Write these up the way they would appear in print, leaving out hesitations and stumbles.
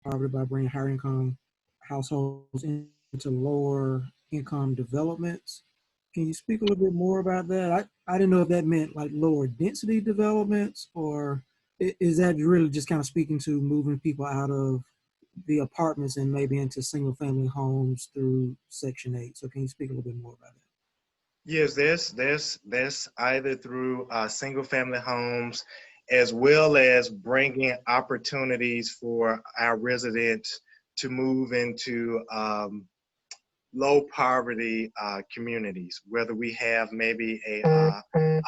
poverty by bringing higher income households into lower income developments. Can you speak a little bit more about that? I didn't know if that meant like lower density developments, or is that really just kind of speaking to moving people out of the apartments and maybe into single family homes through Section 8? So can you speak a little bit more about that? Yes, there's either through single family homes as well as bringing opportunities for our residents to move into low poverty communities, whether we have maybe a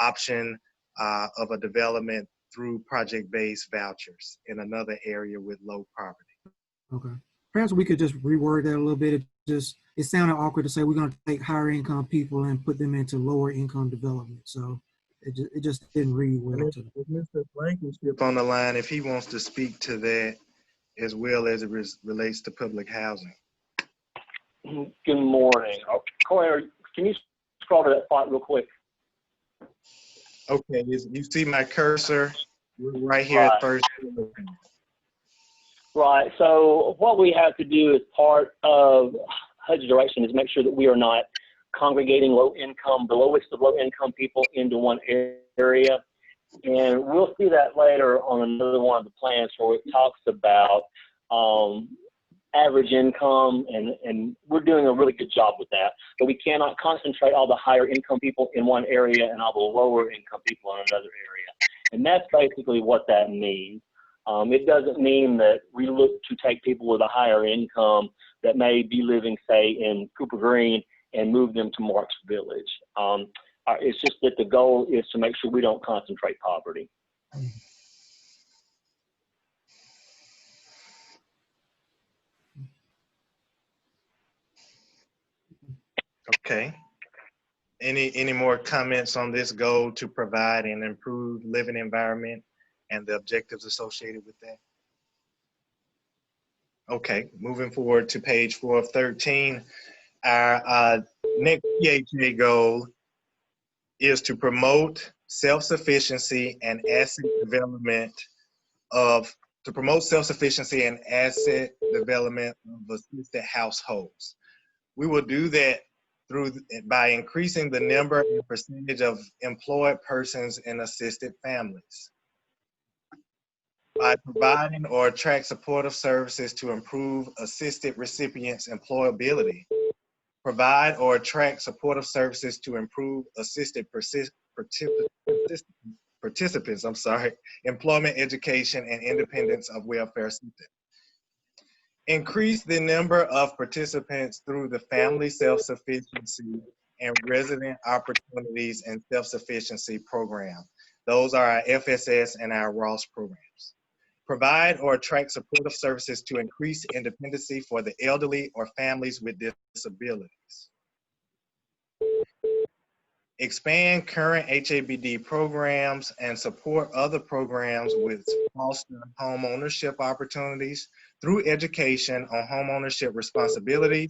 option of a development through project-based vouchers in another area with low poverty. Okay. Perhaps we could just reword that a little bit. It sounded awkward to say we're going to take higher income people and put them into lower income development. So it just didn't read well to them. If Mr. Blankenship on the line, if he wants to speak to that as well as it relates to public housing. Good morning. Claire, can you scroll to that spot real quick? Okay, you see my cursor? We're right here at first. Right. So what we have to do as part of HUD's direction is make sure that we are not congregating low income, the lowest of low income people into one area. And we'll see that later on another one of the plans where it talks about average income, and we're doing a really good job with that. But we cannot concentrate all the higher income people in one area and all the lower income people in another area. And that's basically what that means. It doesn't mean that we look to take people with a higher income that may be living, say, in Cooper Green and move them to Marks Village. It's just that the goal is to make sure we don't concentrate poverty. Okay. Any more comments on this goal to provide an improved living environment and the objectives associated with that? Okay, moving forward to page 4 of 13, our next PHA goal is to promote self-sufficiency and asset development of assisted households. We will do that by increasing the number and percentage of employed persons in assisted families. By providing or attract supportive services to improve assisted recipients' employability. Provide or attract supportive services to improve assisted participants, employment, education, and independence of welfare system. Increase the number of participants through the Family Self-Sufficiency and Resident Opportunities and Self-Sufficiency Program. Those are our FSS and our Ross programs. Provide or attract supportive services to increase independency for the elderly or families with disabilities. Expand current HABD programs and support other programs with foster home ownership opportunities through education on home ownership responsibility,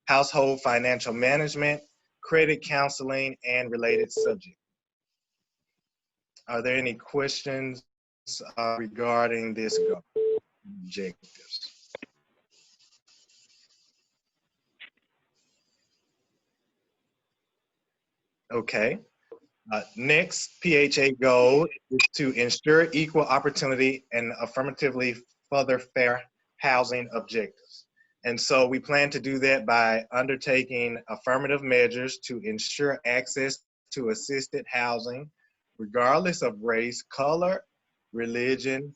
household financial management, credit counseling, and related subjects. Are there any questions regarding this goal objectives? Okay. Next PHA goal is to ensure equal opportunity and affirmatively further fair housing objectives. And so we plan to do that by undertaking affirmative measures to ensure access to assisted housing, regardless of race, color, religion,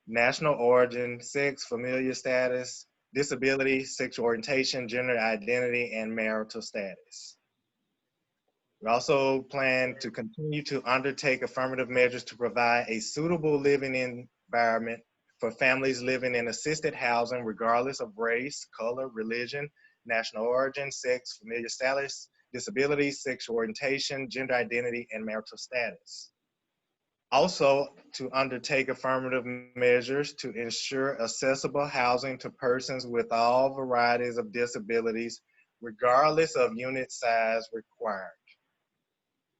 national origin, sex, familial status, disability, sexual orientation, gender identity, and marital status. We also plan to continue to undertake affirmative measures to provide a suitable living environment for families living in assisted housing, regardless of race, color, religion, national origin, sex, familial status, disability, sexual orientation, gender identity, and marital status. Also, to undertake affirmative measures to ensure accessible housing to persons with all varieties of disabilities, regardless of unit size required.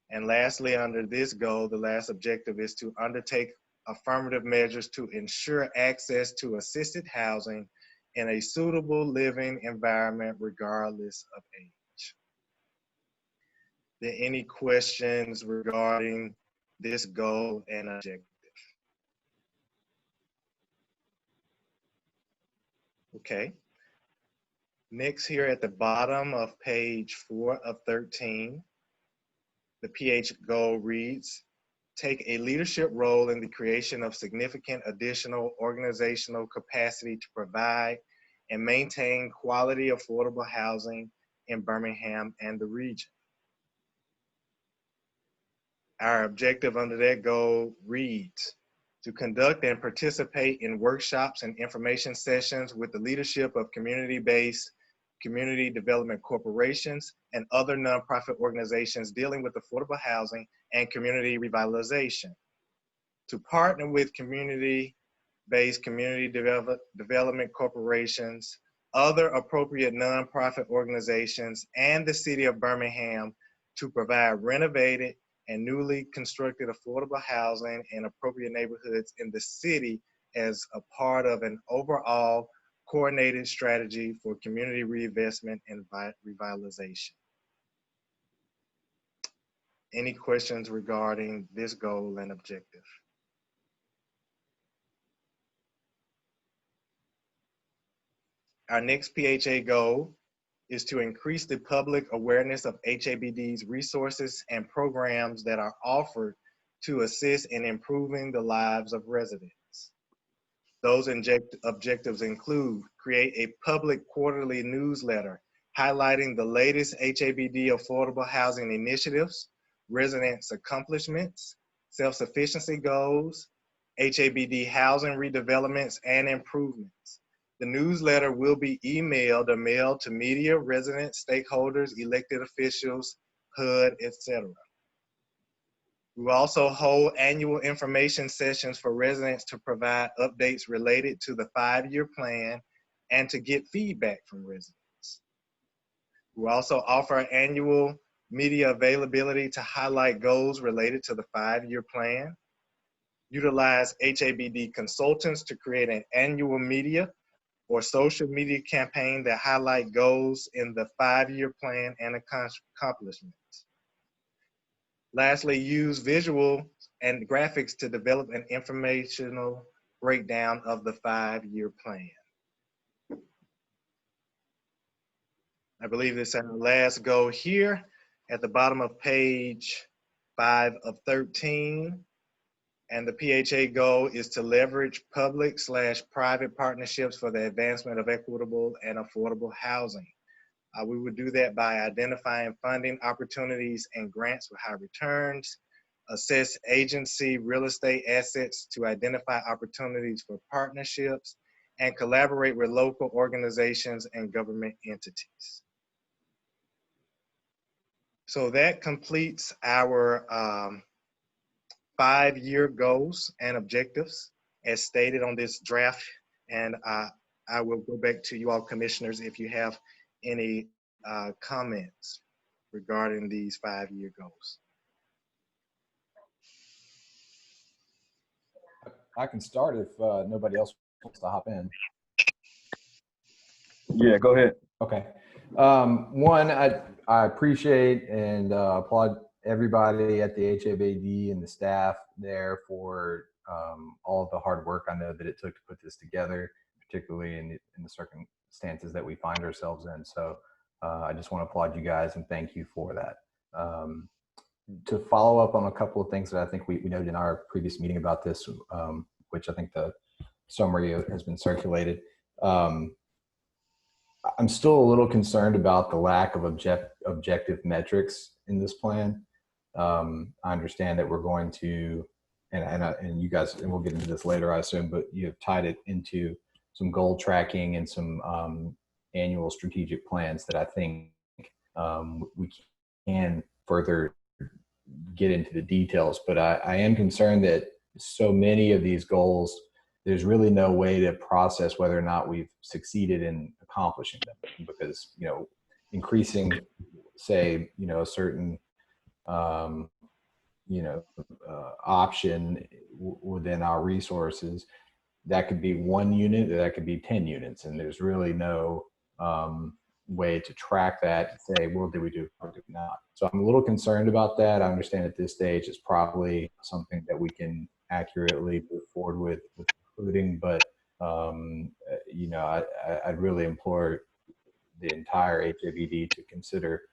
And lastly, under this goal, the last objective is to undertake affirmative measures to ensure access to assisted housing in a suitable living environment regardless of age. There any questions regarding this goal and objective? Okay. Next, here at the bottom of page 4 of 13, the PH goal reads, take a leadership role in the creation of significant additional organizational capacity to provide and maintain quality affordable housing in Birmingham and the region. Our objective under that goal reads, to conduct and participate in workshops and information sessions with the leadership of community-based community development corporations and other nonprofit organizations dealing with affordable housing and community revitalization. To partner with community-based community development corporations, other appropriate nonprofit organizations, and the city of Birmingham to provide renovated and newly constructed affordable housing in appropriate neighborhoods in the city as a part of an overall coordinated strategy for community reinvestment and revitalization. Any questions regarding this goal and objective? Our next PHA goal is to increase the public awareness of HABD's resources and programs that are offered to assist in improving the lives of residents. Those objectives include create a public quarterly newsletter highlighting the latest HABD affordable housing initiatives, residents' accomplishments, self-sufficiency goals, HABD housing redevelopments and improvements. The newsletter will be emailed or mailed to media, residents, stakeholders, elected officials, HUD, etc. We will also hold annual information sessions for residents to provide updates related to the 5-year plan and to get feedback from residents. We will also offer annual media availability to highlight goals related to the 5-year plan. Utilize HABD consultants to create an annual media or social media campaign that highlight goals in the 5-year plan and accomplishments. Lastly, use visual and graphics to develop an informational breakdown of the 5-year plan. I believe this is our last goal here at the bottom of page 5 of 13. And the PHA goal is to leverage public/private partnerships for the advancement of equitable and affordable housing. We would do that by identifying funding opportunities and grants with high returns, assess agency real estate assets to identify opportunities for partnerships, and collaborate with local organizations and government entities. So that completes our 5-year goals and objectives as stated on this draft. And I will go back to you all commissioners if you have any comments regarding these 5-year goals. I can start if nobody else wants to hop in. Yeah, go ahead. Okay. One, I appreciate and applaud everybody at the HABD and the staff there for all of the hard work I know that it took to put this together, particularly in the circumstances that we find ourselves in. So I just want to applaud you guys and thank you for that. To follow up on a couple of things that I think we noted in our previous meeting about this, which I think the summary has been circulated. I'm still a little concerned about the lack of objective metrics in this plan. I understand that we're going to, and you guys, and we'll get into this later, I assume, but you have tied it into some goal tracking and some annual strategic plans that I think we can further get into the details. But I am concerned that so many of these goals, there's really no way to process whether or not we've succeeded in accomplishing them, because, you know, increasing, say, you know, a certain, option within our resources that could be 1 unit, or that could be 10 units, and there's really no way to track that and say, well, did we do it or did we not? So I'm a little concerned about that. I understand at this stage it's probably something that we can accurately move forward with including, but you know, I'd really implore the entire HABD to consider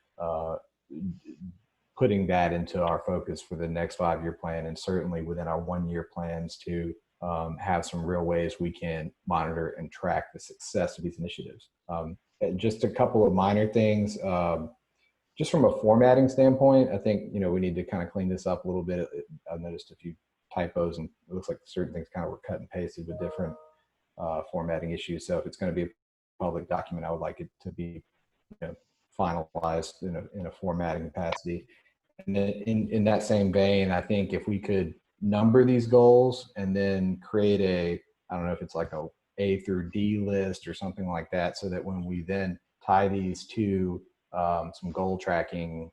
putting that into our focus for the next 5-year plan, and certainly within our 1-year plans to have some real ways we can monitor and track the success of these initiatives. Just a couple of minor things. Just from a formatting standpoint, I think, you know, we need to kind of clean this up a little bit. I've noticed a few typos, and it looks like certain things kind of were cut and pasted with different formatting issues. So if it's going to be a public document, I would like it to be, you know, finalized in a formatting capacity. And then in that same vein, I think if we could number these goals and then create a, I don't know if it's like A through D list or something like that, so that when we then tie these to some goal tracking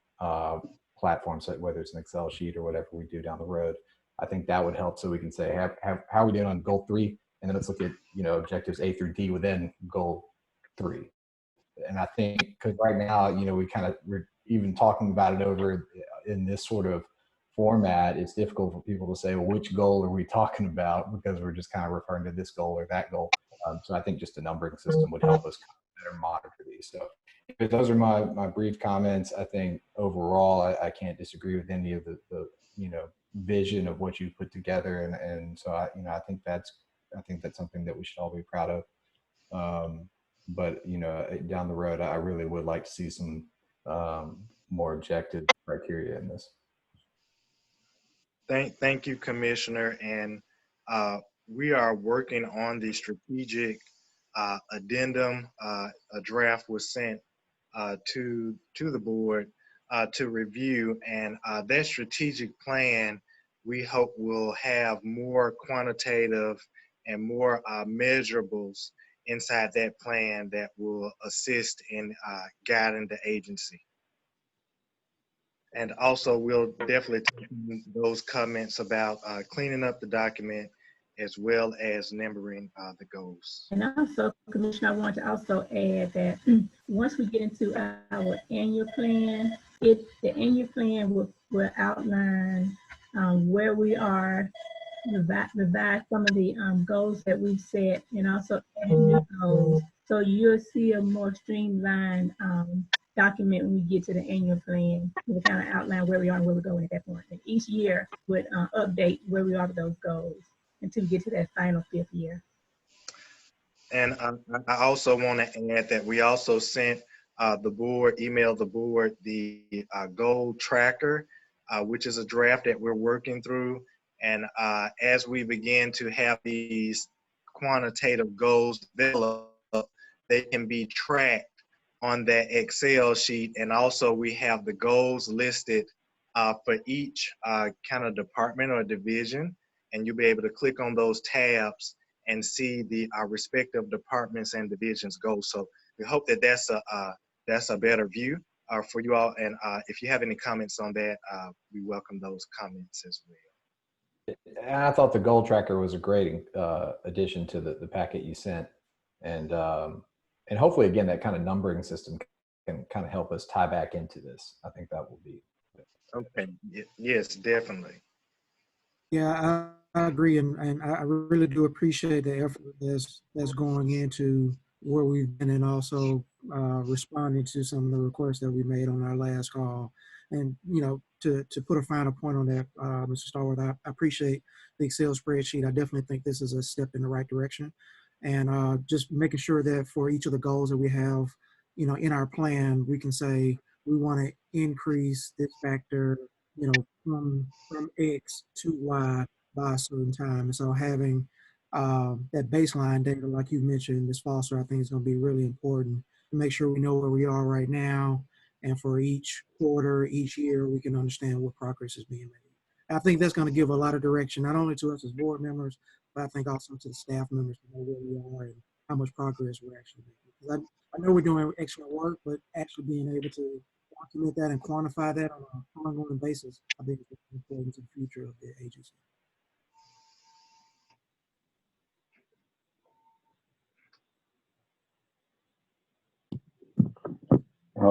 platforms, whether it's an Excel sheet or whatever we do down the road, I think that would help. So we can say, how are we doing on goal 3? And then let's look at, you know, objectives A through D within goal 3. And I think, because right now, you know, we're even talking about it over in this sort of format, it's difficult for people to say, well, which goal are we talking about? Because we're just kind of referring to this goal or that goal. So I think just a numbering system would help us better monitor these. So those are my brief comments. I think overall, I can't disagree with any of the you know, vision of what you put together. And so I think that's something that we should all be proud of. But, you know, down the road, I really would like to see some more objective criteria in this. Thank you, Commissioner. And we are working on the strategic addendum. A draft was sent to the board to review, and that strategic plan, we hope, will have more quantitative and more measurables inside that plan that will assist in guiding the agency. And also, we'll definitely take those comments about cleaning up the document as well as numbering the goals. And also, Commissioner, I want to also add that once we get into our annual plan, the annual plan will outline where we are, revise some of the goals that we've set, and also add new goals. So you'll see a more streamlined document when we get to the annual plan. We'll kind of outline where we are and where we're going at that point. And each year would update where we are with those goals until we get to that final 5th year. And I also want to add that we also sent emailed the board the goal tracker, which is a draft that we're working through. And as we begin to have these quantitative goals developed, they can be tracked on that Excel sheet. And also we have the goals listed for each kind of department or division. And you'll be able to click on those tabs and see the respective departments and divisions goals. So we hope that that's a better view for you all. And if you have any comments on that, we welcome those comments as well. And I thought the goal tracker was a great addition to the packet you sent. And hopefully, again, that kind of numbering system can kind of help us tie back into this. I think that will be good. Okay. Yes, definitely. Yeah, I agree, and I really do appreciate the effort that's going into where we've been, and also responding to some of the requests that we made on our last call. And you know, to put a final point on that, Mr. Starworth, I appreciate the Excel spreadsheet. I definitely think this is a step in the right direction, and just making sure that for each of the goals that we have, you know, in our plan, we can say we want to increase this factor, you know, from X to Y by a certain time. And so having that baseline data, like you mentioned, Ms. Foster, I think is going to be really important to make sure we know where we are right now. And for each quarter, each year, we can understand what progress is being made. I think that's going to give a lot of direction, not only to us as board members, but I think also to the staff members to know where we are and how much progress we're actually making. Because I know we're doing extra work, but actually being able to document that and quantify that on an ongoing basis, I think it's important to the future of the agency.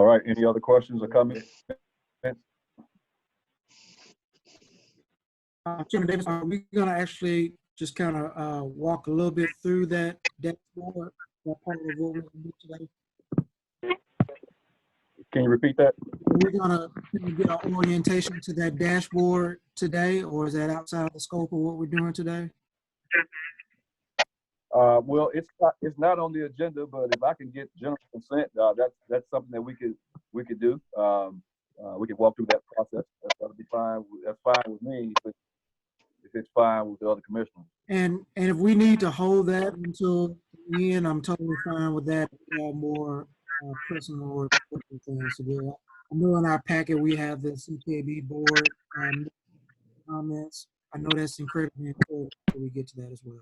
All right, any other questions or comments? Chairman Davis, are we going to actually just kind of walk a little bit through that dashboard, that part of what we're going to do today? Can you repeat that? Are we going to get our orientation to that dashboard today, or is that outside the scope of what we're doing today? Well, it's not on the agenda, but if I can get general consent, that's something that we could do. We could walk through that process. That'll be fine. That's fine with me if it's fine with the other commissioners. And if we need to hold that until the end, I'm totally fine with that. More personal or things to do. I know in our packet we have the CKB board comments. I know that's incredibly important that we get to that as well.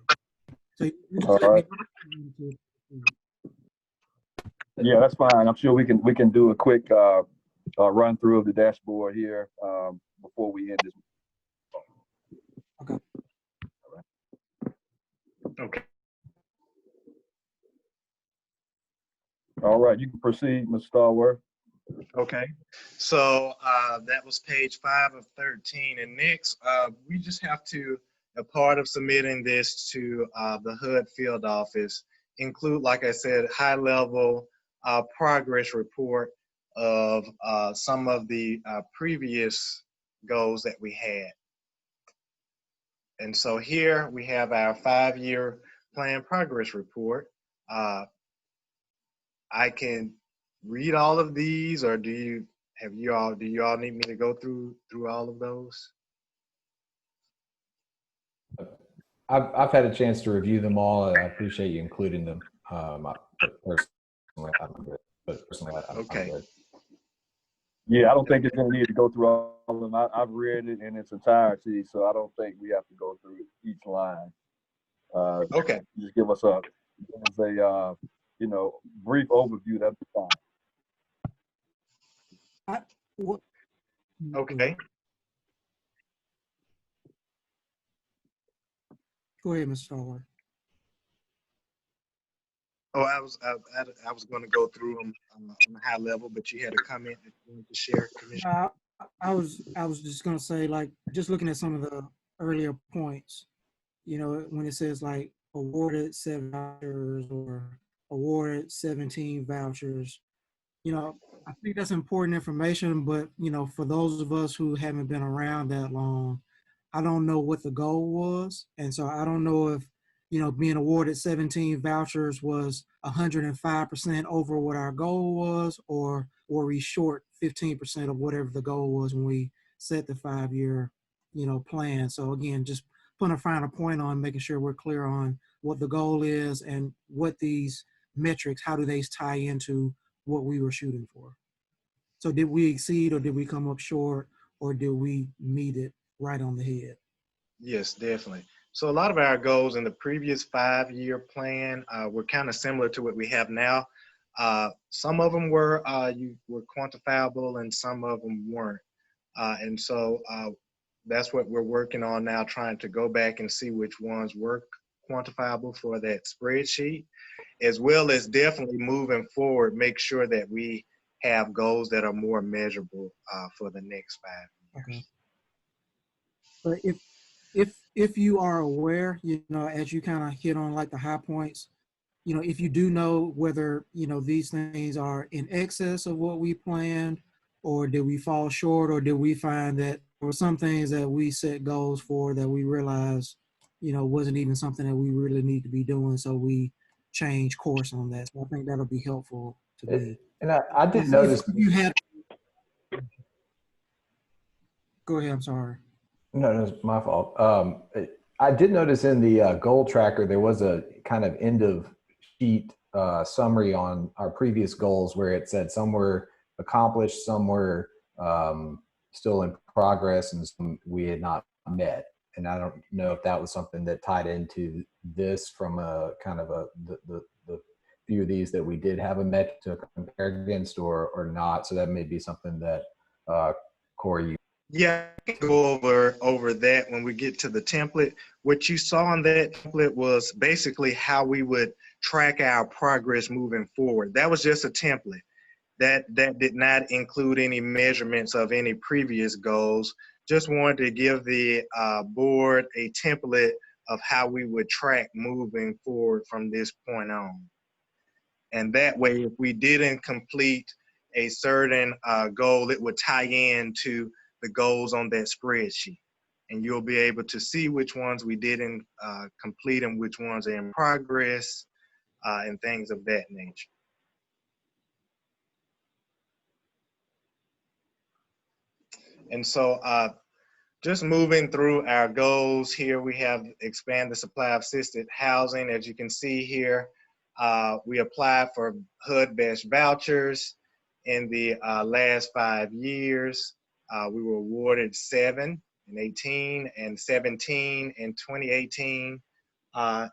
So you just All let right. me. Yeah, that's fine. I'm sure we can do a quick run through of the dashboard here before we end this. Okay. Okay. All right, you can proceed, Mr. Starworth. Okay, so that was page 5 of 13. And next, we just have to, a part of submitting this to the HUD field office, include, like I said, high-level progress report of some of the previous goals that we had. And so here we have our 5-year plan progress report. I can read all of these, or do you all need me to go through all of those? I've had a chance to review them all, and I appreciate you including them. Personally, I'm good. I'm Okay. good. Yeah, I don't think it's going to need to go through all of them. I've read it in its entirety, so I don't think we have to go through each line. Okay. Just give us a brief overview. That'd be fine. Okay. Go ahead, Mr. Starworth. Oh, I was going to go through them on a high level, but you had a comment that you wanted to share, Commissioner. I was just gonna say, like, just looking at some of the earlier points, you know, when it says like awarded 7 vouchers or awarded 17 vouchers, you know, I think that's important information, but you know, for those of us who haven't been around that long, I don't know what the goal was. And so I don't know if, you know, being awarded 17 vouchers was 105% over what our goal was, or were we short 15% of whatever the goal was when we set the 5-year, you know, plan. So again, just putting a final point on making sure we're clear on what the goal is and what these metrics, how do they tie into what we were shooting for. So did we exceed, or did we come up short, or did we meet it right on the head? Yes, definitely. So a lot of our goals in the previous 5-year plan were kind of similar to what we have now. Some of them were quantifiable, and some of them weren't. And so that's what we're working on now, trying to go back and see which ones were quantifiable for that spreadsheet, as well as definitely moving forward, make sure that we have goals that are more measurable for the next 5 years. Okay. But if you are aware, you know, as you kind of hit on like the high points, you know, if you do know whether, you know, these things are in excess of what we planned, or did we fall short, or did we find that there were some things that we set goals for that we realized, you know, wasn't even something that we really need to be doing, so we change course on that. So I think that'll be helpful to me. And I did notice. If you have, go ahead. I'm sorry. No, it's my fault. I did notice in the goal tracker there was a kind of end of sheet summary on our previous goals where it said some were accomplished, some were still in progress, and some we had not met. And I don't know if that was something that tied into this from a kind of the few of these that we did have a metric to compare against, or not. So that may be something that Corey. Yeah, I can go over that when we get to the template. What you saw on that template was basically how we would track our progress moving forward. That was just a template. that did not include any measurements of any previous goals. Just wanted to give the board a template of how we would track moving forward from this point on. And that way, if we didn't complete a certain goal, it would tie in to the goals on that spreadsheet. And you'll be able to see which ones we didn't complete and which ones are in progress and things of that nature. And so just moving through our goals here, we have expand the supply of assisted housing. As you can see here, we applied for HUD-VASH vouchers in the last 5 years. We were awarded 7 in 18 and 17 in 2018,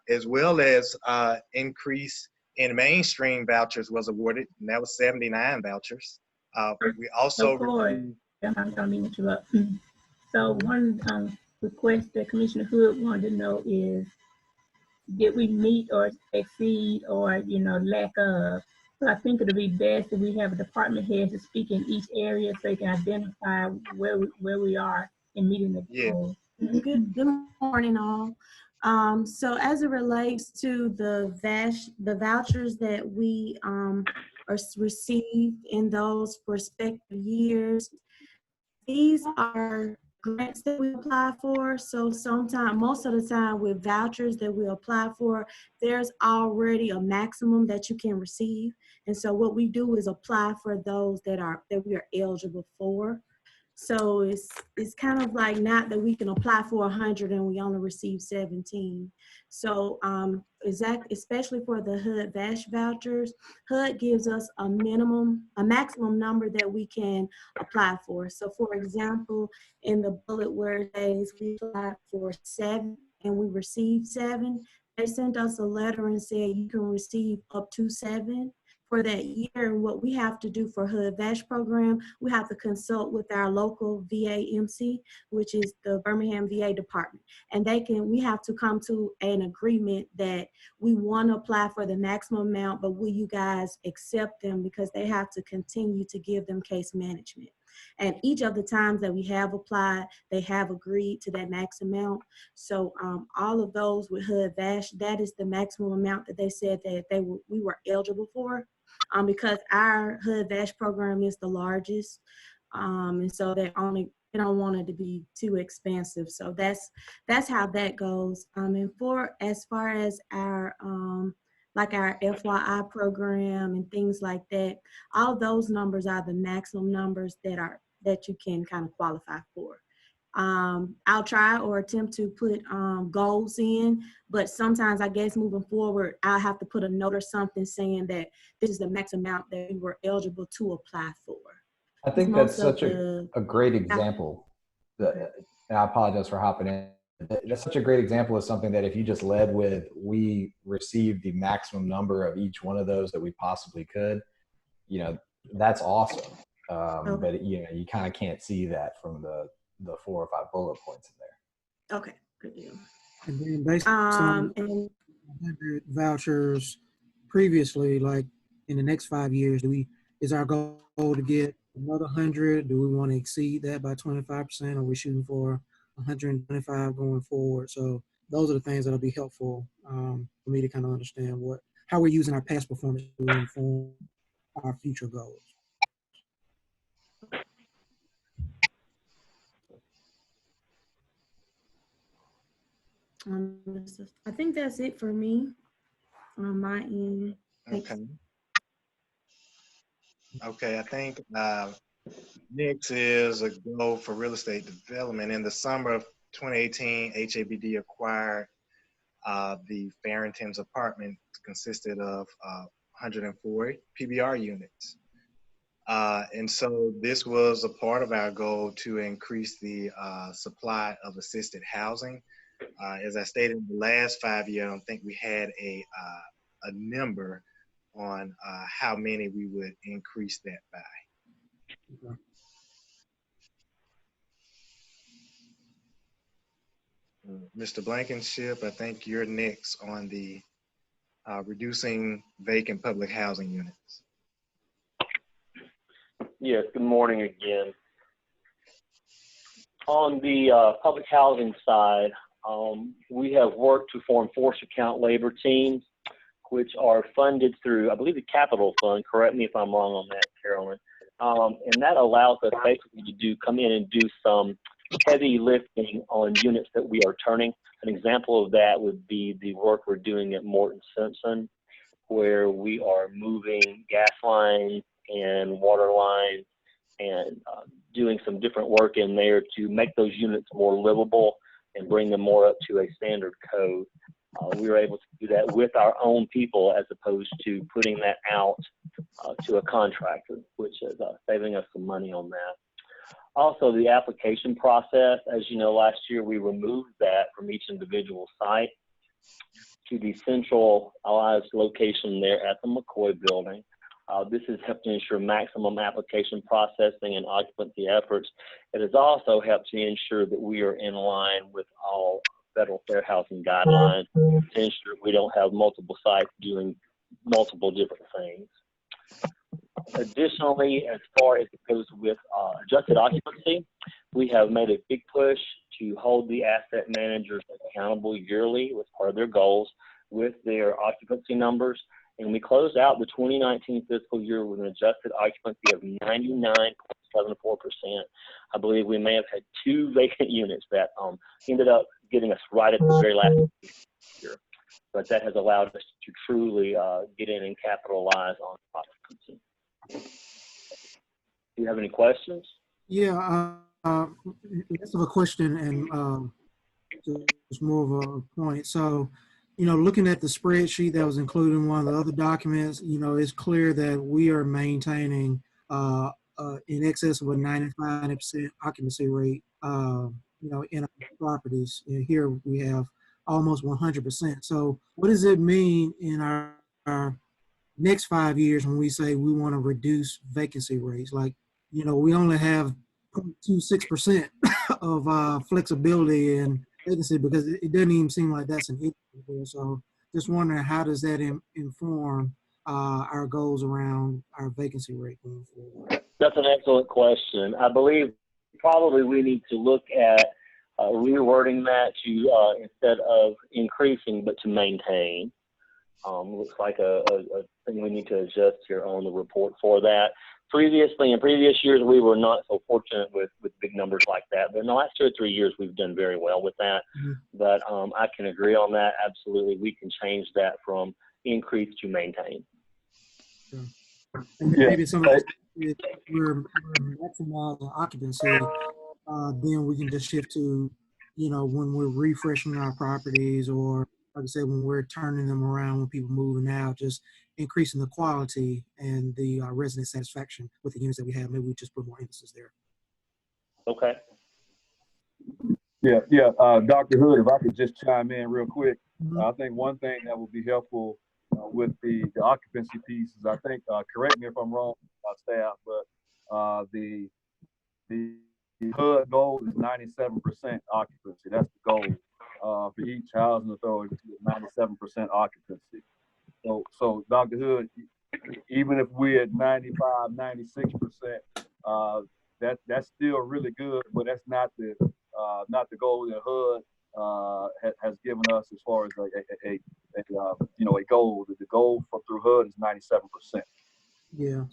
as well as increase in mainstream vouchers was awarded, and that was 79 vouchers. We also received, I'm going to interrupt. So one request that Commissioner Hood wanted to know is, did we meet or exceed or, lack of? So I think it'll be best if we have a department head to speak in each area so they can identify where we are in meeting the goal. Good morning, all. So as it relates to the vouchers that we are received in those respective years, these are grants that we apply for. So most of the time with vouchers that we apply for, there's already a maximum that you can receive. And so what we do is apply for those that we are eligible for. So it's kind of like not that we can apply for 100 and we only receive 17. So especially for the HUD-VASH vouchers, HUD gives us a maximum number that we can apply for. So for example, in the bullet where it says we applied for 7 and we received 7, they sent us a letter and said you can receive up to 7 for that year. And what we have to do for HUD-VASH program, we have to consult with our local VA-MC, which is the Birmingham VA department. And we have to come to an agreement that we want to apply for the maximum amount, but will you guys accept them, because they have to continue to give them case management. And each of the times that we have applied, they have agreed to that max amount. So all of those with HUD-VASH, that is the maximum amount that they said that we were eligible for, because our HUD-VASH program is the largest. And so they don't want it to be too expensive. So that's how that goes. And as far as our like our FYI program and things like that, all those numbers are the maximum numbers that you can kind of qualify for. I'll try or attempt to put goals in, but sometimes I guess moving forward, I'll have to put a note or something saying that this is the max amount that we were eligible to apply for. I think that's such a great example. And I apologize for hopping in. That's such a great example of something that if you just led with, we received the maximum number of each one of those that we possibly could, that's awesome. But you kind of can't see that from the 4 or 5 bullet points in there. Okay, good deal. And then based on 100 vouchers previously, like in the next 5 years, is our goal to get another 100? Do we want to exceed that by 25%? Or are we shooting for 125 going forward? So those are the things that'll be helpful for me to kind of understand how we're using our past performance to inform our future goals. I think that's it for me on my end. Okay, I think next is a goal for real estate development. In the summer of 2018, HABD acquired the Farrington's apartment, consisted of 104 PBR units. And so this was a part of our goal to increase the supply of assisted housing. As I stated in the last 5 years, I don't think we had a number on how many we would increase that by. Okay. Mr. Blankenship, I think you're next on the reducing vacant public housing units. Yes, good morning again. On the public housing side, we have worked to form force account labor teams, which are funded through, I believe, the Capital Fund. Correct me if I'm wrong on that, Carolyn. And that allows us basically to come in and do some heavy lifting on units that we are turning. An example of that would be the work we're doing at Morton Simpson, where we are moving gas lines and water lines and doing some different work in there to make those units more livable and bring them more up to a standard code. We were able to do that with our own people as opposed to putting that out to a contractor, which is saving us some money on that. Also, the application process, as you know, last year we removed that from each individual site to the centralized location there at the McCoy building. This has helped to ensure maximum application processing and occupancy efforts. It has also helped to ensure that we are in line with all federal fair housing guidelines to ensure we don't have multiple sites doing multiple different things. Additionally, as far as it goes with adjusted occupancy, we have made a big push to hold the asset managers accountable yearly with part of their goals with their occupancy numbers. And we closed out the 2019 fiscal year with an adjusted occupancy of 99.74%. I believe we may have had 2 vacant units that ended up getting us right at the very last year. But that has allowed us to truly get in and capitalize on occupancy. Do you have any questions? Yeah, less of a question and just more of a point. So, you know, looking at the spreadsheet that was included in one of the other documents, you know, it's clear that we are maintaining in excess of a 95% occupancy rate, you know, in our properties. And here we have almost 100%. So what does it mean in our next 5 years when we say we want to reduce vacancy rates? Like, you know, we only have 0.26% of flexibility and vacancy because it doesn't even seem like that's an issue there. So just wondering, how does that inform our goals around our vacancy rate going forward? That's an excellent question. I believe probably we need to look at rewording that to instead of increasing, but to maintain. Looks like a thing we need to adjust here on the report for that. Previously, in previous years, we were not so fortunate with big numbers like that. But in the last 2 or 3 years, we've done very well with that. Mm-hmm. But I can agree on that. Absolutely, we can change that from increase to maintain. Sure. And maybe some of this, if we're maximizing occupancy, then we can just shift to, you know, when we're refreshing our properties, or like I said, when we're turning them around, when people moving out, just increasing the quality and the resident satisfaction with the units that we have. Maybe we just put more emphasis there. Okay. Yeah. Dr. Hood, if I could just chime in real quick. Mm-hmm. I think one thing that would be helpful with the occupancy piece is, I think, correct me if I'm wrong, staff, but the HUD goal is 97% occupancy. That's the goal for each housing authority, 97% occupancy. So Dr. Hood, even if we're at 95, 96%, that's still really good, but that's not the goal that HUD has given us as far as a goal. The goal through HUD is 97%. Yeah.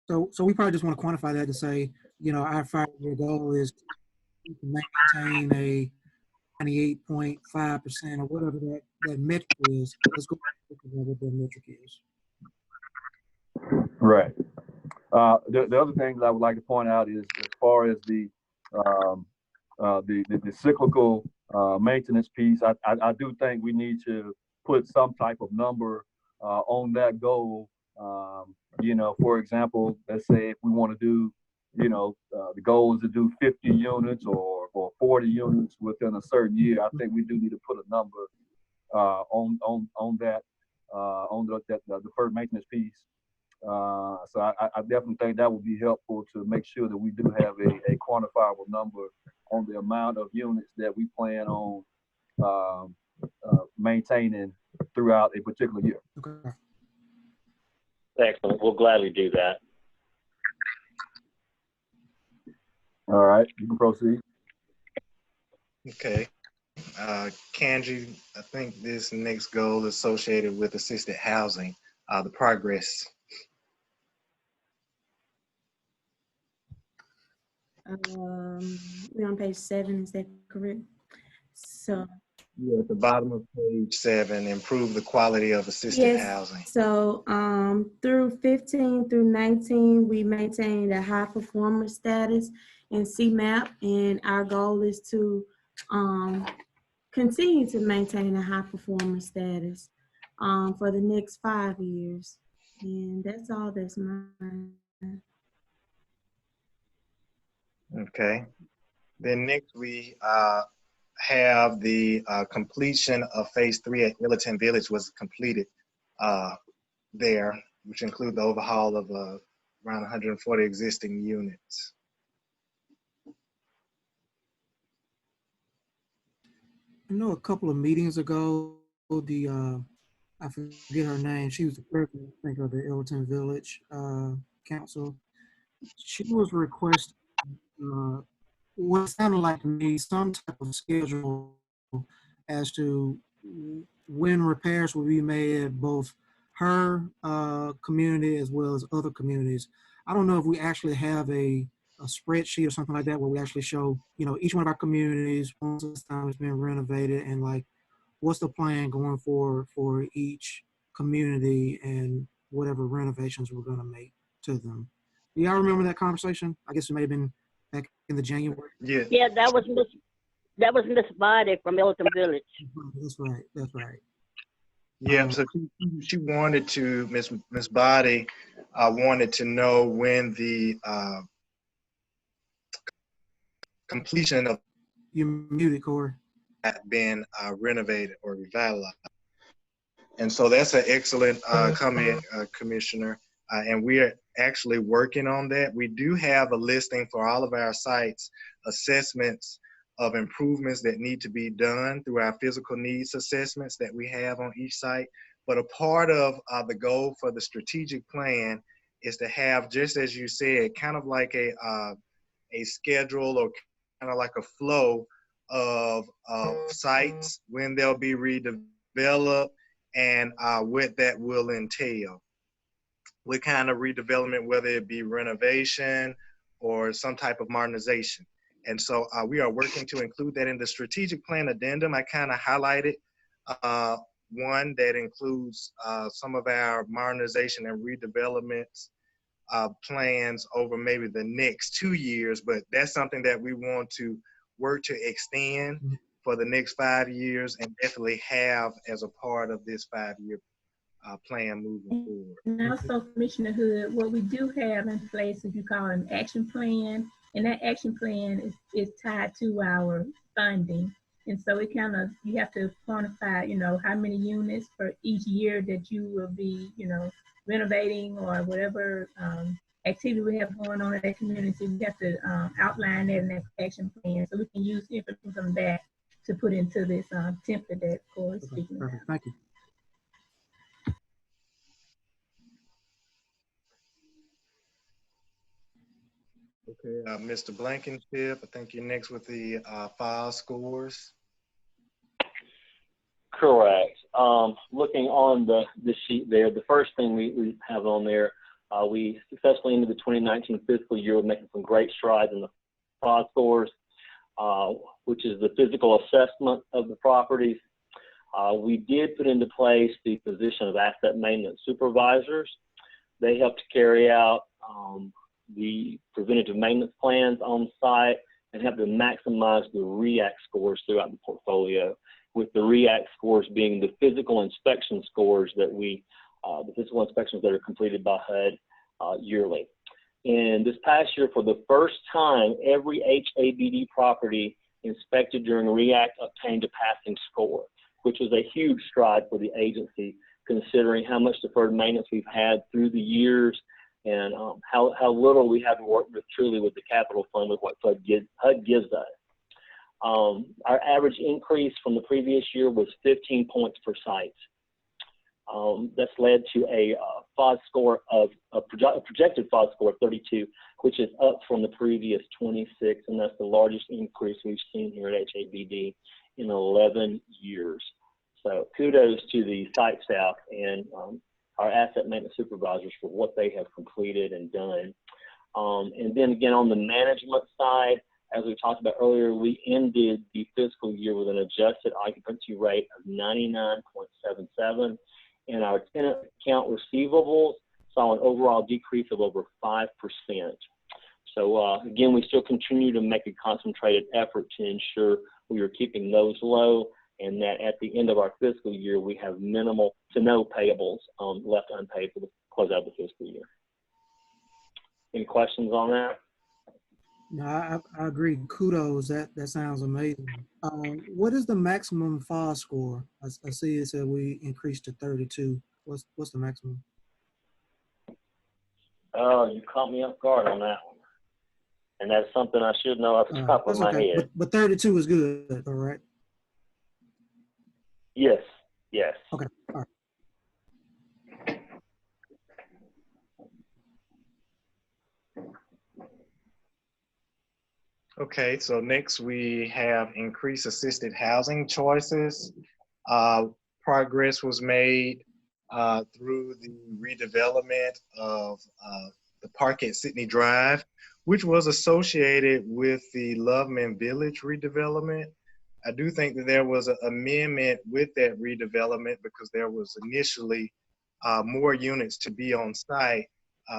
So we probably just want to quantify that to say, you know, our 5-year goal is to maintain a 98.5% or whatever that metric is. Let's go look at what that metric is. Right. The other thing that I would like to point out is, as far as the cyclical maintenance piece, I do think we need to put some type of number on that goal. You know, for example, let's say if we want to do, you know, the goal is to do 50 units or 40 units within a certain year. I think we do need to put a number on that, on the deferred maintenance piece. So I definitely think that would be helpful to make sure that we do have a quantifiable number on the amount of units that we plan on maintaining throughout a particular year. Okay. Excellent. We'll gladly do that. All right, you can proceed. Okay. Kanji, I think this next goal is associated with assisted housing, the progress. We're on page 7, is that correct? So, Yeah, at the bottom of page 7, improve the quality of assisted yes, housing. so through 15 through 19, we maintained a high performer status in CMAP, and our goal is to continue to maintain a high performer status for the next 5 years. And that's all that's mine. Okay. Then next we have the completion of phase 3 at Millerton Village was completed there, which include the overhaul of around 140 existing units. I know a couple of meetings ago, the I forget her name. She was the president, I think, of the Elton Village Council. She was requesting what sounded like to me some type of schedule as to when repairs will be made at both her community as well as other communities. I don't know if we actually have a spreadsheet or something like that where we actually show, each one of our communities once this time has been renovated and like what's the plan going forward for each community and whatever renovations we're going to make to them. Do y'all remember that conversation? I guess it may have been back in the January. Yeah. Yeah, that was Miss Body from Milton Village. That's right. That's right. Yeah, so she wanted to, Miss Body wanted to know when the completion of You muted, Corey. had been renovated or revitalized. And so that's an excellent comment, Commissioner. And we are actually working on that. We do have a listing for all of our sites, assessments of improvements that need to be done through our physical needs assessments that we have on each site. But a part of the goal for the strategic plan is to have, just as you said, kind of like a schedule or kind of like a flow of sites, when they'll be redeveloped, and what that will entail. What kind of redevelopment, whether it be renovation or some type of modernization. And so we are working to include that in the strategic plan addendum. I kind of highlighted one that includes some of our modernization and redevelopments plans over maybe the next 2 years, but that's something that we want to work to extend for the next 5 years and definitely have as a part of this 5-year plan moving forward. And also, Commissioner Hood, what we do have in place is you call an action plan, and that action plan is tied to our funding. And so it kind of, you have to quantify, how many units for each year that you will be, renovating or whatever activity we have going on in that community. We have to outline that in that action plan so we can use information from that to put into this template that Corey is speaking about. Perfect. Thank you. Okay, Mr. Blankenship, I think you're next with the file scores. Correct. Looking on the sheet there, the first thing we have on there, we successfully ended the 2019 fiscal year with making some great strides in the file scores, which is the physical assessment of the properties. We did put into place the position of asset maintenance supervisors. They help to carry out the preventative maintenance plans on site and help to maximize the REACT scores throughout the portfolio, with the REACT scores being the physical inspection scores that the physical inspections that are completed by HUD yearly. And this past year, for the first time, every HABD property inspected during REACT obtained a passing score, which was a huge stride for the agency, considering how much deferred maintenance we've had through the years and how little we have to work with truly with the capital fund with what HUD gives us. Our average increase from the previous year was 15 points per site. That's led to a FOS score of a projected FOS score of 32, which is up from the previous 26, and that's the largest increase we've seen here at HABD in 11 years. So kudos to the site staff and our asset maintenance supervisors for what they have completed and done. And then again, on the management side, as we talked about earlier, we ended the fiscal year with an adjusted occupancy rate of 99.77, and our tenant account receivables saw an overall decrease of over 5%. So again, we still continue to make a concentrated effort to ensure we are keeping those low, and that at the end of our fiscal year, we have minimal to no payables left unpaid for the close out of the fiscal year. Any questions on that? No, I agree. Kudos. That sounds amazing. What is the maximum FOS score? I see it said we increased to 32. What's the maximum? Oh, you caught me off guard on that one. And that's something I should know off the top of my head. But 32 is good, all right? Yes, yes. Okay, all right. Okay, so next we have increased assisted housing choices. Progress was made through the redevelopment of the park at Sydney Drive, which was associated with the Loveman Village redevelopment. I do think that there was an amendment with that redevelopment because there was initially more units to be on site,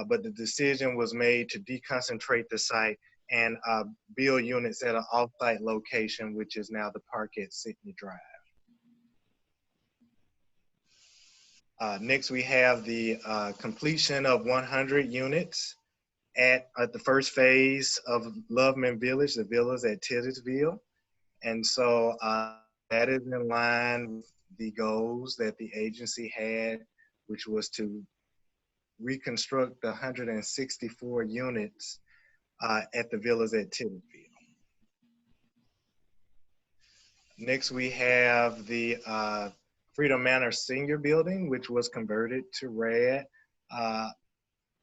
but the decision was made to deconcentrate the site and build units at an off-site location, which is now the park at Sydney Drive. Next, we have the completion of 100 units at the first phase of Loveman Village, the villas at Titusville. And so that is in line with the goals that the agency had, which was to reconstruct the 164 units at the villas at Titusville. Next, we have the Freedom Manor Senior Building, which was converted to RAD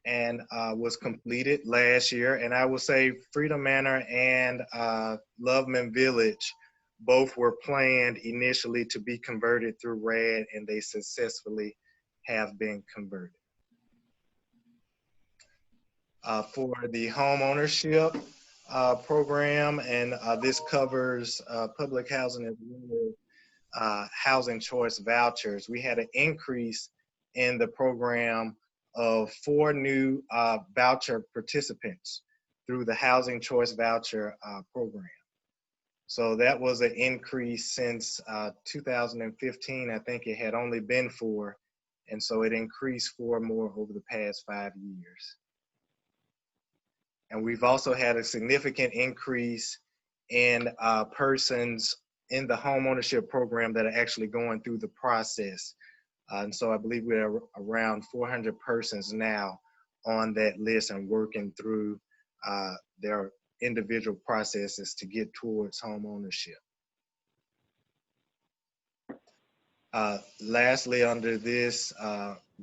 and was completed last year. And I will say Freedom Manor and Loveman Village both were planned initially to be converted through RAD, and they successfully have been converted. For the home ownership program, and this covers public housing as well as housing choice vouchers. We had an increase in the program of 4 new voucher participants through the housing choice voucher program. So that was an increase since 2015. I think it had only been 4, and so it increased 4 more over the past 5 years. And we've also had a significant increase in persons in the home ownership program that are actually going through the process. And so I believe we're around 400 persons now on that list and working through their individual processes to get towards home ownership. Lastly, under this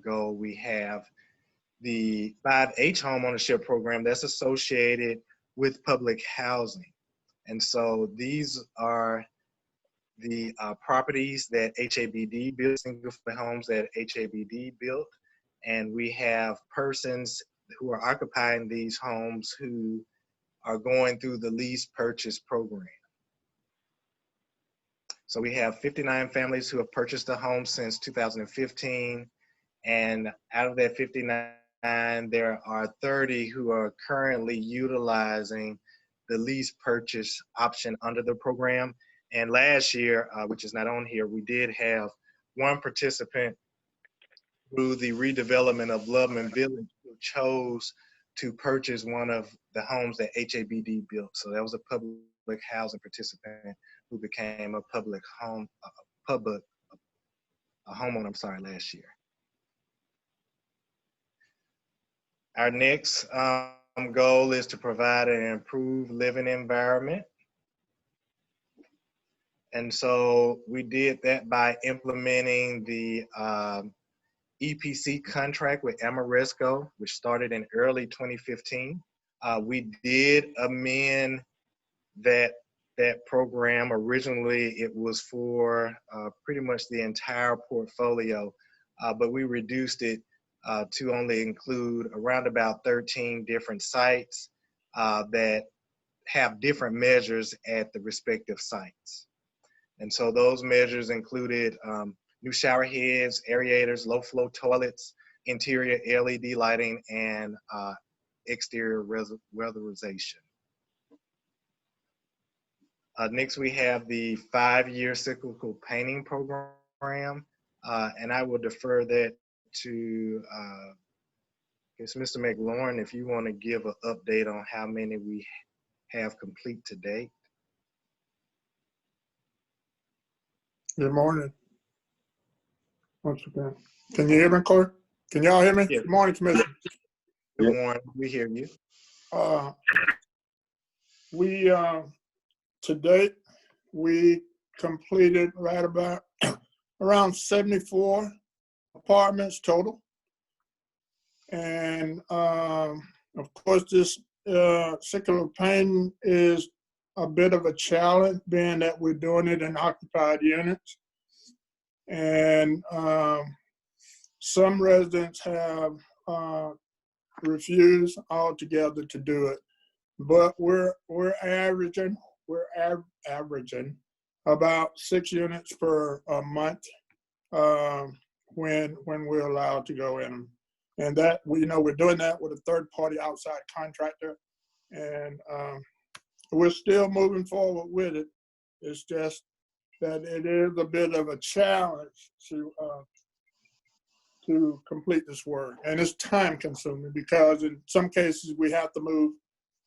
goal, we have the 5H homeownership program that's associated with public housing. And so these are the properties that HABD built, single-family homes that HABD built. And we have persons who are occupying these homes who are going through the lease purchase program. So we have 59 families who have purchased a home since 2015. And out of that 59, there are 30 who are currently utilizing the lease purchase option under the program. And last year, which is not on here, we did have 1 participant through the redevelopment of Loveman Village who chose to purchase one of the homes that HABD built. So that was a public housing participant who became a homeowner, I'm sorry, last year. Our next goal is to provide an improved living environment. And so we did that by implementing the EPC contract with Amoresco, which started in early 2015. We did amend that program. Originally, it was for pretty much the entire portfolio, but we reduced it to only include around about 13 different sites that have different measures at the respective sites. And so those measures included new shower heads, aerators, low flow toilets, interior LED lighting, and exterior weatherization. Next, we have the 5-year cyclical painting program, and I will defer that to I guess Mr. McLaurin, if you want to give an update on how many we have complete to date. Good morning. Once again. Can you hear me, Corey? Can y'all hear me? Yes. Good morning, Commissioner. Good morning, we hear you. To date, we completed right about around 74 apartments total. And of course, this cyclical painting is a bit of a challenge, being that we're doing it in occupied units. And some residents have refused altogether to do it. But we're averaging about 6 units per month when we're allowed to go in them. And that we're doing that with a third-party outside contractor, and we're still moving forward with it. It's just that it is a bit of a challenge to complete this work, and it's time-consuming because in some cases we have to move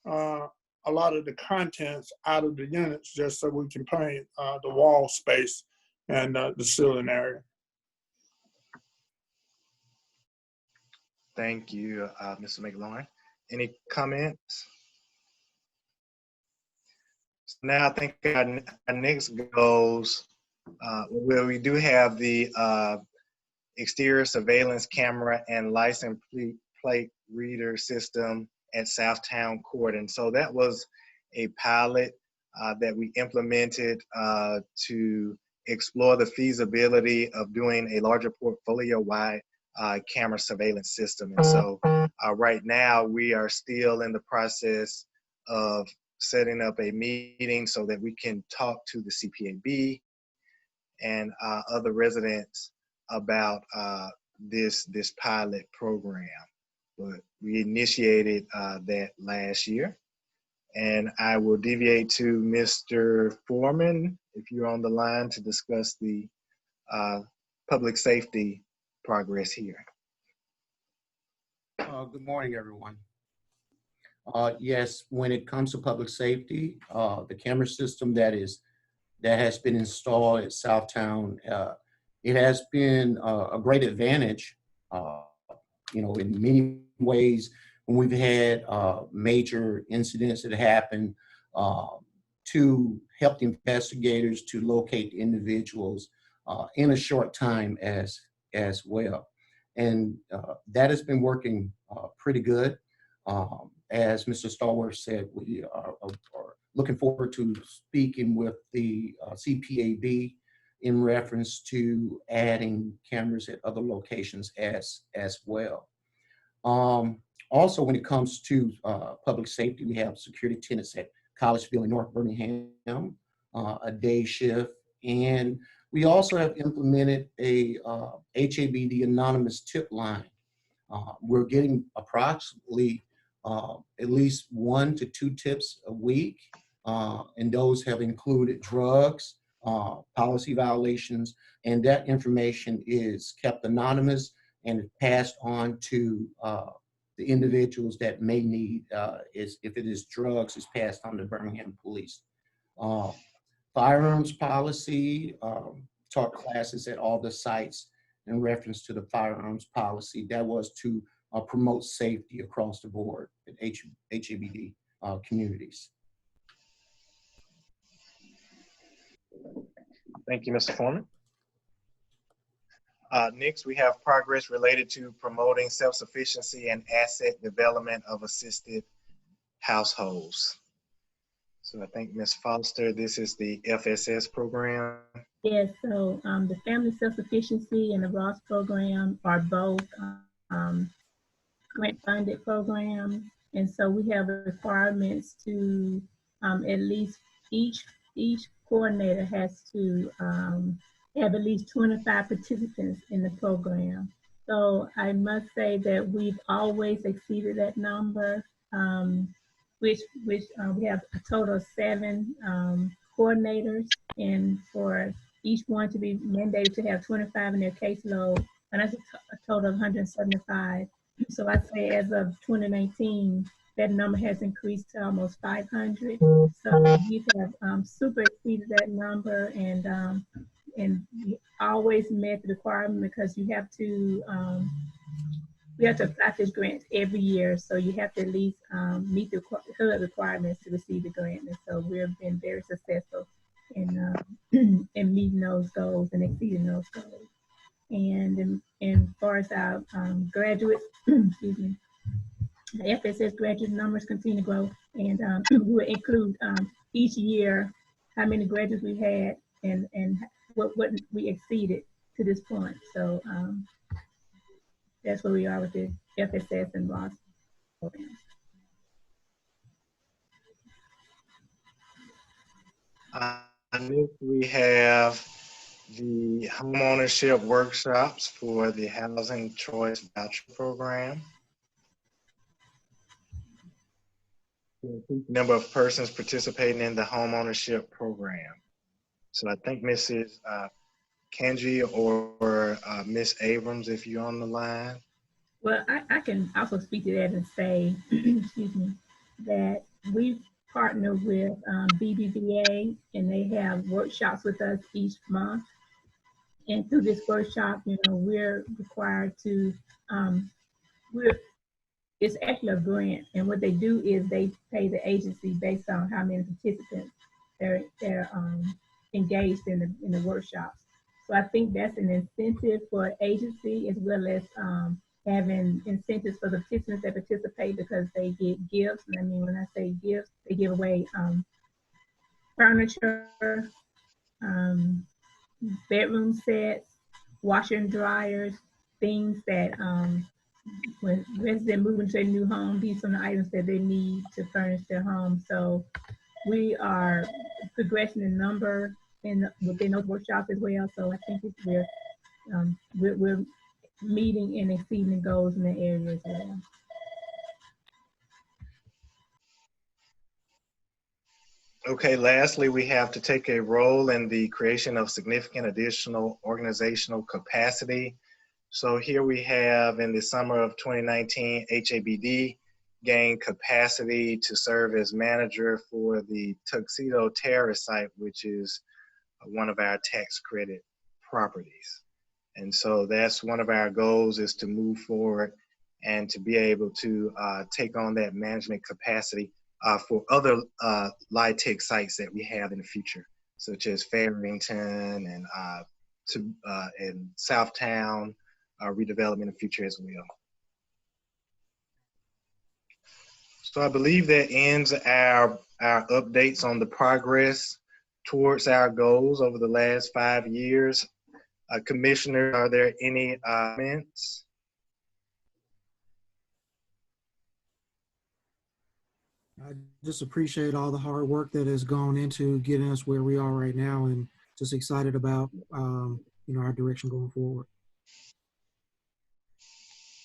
a lot of the contents out of the units just so we can paint the wall space and the ceiling area. Thank you, Mr. McLaurin. Any comments? So now I think our next goes, where we do have the exterior surveillance camera and license plate reader system at Southtown Court. And so that was a pilot that we implemented to explore the feasibility of doing a larger portfolio-wide camera surveillance system. And so right now we are still in the process of setting up a meeting so that we can talk to the CPAB and other residents about this pilot program. But we initiated that last year. And I will deviate to Mr. Foreman, if you're on the line, to discuss the public safety progress here. Good morning, everyone. Yes, when it comes to public safety, the camera system that has been installed at Southtown, it has been a great advantage, in many ways when we've had major incidents that happen, to help the investigators to locate individuals in a short time as well. And that has been working pretty good. As Mr. Stallworth said, we are looking forward to speaking with the CPAB in reference to adding cameras at other locations as well. Also, when it comes to public safety, we have security tenants at Collegeville and North Birmingham, a day shift, and we also have implemented a HABD anonymous tip line. We're getting approximately at least 1 to 2 tips a week, and those have included drugs, policy violations, and that information is kept anonymous and passed on to the individuals that may need, if it is drugs, is passed on to Birmingham Police. Firearms policy, taught classes at all the sites in reference to the firearms policy. That was to promote safety across the board at HABD communities. Thank you, Mr. Foreman. Next, we have progress related to promoting self-sufficiency and asset development of assisted households. So I think Ms. Foster, this is the FSS program. Yes, so the Family Self-Sufficiency and the Ross program are both grant-funded programs. And so we have requirements to at least each coordinator has to have at least 25 participants in the program. So I must say that we've always exceeded that number, which we have a total of 7 coordinators, and for each one to be mandated to have 25 in their caseload, and that's a total of 175. So I'd say as of 2019, that number has increased to almost 500. So we have super exceeded that number, and we always met the requirement because you have to we have to apply for this grant every year. So you have to at least meet the HUD requirements to receive the grant. And so we've been very successful in in meeting those goals and exceeding those goals. And as far as our graduates, excuse me, the FSS graduate numbers continue to grow, and we will include each year how many graduates we had and what we exceeded to this point. So that's where we are with the FSS and Ross programs. Next, we have the homeownership workshops for the Housing Choice Voucher Program. Number of persons participating in the homeownership program. So I think Mrs. Kanji or Miss Abrams, if you're on the line. Well, I can also speak to that and say, excuse me, that we partner with BBVA, and they have workshops with us each month. And through this workshop, you know, we're required to, it's actually a grant. And what they do is they pay the agency based on how many participants they're engaged in the workshops. So I think that's an incentive for agency, as well as having incentives for the participants that participate, because they get gifts. And I mean, when I say gifts, they give away furniture, bedroom sets, washer and dryers, things that when residents move into a new home, these are the items that they need to furnish their home. So we are progressing in number within those workshops as well. So I think we're meeting and exceeding goals in that area as well. Okay, lastly, we have to take a role in the creation of significant additional organizational capacity. So here we have, in the summer of 2019, HABD gained capacity to serve as manager for the Tuxedo Terrace site, which is one of our tax credit properties. And so that's one of our goals, is to move forward and to be able to take on that management capacity for other LIHTC sites that we have in the future, such as Farrington and Southtown redevelopment in the future as well. So I believe that ends our updates on the progress towards our goals over the last 5 years. Commissioner, are there any comments? I just appreciate all the hard work that has gone into getting us where we are right now, and just excited about our direction going forward.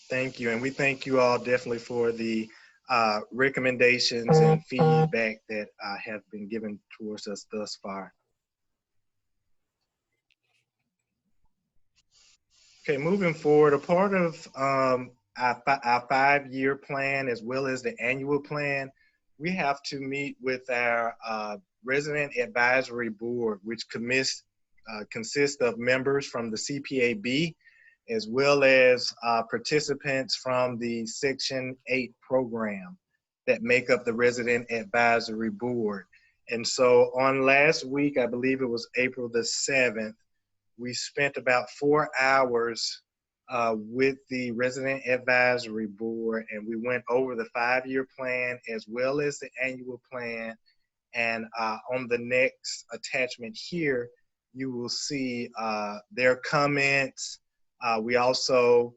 Thank you, and we thank you all definitely for the recommendations and feedback that have been given towards us thus far. Okay, moving forward, a part of our 5-year plan, as well as the annual plan, we have to meet with our resident advisory board, which consists of members from the CPAB, as well as participants from the Section 8 program that make up the resident advisory board. And so on last week, I believe it was April the 7th, we spent about 4 hours with the Resident Advisory Board, and we went over the 5-year plan as well as the annual plan. And on the next attachment here, you will see their comments. We also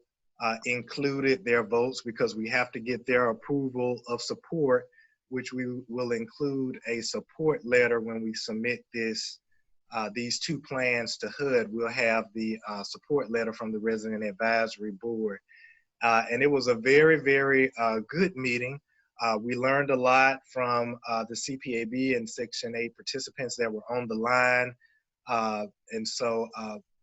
included their votes because we have to get their approval of support, which we will include a support letter when we submit these 2 plans to HUD. We'll have the support letter from the Resident Advisory Board. And it was a very, very good meeting. We learned a lot from the CPAB and Section 8 participants that were on the line. And so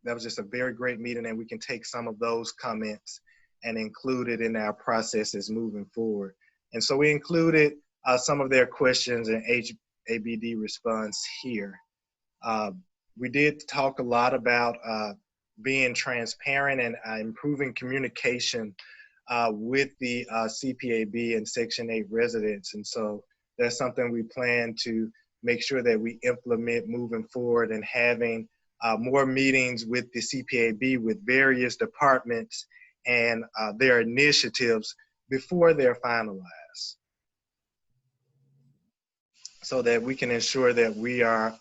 that was just a very great meeting, and we can take some of those comments and include it in our processes moving forward. And so we included some of their questions and HABD response here. We did talk a lot about being transparent and improving communication with the CPAB and Section 8 residents. And so that's something we plan to make sure that we implement moving forward, and having more meetings with the CPAB with various departments and their initiatives before they're finalized, so that we can ensure that we are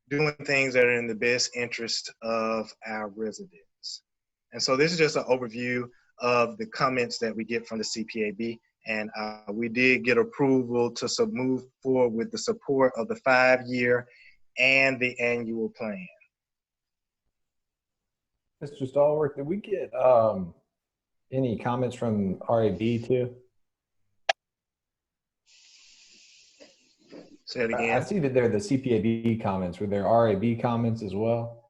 doing things that are in the best interest of our residents. And so this is just an overview of the comments that we get from the CPAB. And we did get approval to move forward with the support of the 5-year and the annual plan. Mr. Stallworth, did we get any comments from RAB too? Say it again. I see that there are the CPAB comments. Were there RAB comments as well?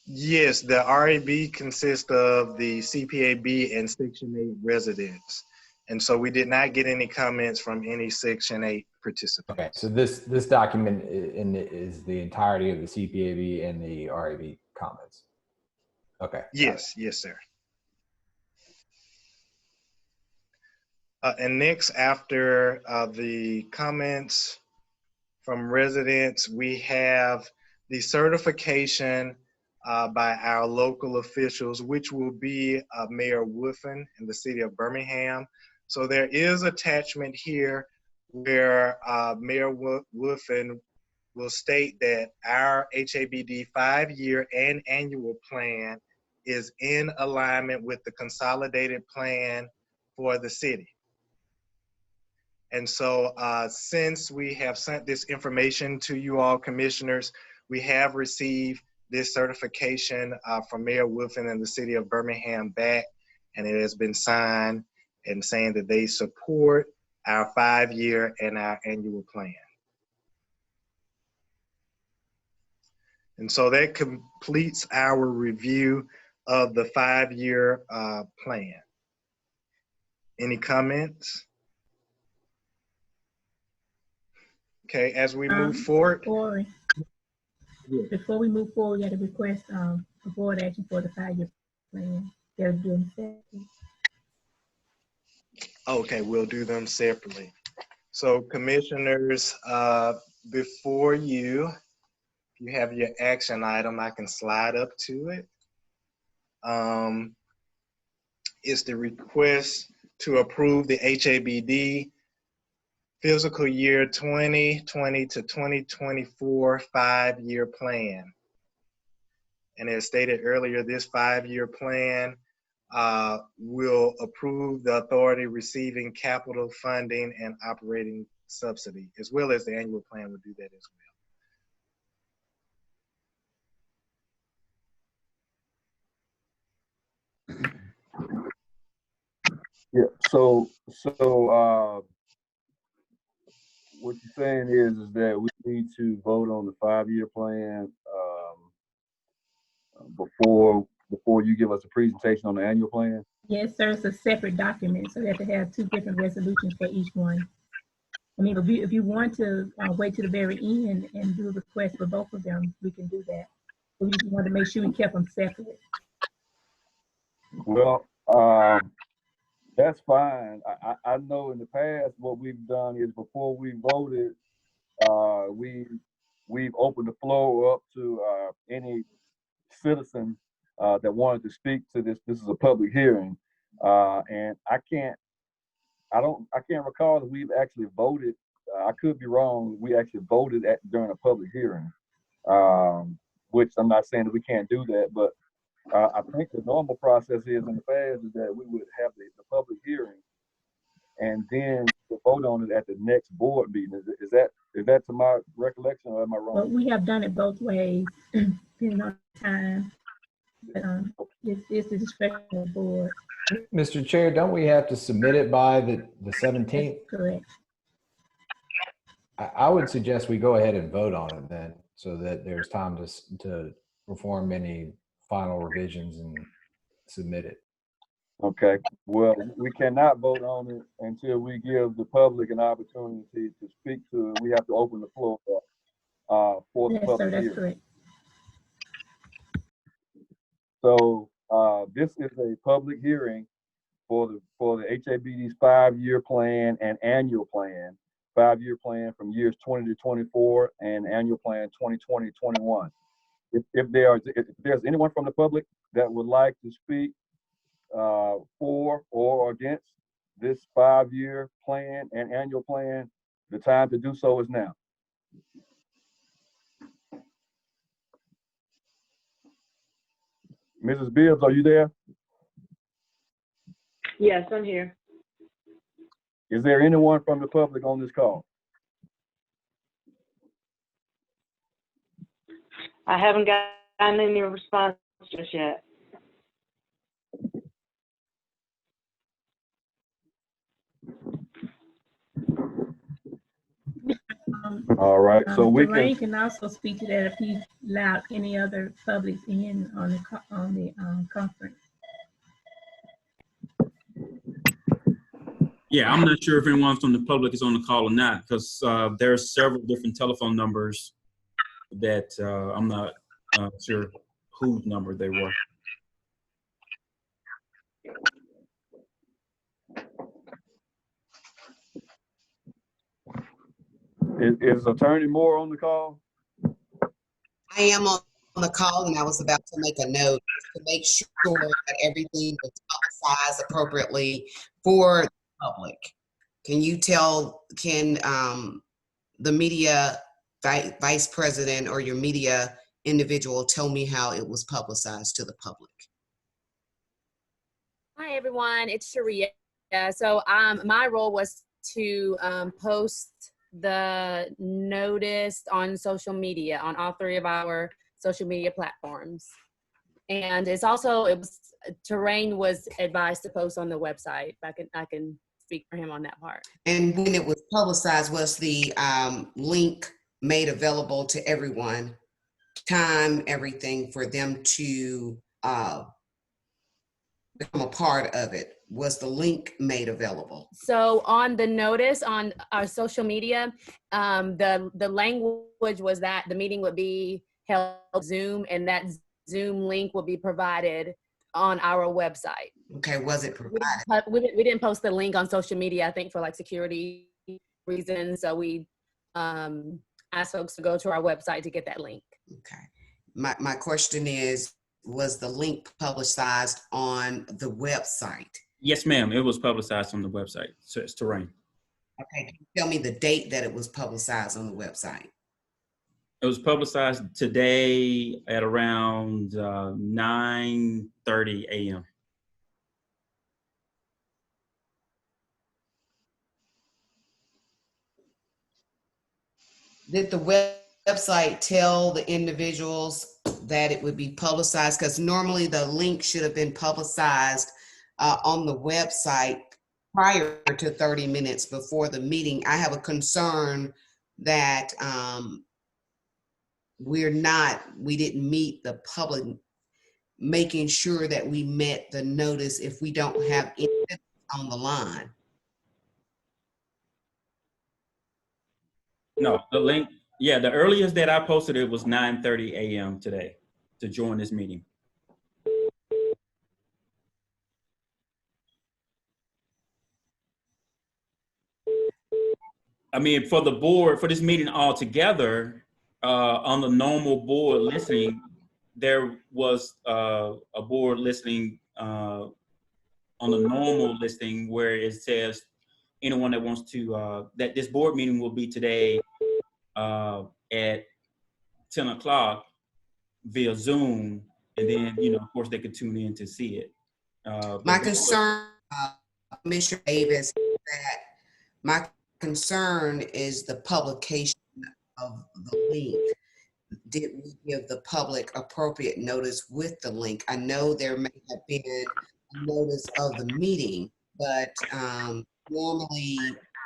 Yes, the RAB consists of the CPAB and Section 8 residents. And so we did not get any comments from any Section 8 participants. Okay, so this document is the entirety of the CPAB and the RAB comments. Okay. Yes, yes, sir. And next, after the comments from residents, we have the certification by our local officials, which will be Mayor Woofin in the city of Birmingham. So there is attachment here where Mayor Woofin will state that our HABD 5-year and annual plan is in alignment with the consolidated plan for the city. And so since we have sent this information to you all commissioners, we have received this certification from Mayor Woofin and the city of Birmingham back, and it has been signed and saying that they support our 5-year and our annual plan. And so that completes our review of the 5-year plan. Any comments? Okay, as we move forward. Before we move forward, we got to request a board action for the 5-year plan. They're doing separately. Okay, we'll do them separately. So commissioners, before you, if you have your action item, I can slide up to it. It's the request to approve the HABD fiscal year 2020 to 2024 5-year plan. And as stated earlier, this 5-year plan will approve the authority receiving capital funding and operating subsidy, as well as the annual plan will do that as well. Yeah, so what you're saying is that we need to vote on the 5-year plan before you give us a presentation on the annual plan? Yes, sir. It's a separate document, so they have to have 2 different resolutions for each one. I mean, if you want to wait to the very end and do a request for both of them, we can do that. But we just wanted to make sure we kept them separate. Well, that's fine. I know in the past what we've done is before we voted, we we've opened the floor up to any citizen that wanted to speak to this. This is a public hearing, and I can't recall that we've actually voted. I could be wrong. We actually voted during a public hearing, which I'm not saying that we can't do that, but I think the normal process is in the past is that we would have the public hearing and then to vote on it at the next board meeting. Is that to my recollection, or am I wrong? But we have done it both ways, depending on time. But, it's the discretion of the board. Mr. Chair, don't we have to submit it by the 17th? Correct. I would suggest we go ahead and vote on it then, so that there's time to perform any final revisions and submit it. Okay. Well, we cannot vote on it until we give the public an opportunity to speak to it. We have to open the floor for the Yes, public sir, that's hearing. correct. So this is a public hearing for the HABD's 5-year plan and annual plan. 5-year plan from years 20 to 24 and annual plan 2020-21. If there's anyone from the public that would like to speak for or against this 5-year plan and annual plan, the time to do so is now. Mrs. Bibbs, are you there? Yes, I'm here. Is there anyone from the public on this call? I haven't gotten any response just yet. All right, so we Lorraine can also speak to that if he allowed any other public in on the conference. Yeah, I'm not sure if anyone from the public is on the call or not, because there are several different telephone numbers that I'm not sure whose number they were. Is Attorney Moore on the call? I am on the call, and I was about to make a note to make sure that everything was publicized appropriately for the public. Can the media vice president or your media individual tell me how it was publicized to the public? Hi, everyone. It's Sharia. So my role was to post the notice on social media, on all 3 of our social media platforms. And Terrain was advised to post on the website. I can speak for him on that part. And when it was publicized, was the link made available to everyone? Time, everything for them to become a part of it? Was the link made available? So on the notice on our social media, the language was that the meeting would be held Zoom, and that Zoom link will be provided on our website. Okay, was it provided? We didn't post the link on social media, I think for like security reasons. So we asked folks to go to our website to get that link. Okay. My question is, was the link publicized on the website? Yes, ma'am. It was publicized on the website. So it's Terrain. Okay. Can you tell me the date that it was publicized on the website? It was publicized today at around 9:30 a.m. Did the website tell the individuals that it would be publicized? Because normally the link should have been publicized on the website prior to 30 minutes before the meeting. I have a concern that we didn't meet the public, making sure that we met the notice if we don't have anything on the line. No, the link, yeah, the earliest that I posted it was 9:30 a.m. today to join this meeting. I mean, for the board, for this meeting altogether, On the normal board listening, there was a board listening on the normal listing where it says anyone that wants to, that this board meeting will be today at 10 o'clock via Zoom. And then, of course, they could tune in to see it. My concern, Commissioner Davis, that my concern is the publication of the link. Did we give the public appropriate notice with the link? I know there may have been a notice of the meeting, but normally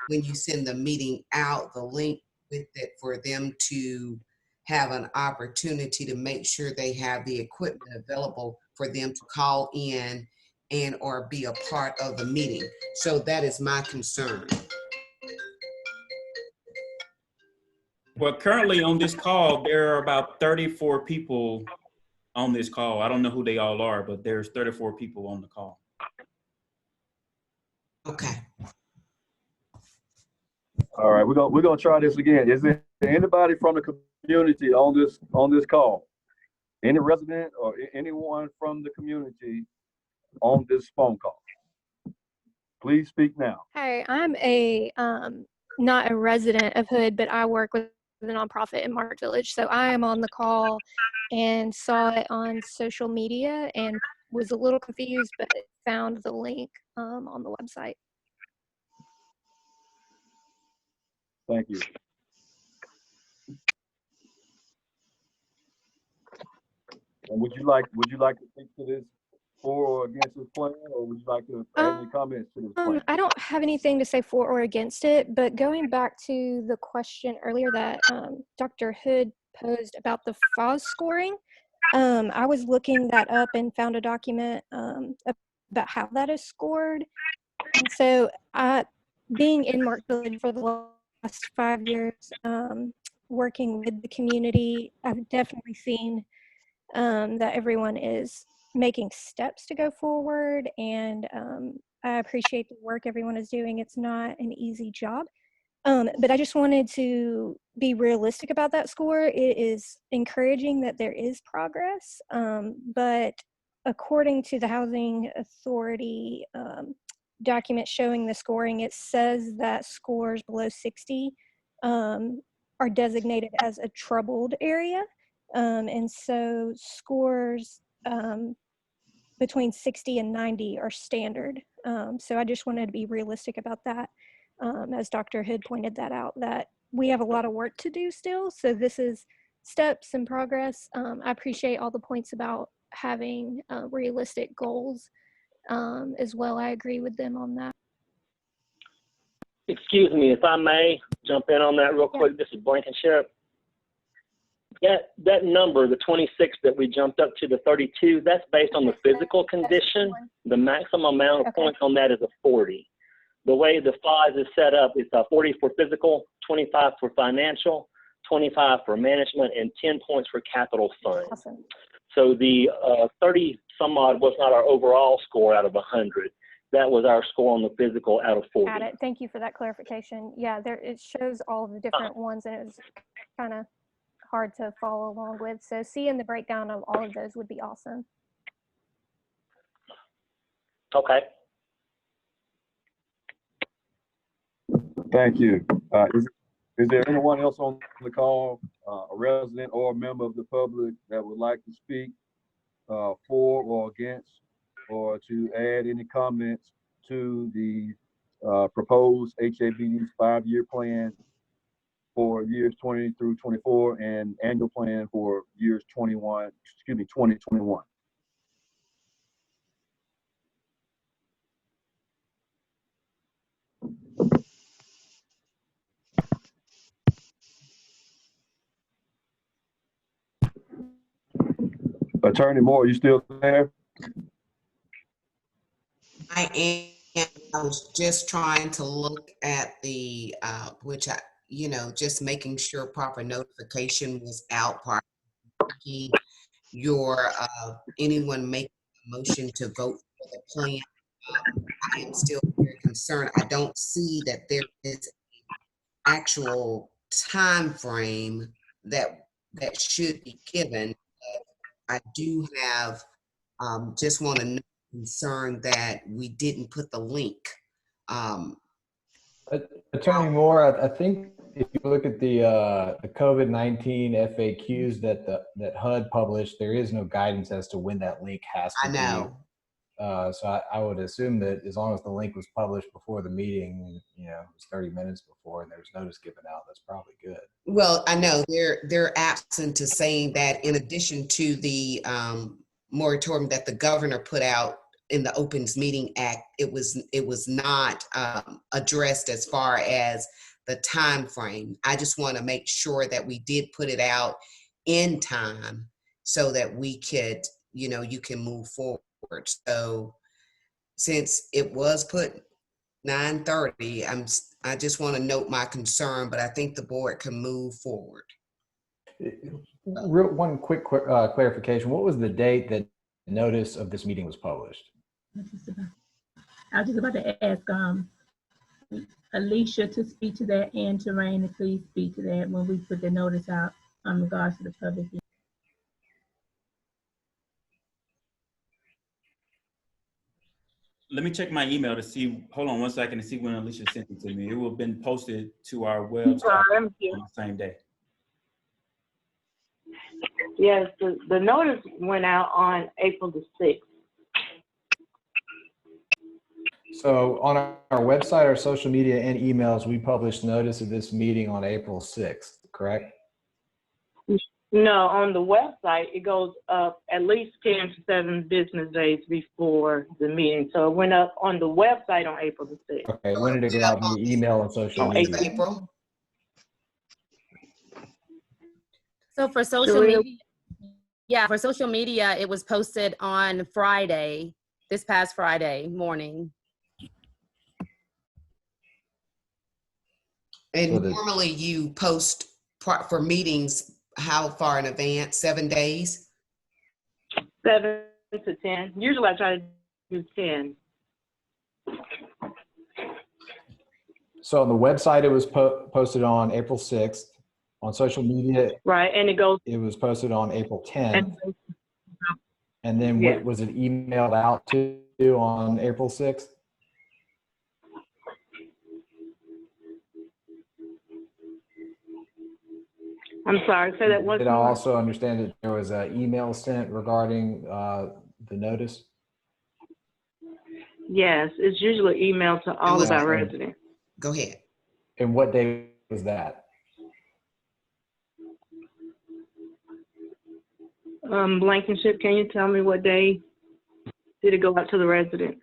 when you send the meeting out, the link with it for them to have an opportunity to make sure they have the equipment available for them to call in and or be a part of the meeting. So that is my concern. Well, currently on this call, there are about 34 people on this call. I don't know who they all are, but there's 34 people on the call. Okay. All right, we're gonna try this again. Is there anybody from the community on this call? Any resident or anyone from the community on this phone call? Please speak now. Hi, I'm a not a resident of Hood, but I work with a nonprofit in Mark Village. So I am on the call and saw it on social media and was a little confused, but found the link on the website. Thank you. And would you like to speak to this for or against this plan, or would you like to add any comments to this plan? I don't have anything to say for or against it, but going back to the question earlier that Dr. Hood posed about the FOS scoring, I was looking that up and found a document about how that is scored. And so being in Mark Village for the last 5 years, working with the community, I've definitely seen that everyone is making steps to go forward, and I appreciate the work everyone is doing. It's not an easy job, but I just wanted to be realistic about that score. It is encouraging that there is progress, but according to the Housing Authority document showing the scoring, it says that scores below 60 are designated as a troubled area. And so scores between 60 and 90 are standard. So I just wanted to be realistic about that. As Dr. Hood pointed that out, that we have a lot of work to do still. So this is steps and progress. I appreciate all the points about having realistic goals as well. I agree with them on that. Excuse me, if I may jump in on that real quick. This is Blankenship. That number, the 26 that we jumped up to the 32, that's based on the physical condition. The maximum amount of points on that is a 40. The way the FOS is set up, it's a 40 for physical, 25 for financial, 25 for management, and 10 points for capital fund. Awesome. So the 30 some odd was not our overall score out of 100. That was our score on the physical out of 40. Got it. Thank you for that clarification. Yeah, there it shows all the different ones, and it was kind of hard to follow along with. So seeing the breakdown of all of those would be awesome. Okay. Thank you. Is there anyone else on the call, a resident or a member of the public that would like to speak for or against, or to add any comments to the proposed HABD's 5-year plan for years 20 through 24 and annual plan for years 2021? Attorney Moore, you still there? I am. I was just trying to look at the, which I, just making sure proper notification was out prior to your, anyone making a motion to vote for the plan. I am still very concerned. I don't see that there is an actual time frame that that should be given. I do have, just want to concern that we didn't put the link. Attorney Moore, I think if you look at the COVID-19 FAQs that HUD published, there is no guidance as to when that link has to be. I know. So I would assume that as long as the link was published before the meeting, you know, it was 30 minutes before and there was notice given out, that's probably good. Well, I know they're absent to saying that in addition to the moratorium that the governor put out in the Opens Meeting Act, it was not addressed as far as the time frame. I just want to make sure that we did put it out in time so that we could, you know, you can move forward. So since it was put 9:30, I just want to note my concern, but I think the board can move forward. One quick clarification. What was the date that notice of this meeting was published? I was just about to ask Alicia to speak to that and Terrain to please speak to that when we put the notice out in regards to the public. Let me check my email to see, hold on one second, to see when Alicia sent it to me. It will have been posted to our website on the same day. Yes, the notice went out on April the 6th. So on our website, our social media and emails, we published notice of this meeting on April 6th, correct? No, on the website, it goes up at least 10 to 7 business days before the meeting. So it went up on the website on April the 6th. Okay, when did it go out on the email and social media? April. So for social media, yeah, for social media, it was posted on Friday, this past Friday morning. And normally you post for meetings how far in advance? 7 days? 7 to 10. Usually I try to do 10. So on the website, it was posted on April 6th. On social media, right, and it was posted on April 10th. And then yeah. was it emailed out to on April 6th? I'm sorry, say that once more. Did I also understand that there was an email sent regarding the notice? Yes, it's usually emailed to all of our residents. Go ahead. And what day was that? Blankenship, can you tell me what day did it go out to the residents?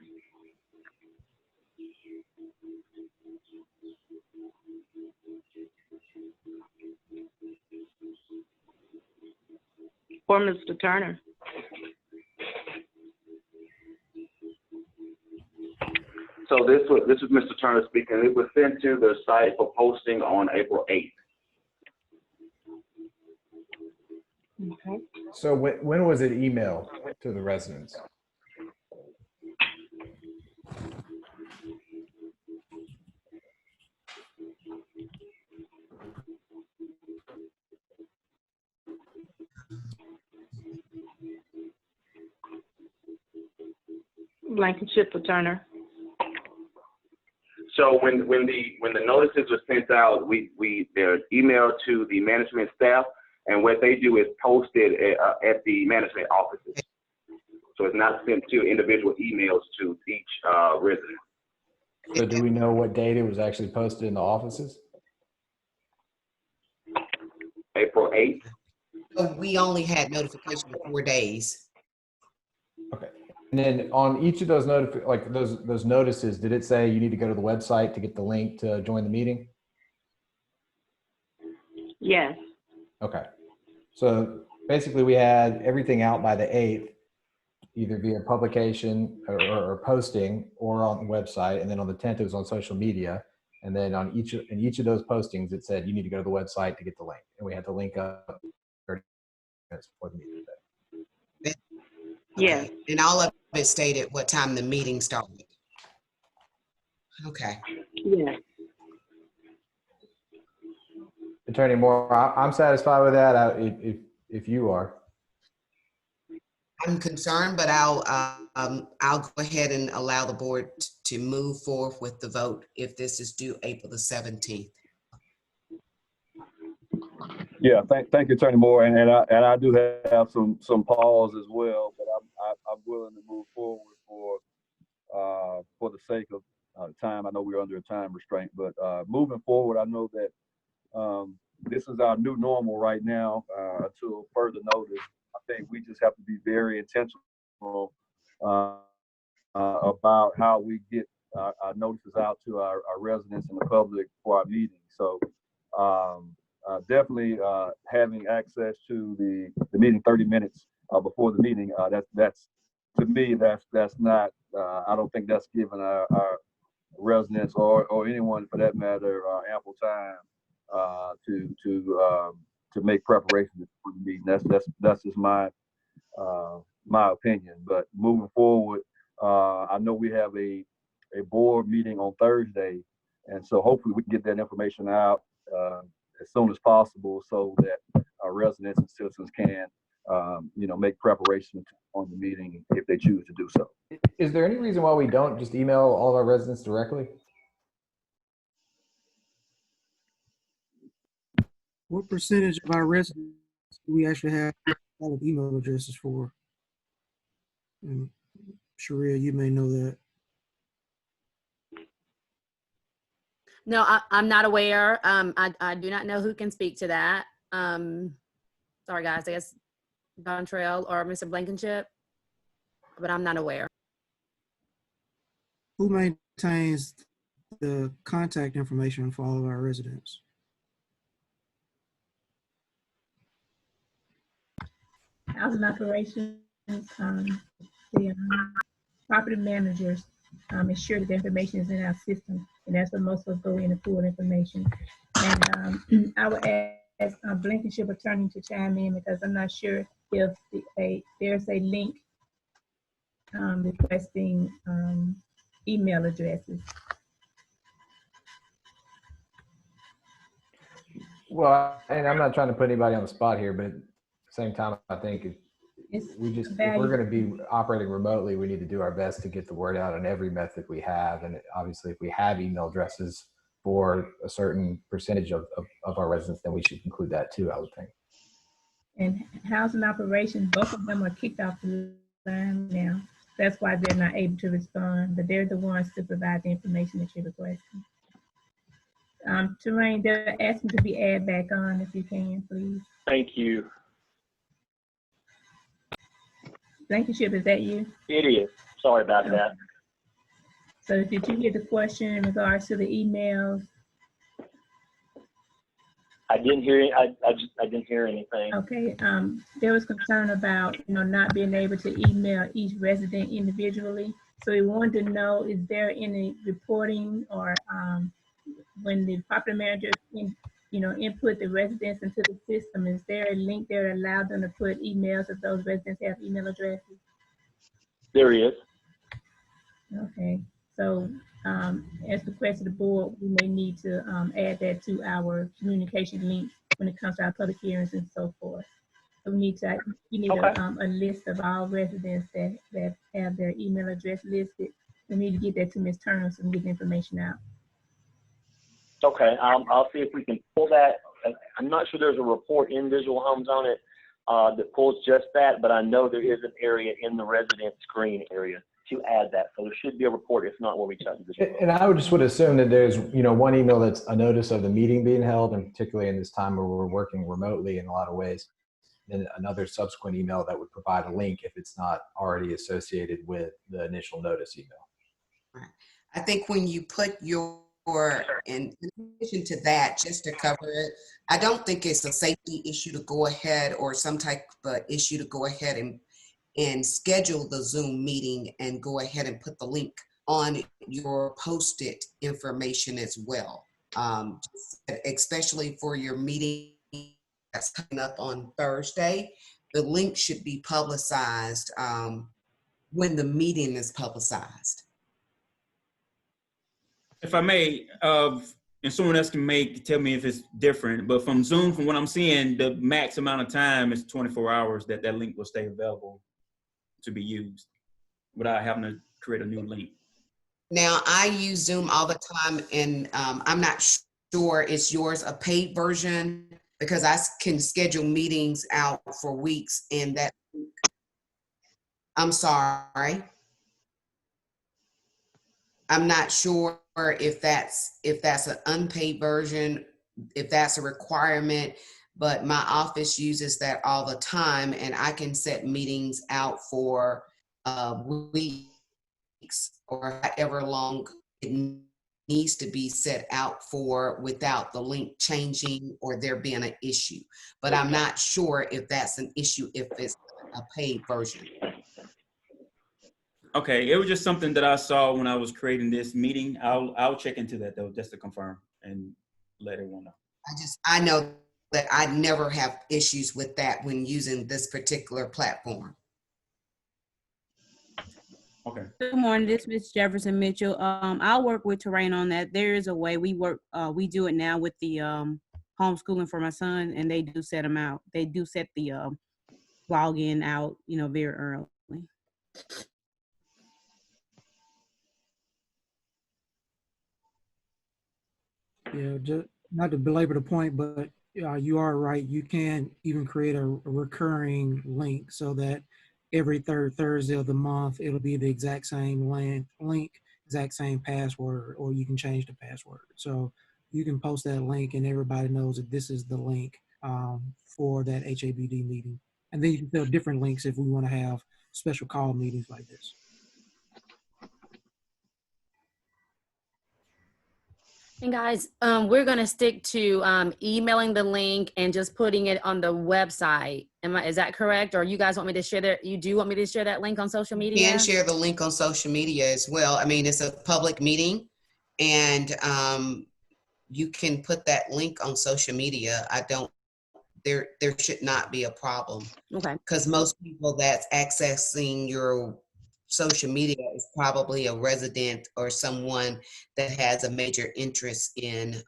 Or Mr. Turner? So this is Mr. Turner speaking. It was sent to the site for posting on April 8th. Okay. So when was it emailed to the residents? Blankenship or Turner? So when the notices were sent out, they're emailed to the management staff, and what they do is post it at the management offices. So it's not sent to individual emails to each resident. So do we know what date it was actually posted in the offices? April 8th. So we only had notification of 4 days. Okay. And then on each of those those notices, did it say you need to go to the website to get the link to join the meeting? Yes. Okay. So basically we had everything out by the 8th, either via publication or posting or on the website. And then on the 10th, it was on social media. And then on each of those postings, it said you need to go to the website to get the link. And we had to link up 30 minutes before the meeting today. Yeah. And all of it stated what time the meeting started. Okay. Yeah. Attorney Moore, I'm satisfied with that. If you are. I'm concerned, but I'll go ahead and allow the board to move forward with the vote if this is due April the 17th. Yeah, thank you, Attorney Moore, and I do have some pause as well, but I'm willing to move forward for the sake of time. I know we're under a time restraint, but moving forward, I know that this is our new normal right now until further notice. I think we just have to be very intentional about how we get our notices out to our residents and the public for our meetings. So definitely having access to the meeting 30 minutes before the meeting, that's to me, that's not, I don't think that's given our residents or anyone for that matter ample time to make preparations for the meeting. That's just my opinion. But moving forward, I know we have a board meeting on Thursday, and so hopefully we can get that information out as soon as possible so that our residents and citizens can make preparations on the meeting if they choose to do so. Is there any reason why we don't just email all of our residents directly? What percentage of our residents do we actually have valid email addresses for? And Sharia, you may know that. No, I'm not aware. I do not know who can speak to that. Sorry, guys. I guess Dontrell or Mr. Blankenship, but I'm not aware. Who maintains the contact information for all of our residents? Housing operations, the property managers ensure that the information is in our system, and that's what most of us go in and pull information. And I would ask Blankenship attorney to chime in because I'm not sure if there's a link requesting email addresses. Well, and I'm not trying to put anybody on the spot here, but at the same time, I think if we're going to be operating remotely, we need to do our best to get the word out on every method we have. And obviously, if we have email addresses for a certain percentage of our residents, then we should include that too, I would think. And housing operations, both of them are kicked off the line now. That's why they're not able to respond, but they're the ones to provide the information that you're requesting. Terrain, they're asking to be added back on if you can, please. Thank you. Blankenship, is that you? It is. Sorry about that. So did you get the question in regards to the emails? I didn't hear. I didn't hear anything. Okay. There was concern about not being able to email each resident individually. So we wanted to know, is there any reporting or when the property manager input the residents into the system, is there a link there that allows them to put emails if those residents have email addresses? There is. Okay. So as request of the board, we may need to add that to our communication link when it comes to our public hearings and so forth. So we need to, a list of all residents that have their email address listed. We need to get that to Ms. Turner so we can get the information out. Okay, I'll see if we can pull that. I'm not sure there's a report in Visual Homes on it that pulls just that, but I know there is an area in the resident screen area to add that. So there should be a report. If not, we'll reach out to Visual Homes. And I would assume that there's one email that's a notice of the meeting being held, and particularly in this time where we're working remotely in a lot of ways, then another subsequent email that would provide a link if it's not already associated with the initial notice email. Right. I think when you put in addition to that, just to cover it, I don't think it's a safety issue to go ahead or some type of issue to go ahead and schedule the Zoom meeting and go ahead and put the link on your posted information as well. Especially for your meeting that's coming up on Thursday, the link should be publicized when the meeting is publicized. If I may, and someone else can tell me if it's different, but from Zoom, from what I'm seeing, the max amount of time is 24 hours that that link will stay available to be used without having to create a new link. Now, I use Zoom all the time, and I'm not sure, is yours a paid version? Because I can schedule meetings out for weeks, and that, I'm sorry. I'm not sure if that's an unpaid version, if that's a requirement, but my office uses that all the time, and I can set meetings out for weeks or however long it needs to be set out for without the link changing or there being an issue. But I'm not sure if that's an issue if it's a paid version. Okay, it was just something that I saw when I was creating this meeting. I'll check into that though, just to confirm and let everyone know. I know that I never have issues with that when using this particular platform. Okay. Good morning, this is Ms. Jefferson Mitchell. I'll work with Terrain on that. There is a way we work, we do it now with the homeschooling for my son, and they do set them out. They do set the login out, you know, very early. Yeah, just not to belabor the point, but you are right. You can even create a recurring link so that every third Thursday of the month, it'll be the exact same link, exact same password, or you can change the password. So you can post that link and everybody knows that this is the link for that HABD meeting. And then you can build different links if we want to have special call meetings like this. And guys, we're gonna stick to emailing the link and just putting it on the website. Is that correct? Or you guys want me to share that? You do want me to share that link on social media? You can share the link on social media as well. I mean, it's a public meeting, and you can put that link on social media. There should not be a problem. Okay. Because most people that's accessing your social media is probably a resident or someone that has a major interest in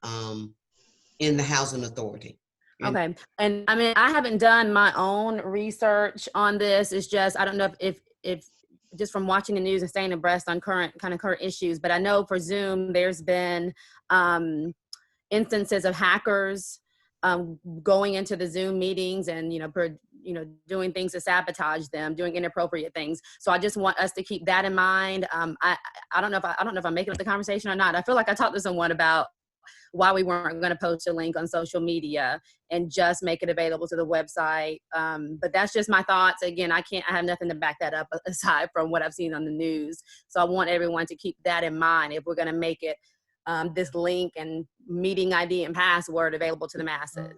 the housing authority. Okay. And I mean, I haven't done my own research on this. It's just, I don't know if just from watching the news and staying abreast on current issues, but I know for Zoom, there's been instances of hackers going into the Zoom meetings and, doing things to sabotage them, doing inappropriate things. So I just want us to keep that in mind. I don't know if I'm making up the conversation or not. I feel like I talked to someone about why we weren't going to post a link on social media and just make it available to the website. But that's just my thoughts. Again, I have nothing to back that up aside from what I've seen on the news. So I want everyone to keep that in mind if we're going to make it this link and meeting ID and password available to the masses.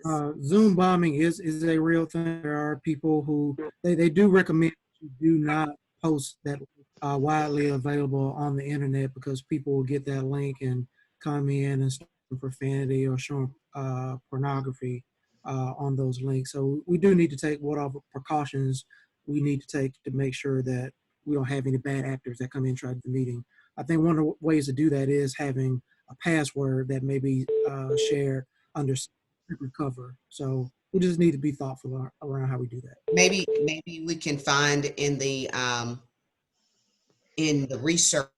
Zoom bombing is a real thing. There are people who they do recommend you do not post that widely available on the internet because people will get that link and come in and start profanity or showing pornography on those links. So we do need to take whatever precautions we need to take to make sure that we don't have any bad actors that come in and try the meeting. I think one of the ways to do that is having a password that may be shared under separate cover. So we just need to be thoughtful around how we do that. Maybe we can find in the research,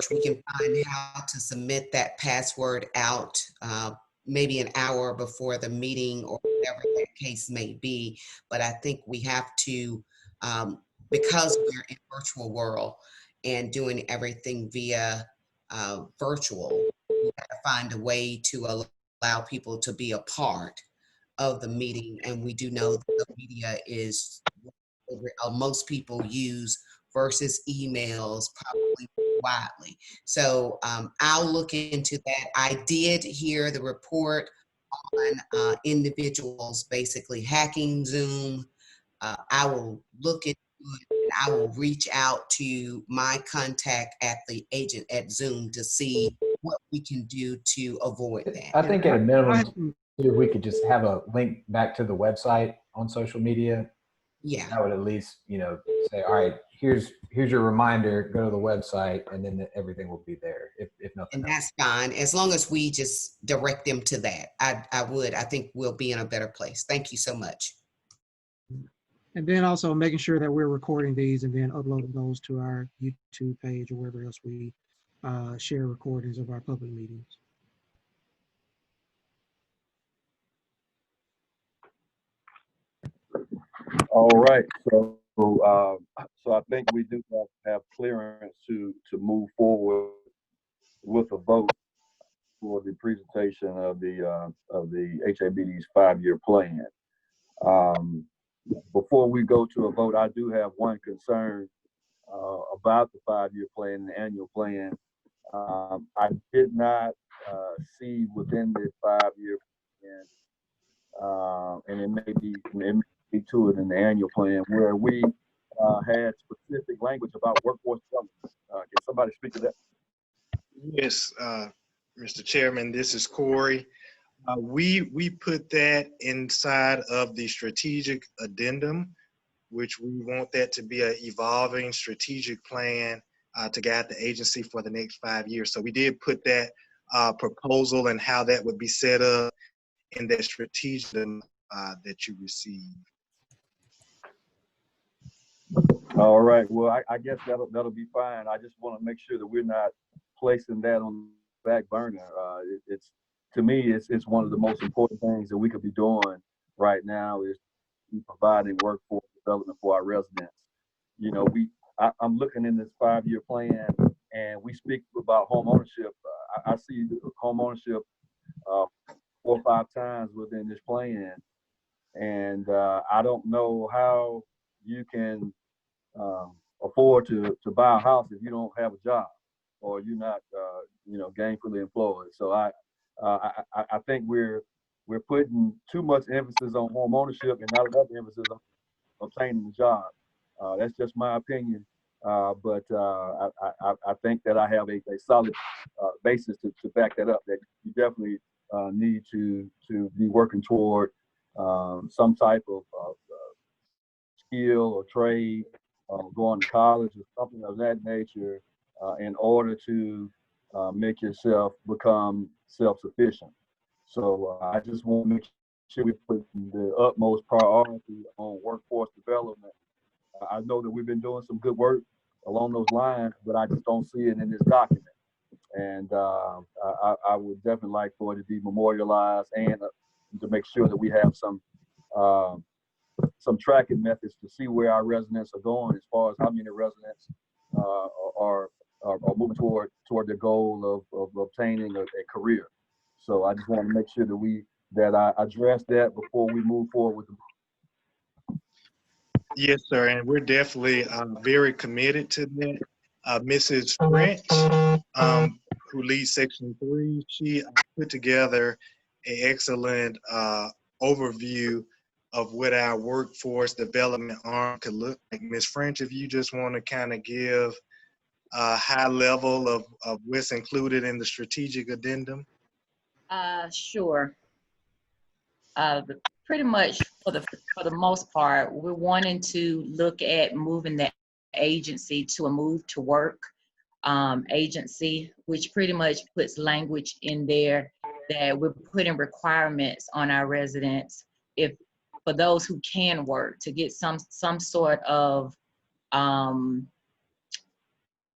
we can find how to submit that password out maybe an hour before the meeting or whatever that case may be. But I think we have to, because we're in virtual world and doing everything via virtual, we got to find a way to allow people to be a part of the meeting. And we do know that the media is most people use versus emails probably widely. So I'll look into that. I did hear the report on individuals basically hacking Zoom. I will look into it and I will reach out to my contact at the agent at Zoom to see what we can do to avoid that. I think at a minimum, we could just have a link back to the website on social media Yeah. That would at least, you know, say, all right, here's your reminder, go to the website, and then everything will be there, if nothing And else. that's fine, as long as we just direct them to that. I think we'll be in a better place. Thank you so much. And then also making sure that we're recording these and then uploading those to our YouTube page or wherever else we share recordings of our public meetings. All right, so I think we do have clearance to move forward with a vote for the presentation of the HABD's 5-year plan. Before we go to a vote, I do have one concern about the 5-year plan, the annual plan. I did not see within the 5-year plan, and it may be to it in the annual plan, where we had specific language about workforce development. Can somebody speak to that? Yes, Mr. Chairman, this is Corey. We put that inside of the strategic addendum, which we want that to be an evolving strategic plan to guide the agency for the next 5 years. So we did put that proposal and how that would be set up in that strategic that you received. All right. Well, I guess that'll be fine. I just want to make sure that we're not placing that on the back burner. It's to me, it's one of the most important things that we could be doing right now is providing workforce development for our residents. You know, I'm looking in this 5-year plan, and we speak about home ownership. I see home ownership 4 or 5 times within this plan, and I don't know how you can afford to buy a house if you don't have a job or you're not gainfully employed. So I think we're putting too much emphasis on home ownership and not enough emphasis on obtaining a job. That's just my opinion, but I think that I have a solid basis to back that up, that you definitely need to be working toward some type of skill or trade, going to college or something of that nature, in order to make yourself become self-sufficient. So I just want to make sure we put the utmost priority on workforce development. I know that we've been doing some good work along those lines, but I just don't see it in this document. And I would definitely like for it to be memorialized and to make sure that we have some tracking methods to see where our residents are going as far as how many residents are moving toward their goal of obtaining a career. So I just want to make sure that I address that before we move forward with the. Yes, sir, and we're definitely very committed to that. Mrs. French, who leads Section 3, she put together an excellent overview of what our workforce development arm could look like. Ms. French, if you just want to kind of give a high level of what's included in the strategic addendum. Sure. Pretty much for the most part, we're wanting to look at moving the agency to a move to work agency, which pretty much puts language in there that we're putting requirements on our residents for those who can work to get some sort of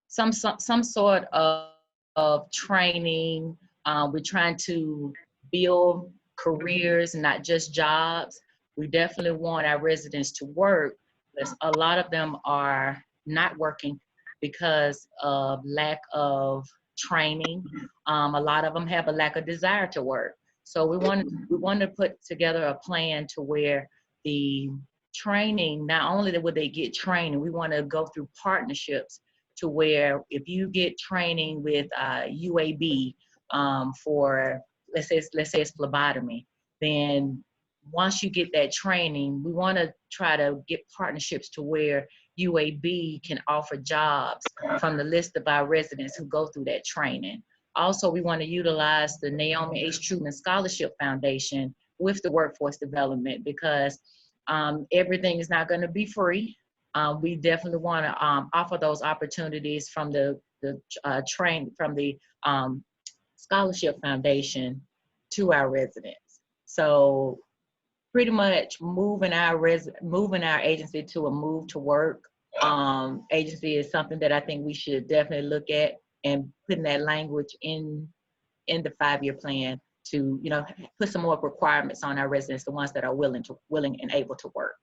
some sort of training. We're trying to build careers, not just jobs. We definitely want our residents to work, but a lot of them are not working because of lack of training. A lot of them have a lack of desire to work. So we want to put together a plan to where the training, not only would they get training, we want to go through partnerships to where if you get training with UAB for, let's say it's phlebotomy, then once you get that training, we want to try to get partnerships to where UAB can offer jobs from the list of our residents who go through that training. Also, we want to utilize the Naomi H. Truman Scholarship Foundation with the workforce development, because Everything is not going to be free. We definitely want to offer those opportunities from the Scholarship Foundation to our residents. So pretty much moving our agency to a move to work agency is something that I think we should definitely look at, and putting that language in the 5-year plan to, you know, put some more requirements on our residents, the ones that are willing and able to work.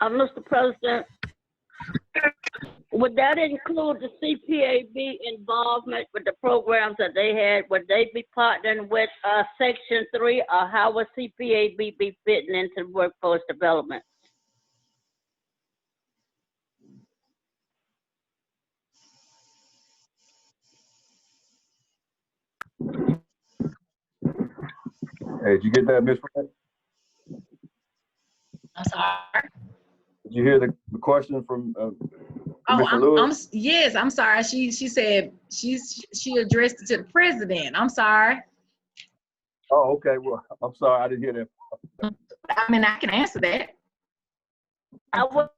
Mr. President, would that include the CPAB involvement with the programs that they had? Would they be partnering with Section 3, or how would CPAB be fitting into workforce development? Hey, did you get that, Ms. Fred? I'm sorry. Did you hear the question from Mr. Oh, Lewis? yes, I'm sorry. She said she addressed it to the president. I'm sorry. Oh, okay. Well, I'm sorry, I didn't hear that. I mean, I can answer that. I would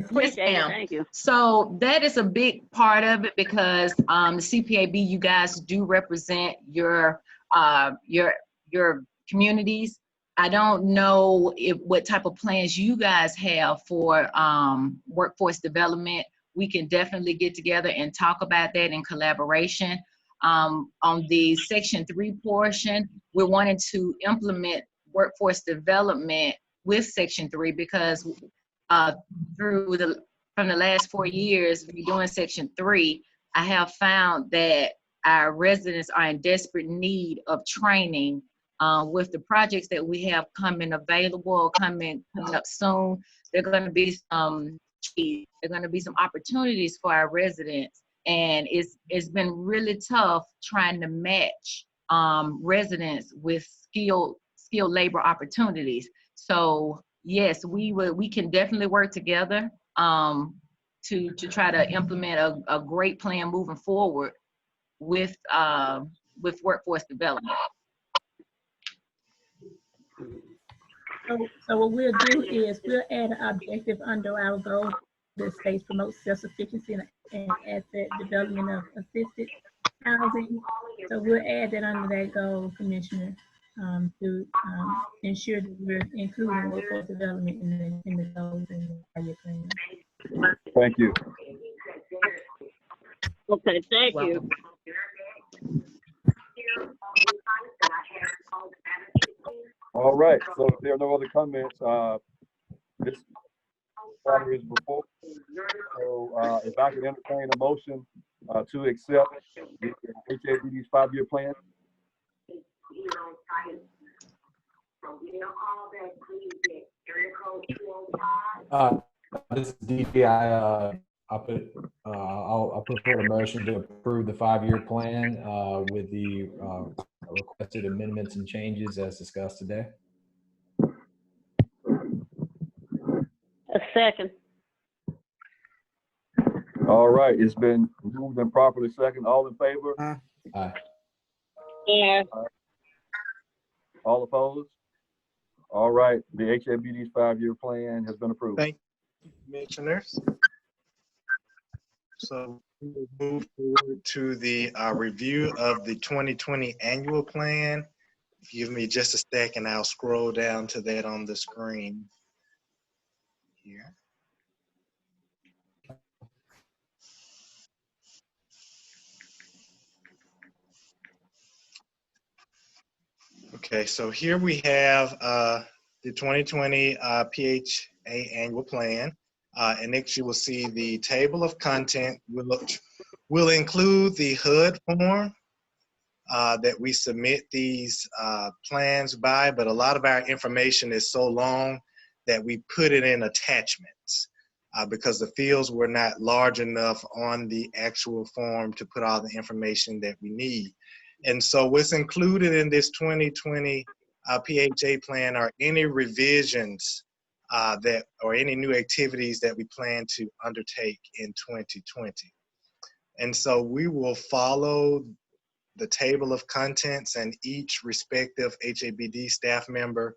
Yes, appreciate it. ma'am. Thank you. So that is a big part of it, because the CPAB, you guys do represent your communities. I don't know what type of plans you guys have for workforce development. We can definitely get together and talk about that in collaboration. On the Section 3 portion, we're wanting to implement workforce development with Section 3, because from the last 4 years doing Section 3, I have found that our residents are in desperate need of training. With the projects that we have coming up soon, there are going to be some opportunities for our residents, and it's been really tough trying to match residents with skilled labor opportunities. So yes, we can definitely work together to try to implement a great plan moving forward with workforce development. So what we'll do is we'll add an objective under our goal that states promote self-sufficiency and asset development of assisted housing. So we'll add that under that goal, Commissioner, to ensure that we're including workforce development in the goals and the 5-year plan. Thank you. Okay, thank you. All right, so if there are no other comments, this matter is before. So if I could entertain a motion to accept the HABD's 5-year plan. This is DP. I'll put forward a motion to approve the 5-year plan with the requested amendments and changes as discussed today. A second. All right, it's been moved and properly second. All in favor? Aye. Yeah. All opposed? All right, the HABD's 5-year plan has been approved. Thank you, commissioners. So we will move forward to the review of the 2020 annual plan. If you give me just a second, I'll scroll down to that on the screen here. Okay, so here we have the 2020 PHA annual plan. And next you will see the table of content. We'll include the HUD form that we submit these plans by, but a lot of our information is so long that we put it in attachments because the fields were not large enough on the actual form to put all the information that we need. And so what's included in this 2020 PHA plan are any revisions or any new activities that we plan to undertake in 2020. And so we will follow the table of contents, and each respective HABD staff member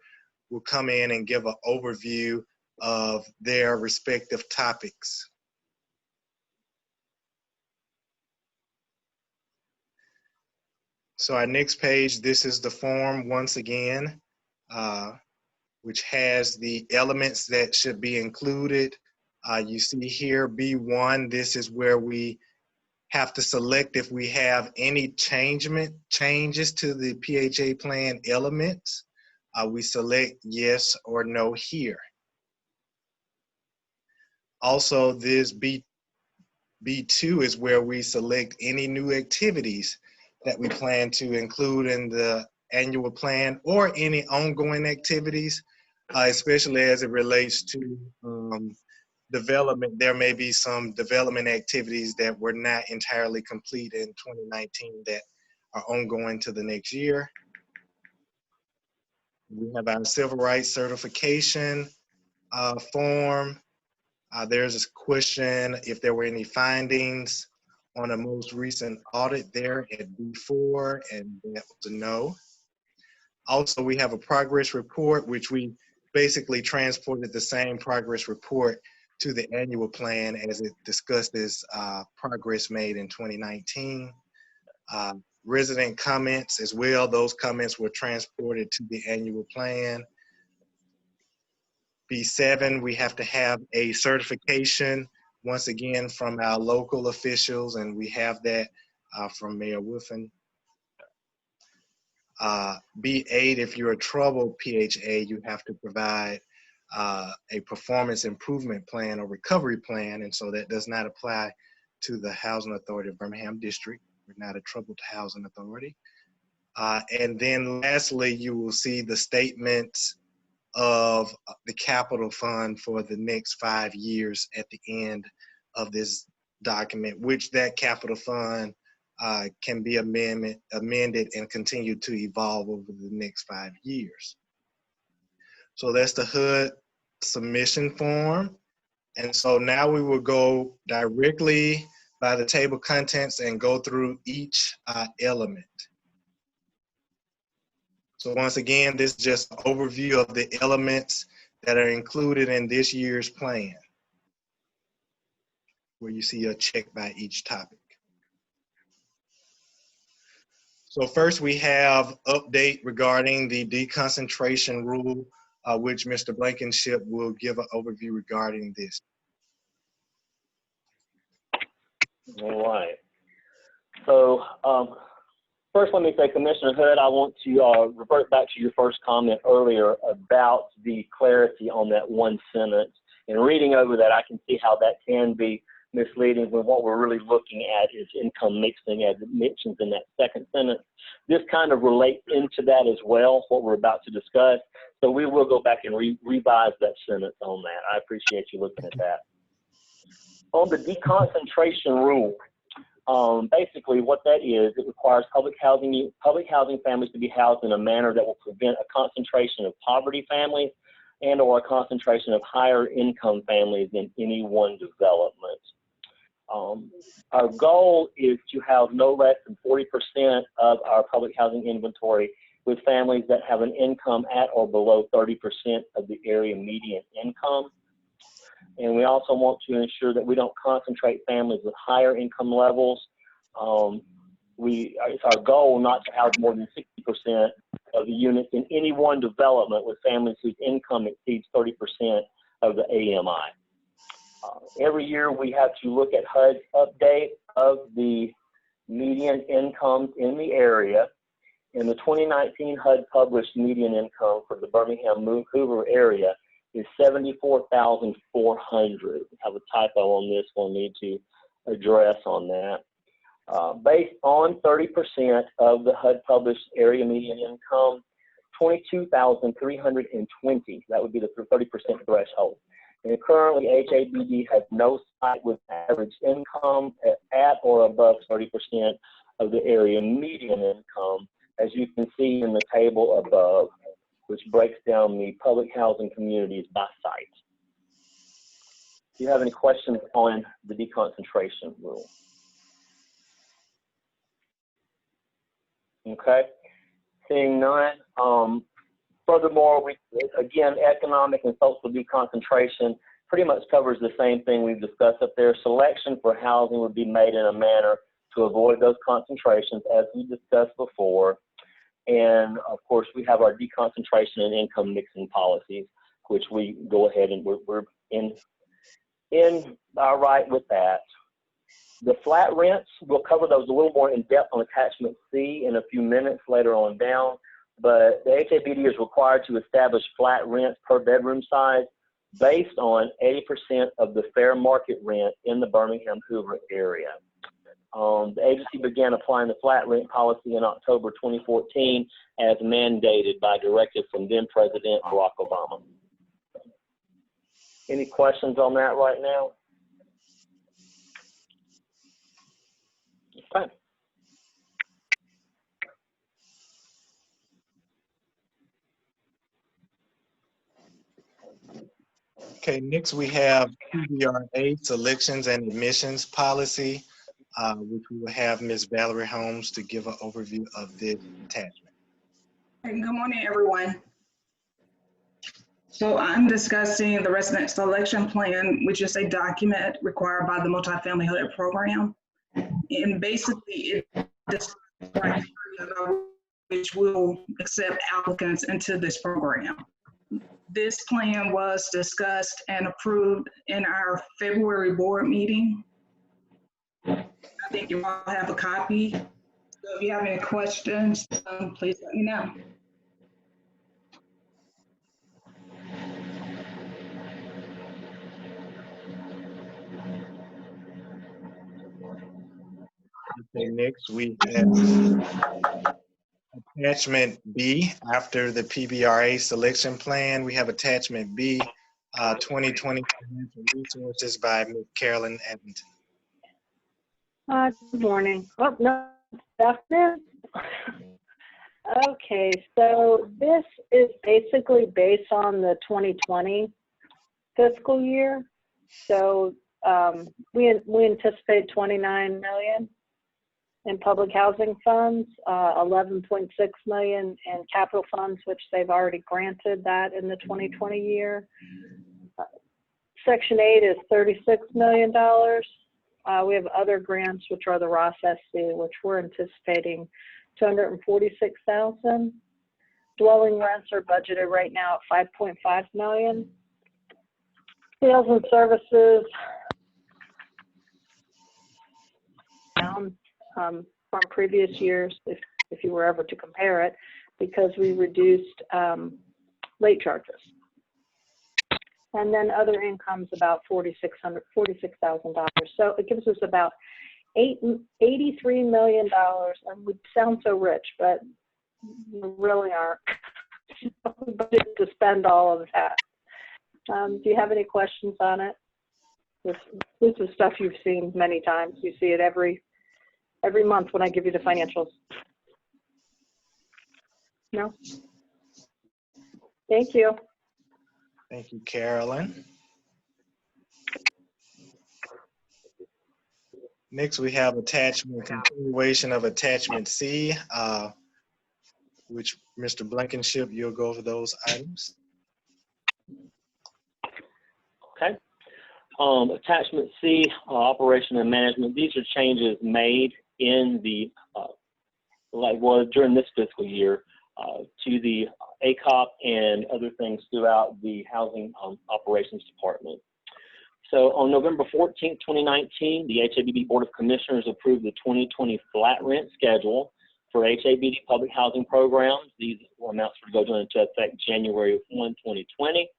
will come in and give an overview of their respective topics. So our next page, this is the form once again, which has the elements that should be included. You see here B1, this is where we have to select if we have any changes to the PHA plan elements. We select yes or no here. Also, this B2 is where we select any new activities that we plan to include in the annual plan or any ongoing activities, especially as it relates to development. There may be some development activities that were not entirely complete in 2019 that are ongoing to the next year. We have our civil rights certification form. There's a question if there were any findings on a most recent audit there at B4, and that was a no. Also, we have a progress report, which we basically transported the same progress report to the annual plan as it discusses progress made in 2019. Resident comments as well, those comments were transported to the annual plan. B7, we have to have a certification, once again, from our local officials, and we have that from Mayor Wolfen. B8, if you're a troubled PHA, you have to provide a performance improvement plan or recovery plan, and so that does not apply to the Housing Authority of Birmingham District. We're not a troubled housing authority. And then lastly, you will see the statements of the capital fund for the next 5 years at the end of this document, which that capital fund can be amended and continue to evolve over the next 5 years. So that's the HUD submission form. And so now we will go directly by the table contents and go through each element. So once again, this is just an overview of the elements that are included in this year's plan, where you see a check by each topic. So first we have update regarding the deconcentration rule, which Mr. Blankenship will give an overview regarding this. All right. So first, let me say, Commissioner Hood, I want to revert back to your first comment earlier about the clarity on that one sentence. And reading over that, I can see how that can be misleading when what we're really looking at is income mixing, as it mentions in that second sentence. This kind of relates into that as well, what we're about to discuss. So we will go back and revise that sentence on that. I appreciate you looking at that. On the deconcentration rule, basically what that is, it requires public housing families to be housed in a manner that will prevent a concentration of poverty families and or a concentration of higher income families in any one development. Our goal is to have no less than 40% of our public housing inventory with families that have an income at or below 30% of the area median income. And we also want to ensure that we don't concentrate families with higher income levels. It's our goal not to house more than 60% of the units in any one development with families whose income exceeds 30% of the AMI. Every year we have to look at HUD's update of the median incomes in the area. In the 2019 HUD published median income for the Birmingham-Hoover area is $74,400. We have a typo on this one, need to address on that. Based on 30% of the HUD published area median income, $22,320, that would be the 30% threshold. And currently HABD has no site with average income at or above 30% of the area median income, as you can see in the table above, which breaks down the public housing communities by site. Do you have any questions on the deconcentration rule? Okay, seeing none. Furthermore, again, economic and social deconcentration pretty much covers the same thing we've discussed up there. Selection for housing would be made in a manner to avoid those concentrations, as we discussed before. And of course, we have our deconcentration and income mixing policies, which we go ahead and we're in our right with that. The flat rents, we'll cover those a little more in depth on attachment C in a few minutes later on down. But the HABD is required to establish flat rents per bedroom size based on 80% of the fair market rent in the Birmingham-Hoover area. The agency began applying the flat rent policy in October 2014 as mandated by directive from then President Barack Obama. Any questions on that right now? Okay. Okay, next we have PBRA selections and admissions policy, which we will have Ms. Valerie Holmes to give an overview of this attachment. Good morning, everyone. So I'm discussing the resident selection plan, which is a document required by the multifamily HUD program. And basically it describes which will accept applicants into this program. This plan was discussed and approved in our February board meeting. I think you all have a copy. So if you have any questions, please let me know. Okay, next we have attachment B. After the PBRA selection plan, we have attachment B, 2020 Financial Resources by Ms. Carolyn Edmonton. Good morning. Oh, no, afternoon. Okay, so this is basically based on the 2020 fiscal year. So we anticipate 29 million in public housing funds, 11.6 million in capital funds, which they've already granted that in the 2020 year. Section 8 is $36 million. We have other grants, which are the Ross SC, which we're anticipating 246,000. Dwelling rents are budgeted right now at 5.5 million. Sales and services down from previous years, if you were ever to compare it, because we reduced late charges. And then other income's about $46,000. So it gives us about $83 million. And we sound so rich, but we really aren't. To spend all of that. Do you have any questions on it? This is stuff you've seen many times. You see it every month when I give you the financials. No? Thank you. Thank you, Carolyn. Next, we have continuation of attachment C, which Mr. Blankenship, you'll go over those items. Okay. Attachment C, operation and management. These are changes made in the, during this fiscal year to the ACOP and other things throughout the Housing Operations Department. So on November 14, 2019, the HABD Board of Commissioners approved the 2020 flat rent schedule for HABD public housing programs. These amounts will go into effect January 1, 2020.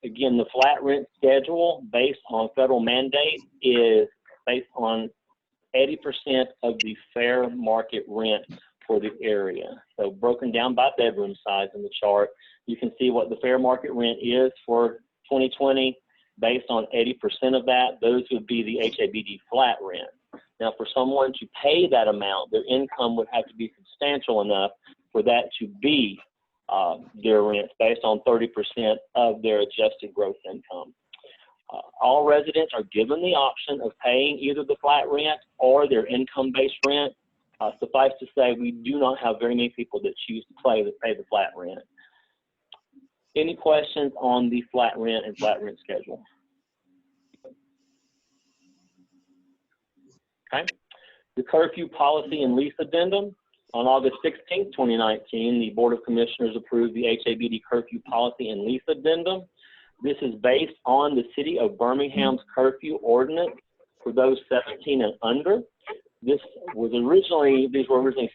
Again, the flat rent schedule based on federal mandate is based on 80% of the fair market rent for the area. So broken down by bedroom size in the chart, you can see what the fair market rent is for 2020. Based on 80% of that, those would be the HABD flat rent. Now, for someone to pay that amount, their income would have to be substantial enough for that to be their rent based on 30% of their adjusted gross income. All residents are given the option of paying either the flat rent or their income-based rent. Suffice to say, we do not have very many people that choose to pay the flat rent. Any questions on the flat rent and flat rent schedule? Okay. The curfew policy and lease addendum. On August 16, 2019, the Board of Commissioners approved the HABD curfew policy and lease addendum. This is based on the City of Birmingham's curfew ordinance for those 17 and under. These were originally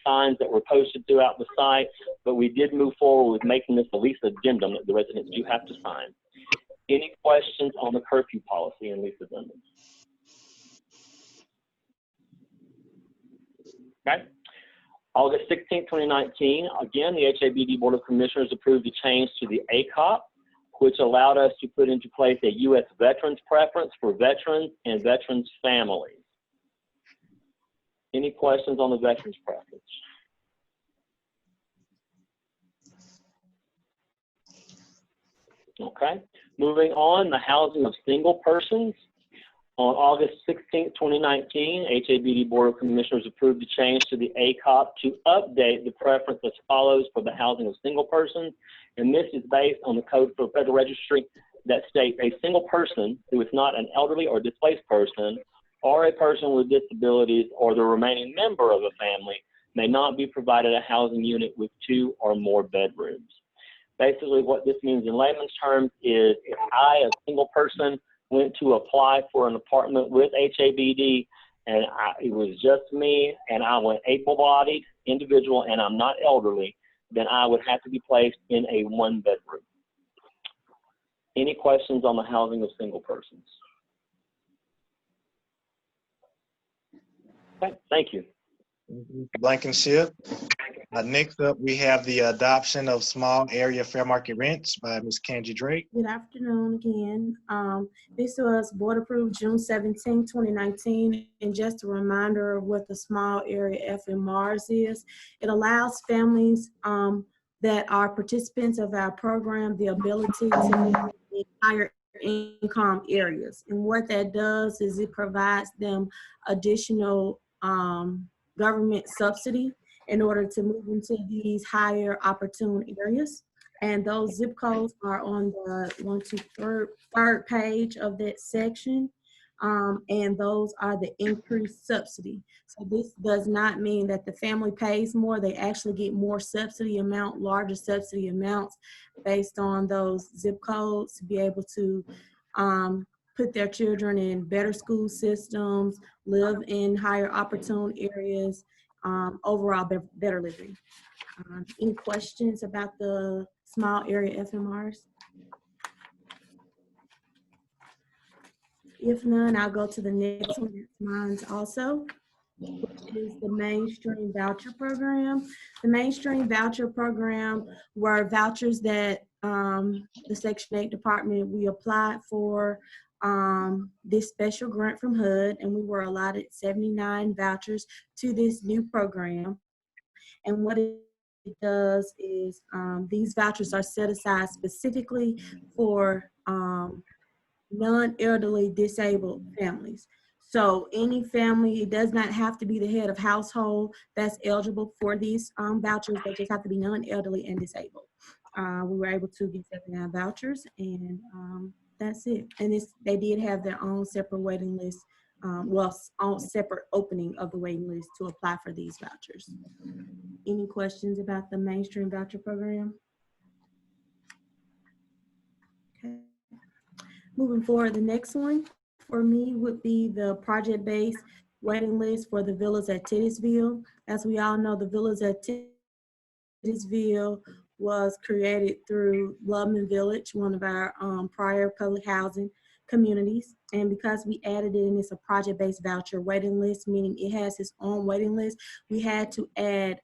signs that were posted throughout the site, but we did move forward with making this a lease addendum that the residents do have to sign. Any questions on the curfew policy and lease addendum? Okay. August 16, 2019, again, the HABD Board of Commissioners approved a change to the ACOP, which allowed us to put into place a U.S. veterans preference for veterans and veterans' families. Any questions on the veterans preference? Okay. Moving on, the housing of single persons. On August 16, 2019, HABD Board of Commissioners approved a change to the ACOP to update the preference as follows for the housing of single persons. And this is based on the Code for Federal Registry that states a single person who is not an elderly or displaced person or a person with disabilities or the remaining member of a family may not be provided a housing unit with 2 or more bedrooms. Basically, what this means in layman's terms is if I, a single person, went to apply for an apartment with HABD and it was just me and I went able-bodied individual and I'm not elderly, then I would have to be placed in a 1-bedroom. Any questions on the housing of single persons? Okay, thank you. Blankenship. Next up, we have the adoption of small area fair market rents by Ms. Kanji Drake. Good afternoon again. This was board approved June 17, 2019. And just a reminder of what the small area FMRs is. It allows families that are participants of our program the ability to live in higher income areas. And what that does is it provides them additional government subsidy in order to move into these higher opportune areas. And those zip codes are on the third page of that section. And those are the increased subsidy. So this does not mean that the family pays more. They actually get more subsidy amount, larger subsidy amounts based on those zip codes to be able to put their children in better school systems, live in higher opportune areas, overall better living. Any questions about the small area FMRs? If none, I'll go to the next one. That's mine also, which is the Mainstream Voucher Program. The Mainstream Voucher Program were vouchers that the Section 8 department, we applied for this special grant from HUD, and we were allotted 79 vouchers to this new program. And what it does is these vouchers are set aside specifically for non-elderly disabled families. So any family, it does not have to be the head of household that's eligible for these vouchers. They just have to be non-elderly and disabled. We were able to get 79 vouchers, and that's it. And they did have their own separate waiting list, own separate opening of the waiting list to apply for these vouchers. Any questions about the Mainstream Voucher Program? Okay. Moving forward, the next one for me would be the project-based waiting list for the villas at Titusville. As we all know, the villas at Titusville was created through Loveman Village, one of our prior public housing communities. And because we added it and it's a project-based voucher waiting list, meaning it has its own waiting list, we had to add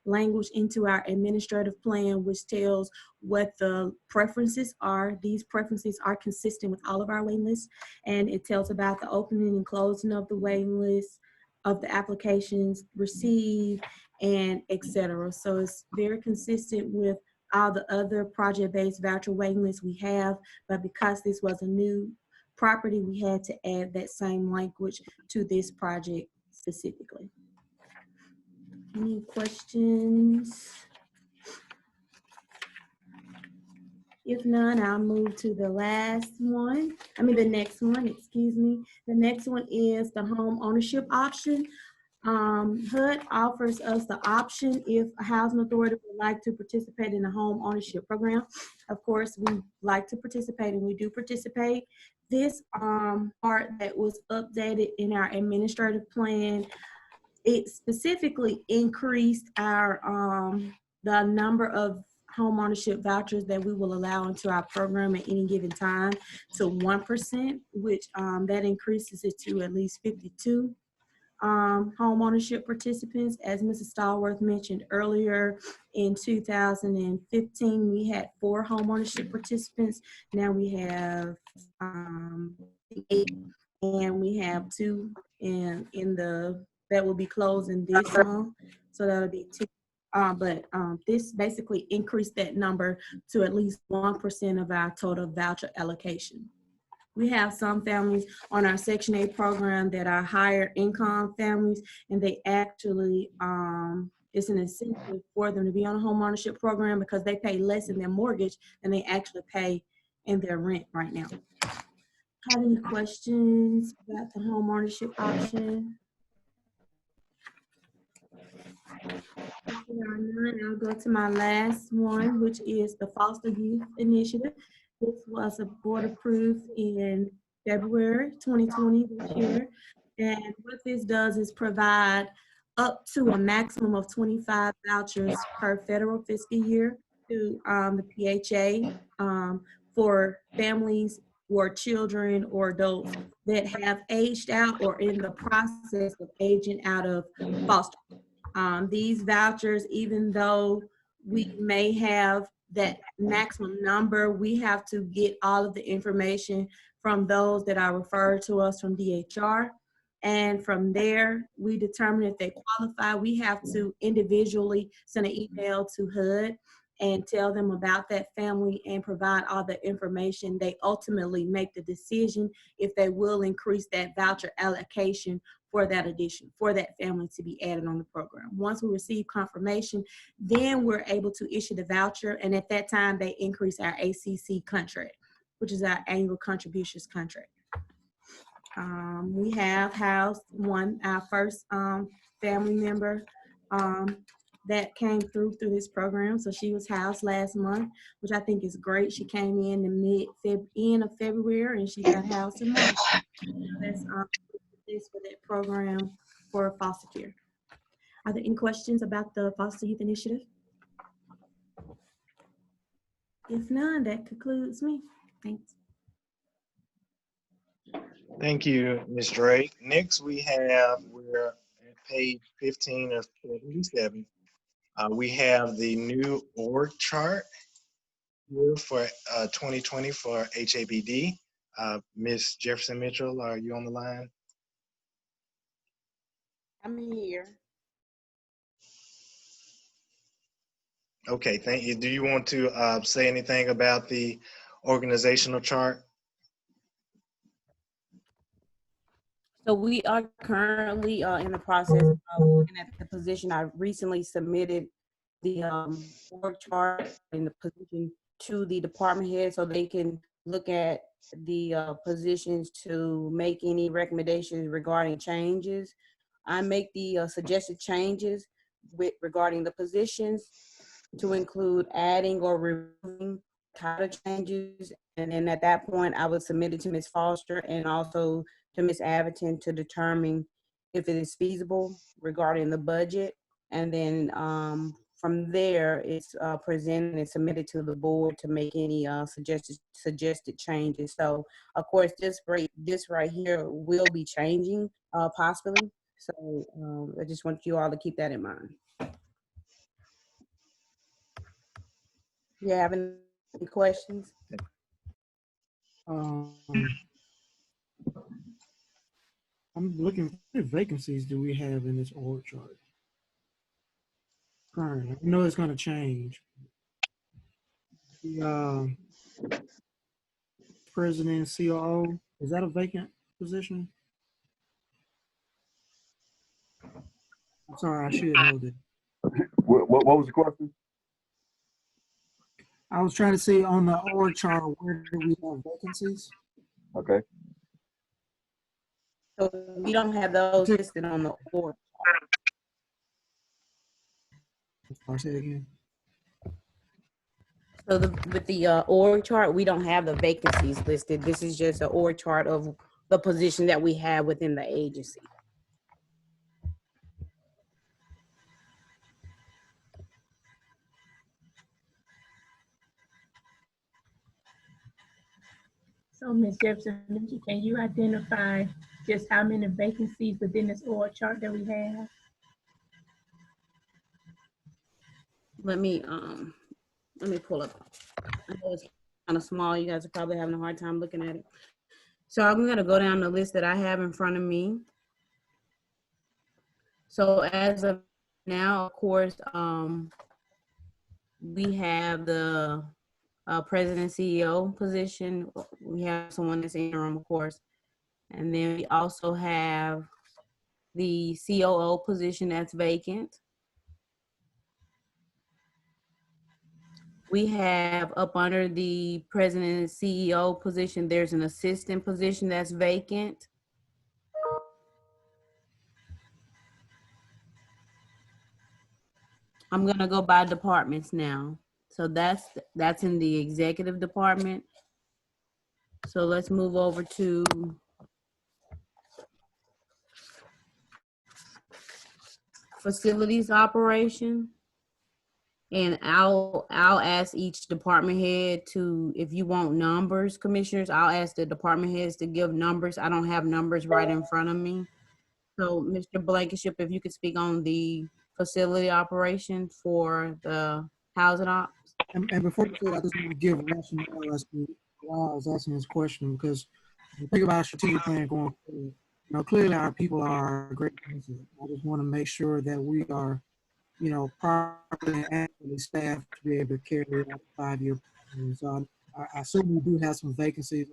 language into our administrative plan, which tells what the preferences are. These preferences are consistent with all of our waiting lists, and it tells about the opening and closing of the waiting list, of the applications received, and etc. So it's very consistent with all the other project-based voucher waiting lists we have, but because this was a new property, we had to add that same language to this project specifically. Any questions? If none, I'll move to the last one. The next one, excuse me. The next one is the home ownership option. HUD offers us the option if a housing authority would like to participate in the home ownership program. Of course, we like to participate and we do participate. This part that was updated in our administrative plan, it specifically increased our the number of home ownership vouchers that we will allow into our program at any given time to 1%, which that increases it to at least 52 home ownership participants. As Mrs. Stallworth mentioned earlier, in 2015, we had 4 home ownership participants. Now we have 8, and we have 2 in the that will be closing this month. So that'll be 2. This basically increased that number to at least 1% of our total voucher allocation. We have some families on our Section 8 program that are higher income families, and they actually, it's an incentive for them to be on a home ownership program because they pay less in their mortgage than they actually pay in their rent right now. Have any questions about the home ownership option? If there are none, I'll go to my last one, which is the Foster Youth Initiative. This was a board approved in February 2020 this year. And what this does is provide up to a maximum of 25 vouchers per federal fiscal year to the PHA for families or children or adults that have aged out or in the process of aging out of foster. These vouchers, even though we may have that maximum number, we have to get all of the information from those that are referred to us from DHR. And from there, we determine if they qualify. We have to individually send an email to HUD and tell them about that family and provide all the information. They ultimately make the decision if they will increase that voucher allocation for that addition, for that family to be added on the program. Once we receive confirmation, then we're able to issue the voucher, and at that time, they increase our ACC contract, which is our annual contributions contract. We have housed our first family member that came through this program. So she was housed last month, which I think is great. She came in the end of February, and she got housed in March. That's this for that program for foster care. Are there any questions about the Foster Youth Initiative? If none, that concludes me. Thanks. Thank you, Ms. Drake. Next, we're at page 15 of 77. We have the new org chart here for 2020 for HABD. Ms. Jefferson Mitchell, are you on the line? I'm here. Okay, thank you. Do you want to say anything about the organizational chart? So we are currently in the process of looking at the position. I recently submitted the org chart and the position to the department head so they can look at the positions to make any recommendations regarding changes. I make the suggested changes regarding the positions to include adding or removing title changes. And then at that point, I would submit it to Ms. Foster and also to Ms. Averton to determine if it is feasible regarding the budget. And then from there, it's presented and submitted to the board to make any suggested changes. So of course, this right here will be changing possibly. So I just want you all to keep that in mind. You have any questions? I'm looking, what vacancies do we have in this org chart? Currently, I know it's going to change. The president and COO, is that a vacant position? I'm sorry, I should know that. What was the question? I was trying to see on the org chart, where do we have vacancies? Okay. So we don't have those listed on the org. I'll say it again. So with the org chart, we don't have the vacancies listed. This is just an org chart of the position that we have within the agency. So Ms. Jefferson, can you identify just how many vacancies within this org chart that we have? Let me pull up. I know it's kind of small. You guys are probably having a hard time looking at it. So I'm gonna go down the list that I have in front of me. So as of now, of course, we have the president CEO position. We have someone that's interim, of course. And then we also have the COO position that's vacant. We have up under the president and CEO position, there's an assistant position that's vacant. I'm gonna go by departments now. So that's in the executive department. So let's move over to facilities operation. And I'll ask each department head to, if you want numbers, commissioners, I'll ask the department heads to give numbers. I don't have numbers right in front of me. So Mr. Blankenship, if you could speak on the facility operation for the housing ops. And before you say that, I just want to give rationale as to why I was asking this question, because when you think about a strategic plan going forward, clearly our people are a great asset. I just want to make sure that we are, properly and adequately staffed to be able to carry out a 5-year plan. So I assume we do have some vacancies.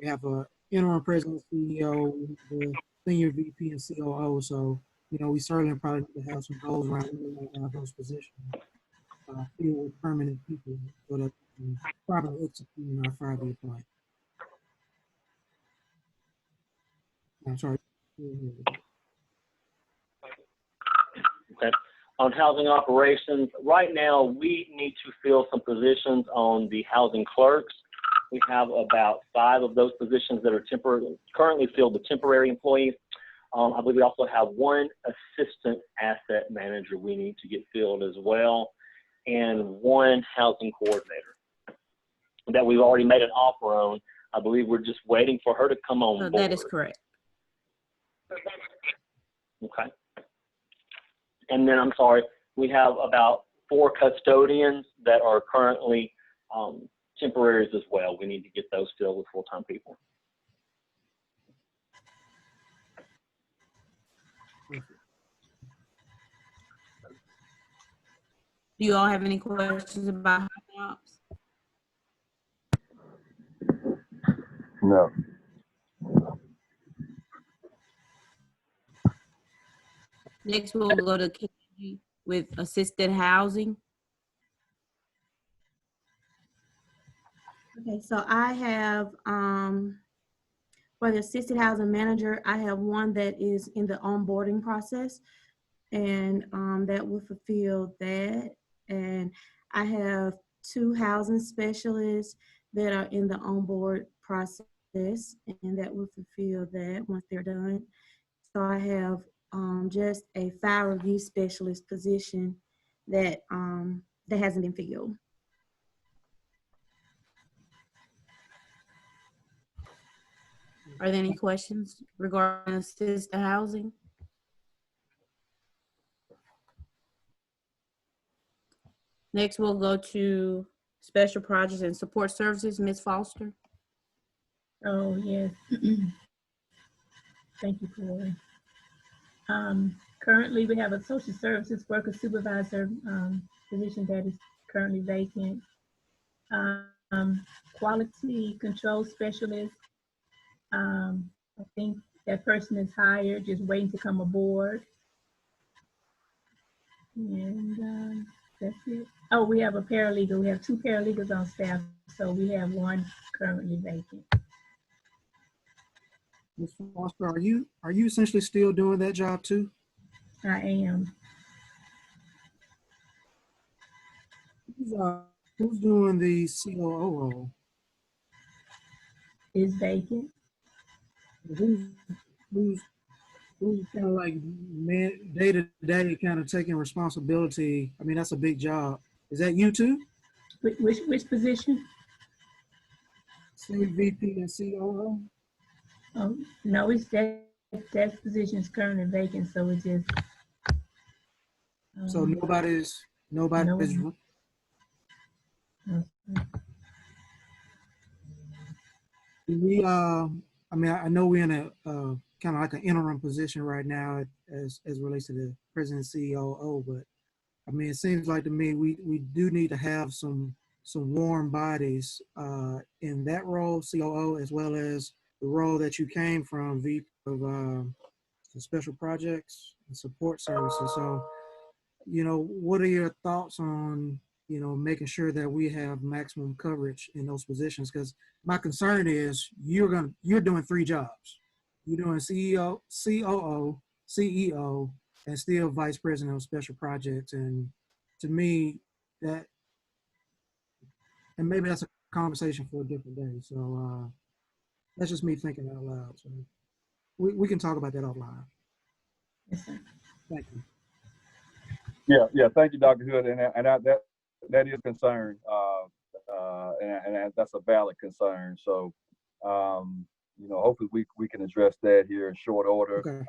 We have a interim president, CEO, the senior VP and COO. So, we certainly probably need to have some goals around those positions. Field with permanent people so that we can properly execute our 5-year plan. I'm sorry. Okay. On housing operations, right now we need to fill some positions on the housing clerks. We have about 5 of those positions that are currently filled with temporary employees. I believe we also have 1 assistant asset manager we need to get filled as well, and 1 housing coordinator that we've already made an offer on. I believe we're just waiting for her to come on board. That is correct. Okay. And then, I'm sorry, we have about 4 custodians that are currently temporaries as well. We need to get those filled with full-time people. Do you all have any questions about housing ops? No. Next, we'll go to KG with assisted housing. Okay, so I have, for the assisted housing manager, I have 1 that is in the onboarding process, and that will fulfill that. And I have 2 housing specialists that are in the onboard process, and that will fulfill that once they're done. So I have just a file review specialist position that that hasn't been filled. Are there any questions regarding assisted housing? Next, we'll go to special projects and support services, Ms. Foster. Oh, yes. Thank you, Corey. Currently, we have a social services worker supervisor position that is currently vacant. Quality control specialist. I think that person is hired, just waiting to come aboard. And that's it. Oh, we have a paralegal. We have 2 paralegals on staff, so we have 1 currently vacant. Ms. Foster, are you essentially still doing that job too? I am. Who's doing the COO role? Is vacant. Who's kind of like man day to day kind of taking responsibility? I mean, that's a big job. Is that you too? Which position? Senior VP and COO? No, it's that position is currently vacant, so it's just. So nobody's. No. We I mean, I know we're in a kind of like an interim position right now as relates to the president COO, but I mean, it seems like to me we do need to have some warm bodies in that role, COO, as well as the role that you came from, VP of the Special Projects and Support Services. So, you know, what are your thoughts on, you know, making sure that we have maximum coverage in those positions? Because my concern is you're doing 3 jobs. You're doing CEO, COO, CEO, and still vice president of special projects. And to me, that, and maybe that's a conversation for a different day. So that's just me thinking out loud. So we can talk about that offline. Thank you. Yeah. Thank you, Dr. Hood, and that is a concern, and that's a valid concern. So, you know, hopefully we can address that here in short order. Okay.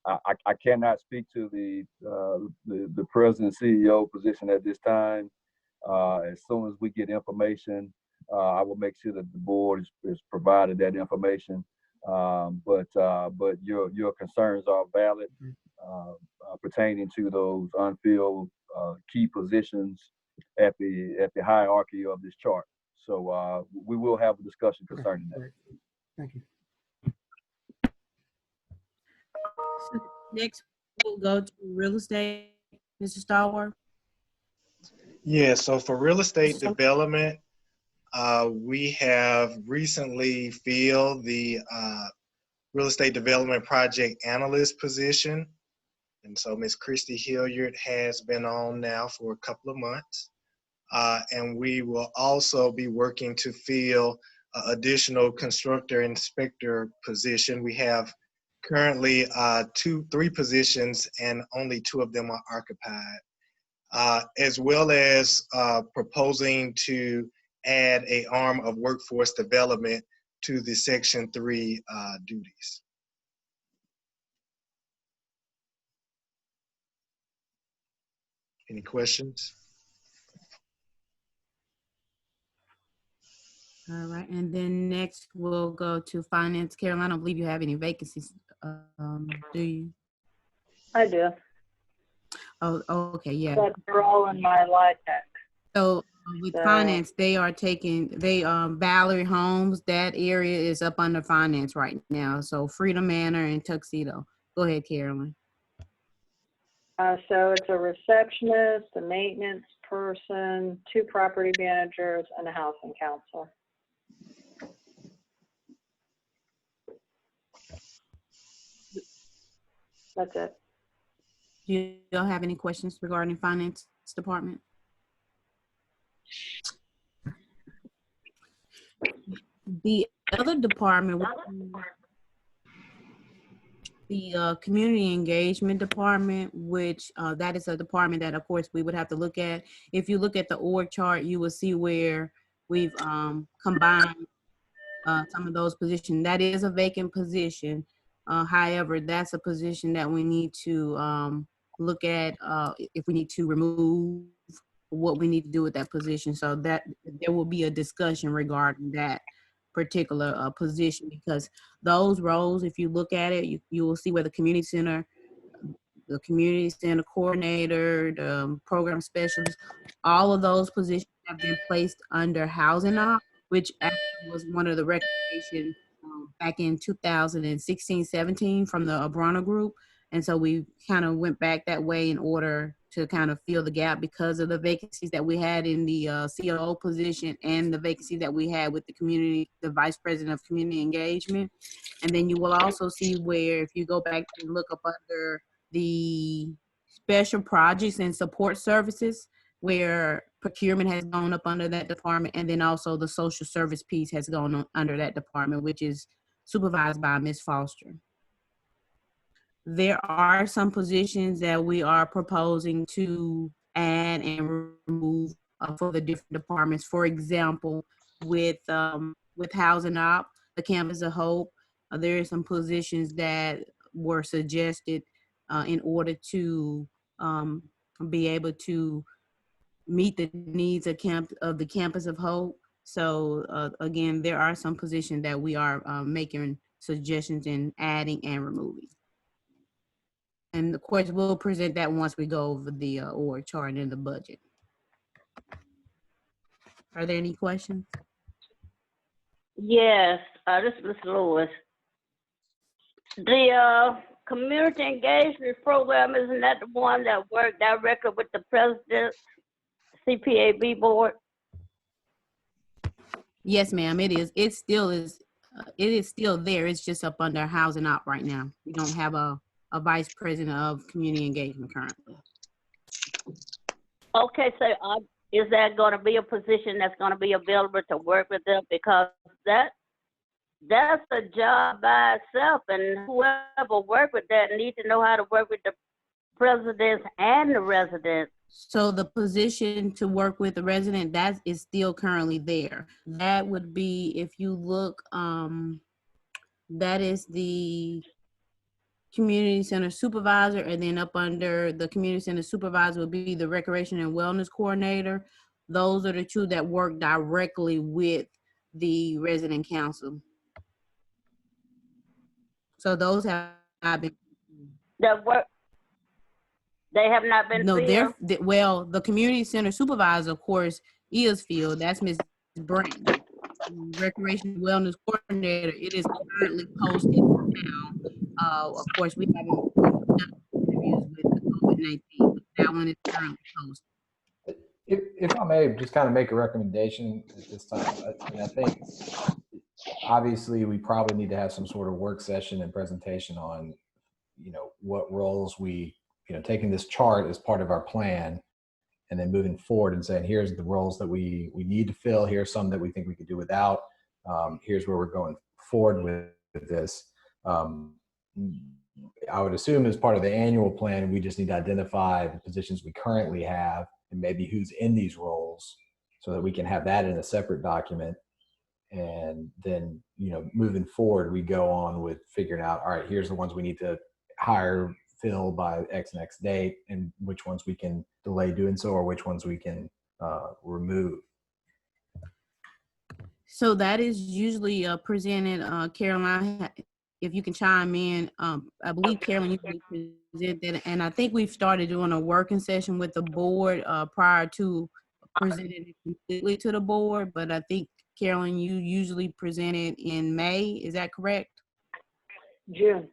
I cannot speak to the president CEO position at this time. As soon as we get information, I will make sure that the board is provided that information. But your concerns are valid pertaining to those unfilled key positions at the hierarchy of this chart. So we will have a discussion concerning that. Thank you. So next, we'll go to real estate, Mr. Stallworth. Yeah, so for real estate development, we have recently filled the real estate development project analyst position. And so Ms. Christy Hilliard has been on now for a couple of months. And we will also be working to fill additional constructor inspector position. We have currently 3 positions and only 2 of them are occupied, as well as proposing to add an arm of workforce development to the Section 3 duties. Any questions? All right, and then next we'll go to finance. Carolyn, I don't believe you have any vacancies, do you? I do. Oh, okay, yeah. But they're all in my LIHTC. So with finance, they are taking, Valerie Holmes, that area is up under finance right now. So Freedom Manor and Tuxedo. Go ahead, Carolyn. So it's a receptionist, a maintenance person, 2 property managers, and a housing counselor. That's it. Do you all have any questions regarding finance department? The other department, the community engagement department, which that is a department that, of course, we would have to look at. If you look at the org chart, you will see where we've combined some of those positions. That is a vacant position. However, that's a position that we need to look at if we need to remove, what we need to do with that position. So that there will be a discussion regarding that particular position, because those roles, if you look at it, you will see where the community center coordinator, the program specialist, all of those positions have been placed under housing op, which actually was one of the recommendations back in 2016-17 from the Abrana group. And so we kind of went back that way in order to kind of fill the gap because of the vacancies that we had in the COO position and the vacancy that we had with the Vice President of Community Engagement. And then you will also see where if you go back and look up under the Special Projects and Support Services, where procurement has gone up under that department, and then also the social service piece has gone on under that department, which is supervised by Ms. Foster. There are some positions that we are proposing to add and remove for the different departments. For example, with Housing Op, the Campus of Hope, there are some positions that were suggested in order to be able to meet the needs of the Campus of Hope. So again, there are some positions that we are making suggestions in adding and removing. And of course, we'll present that once we go over the org chart and the budget. Are there any questions? Yes, this is Ms. Lewis. The community engagement program, isn't that the one that worked directly with the president, CPAB board? Yes, ma'am, it is. It still is. It is still there. It's just up under Housing Op right now. We don't have a vice president of community engagement currently. Okay, so is that going to be a position that's going to be available to work with them? Because that's a job by itself, and whoever work with that needs to know how to work with the presidents and the residents. So the position to work with the resident, that is still currently there. That would be, if you look, that is the community center supervisor, and then up under the community center supervisor would be the recreation and wellness coordinator. Those are the two that work directly with the resident council. So those have not been. That work. They have not been. No, well, the community center supervisor, of course, is filled. That's Ms. Brandon. Recreation and wellness coordinator, it is currently posted now. Of course, we haven't done interviews with the COVID-19, but that one is currently posted. If I may just kind of make a recommendation at this time, I think obviously we probably need to have some sort of work session and presentation on, what roles we, taking this chart as part of our plan and then moving forward and saying, here's the roles that we need to fill. Here's some that we think we could do without. Here's where we're going forward with this. I would assume as part of the annual plan, we just need to identify the positions we currently have and maybe who's in these roles so that we can have that in a separate document. And then, moving forward, we go on with figuring out, all right, here's the ones we need to hire, fill by X and X date, and which ones we can delay doing so, or which ones we can remove. So that is usually presented, Caroline, if you can chime in. I believe Caroline usually present that, and I think we've started doing a working session with the board prior to presenting it completely to the board, but I think, Caroline, you usually present it in May, is that correct? June.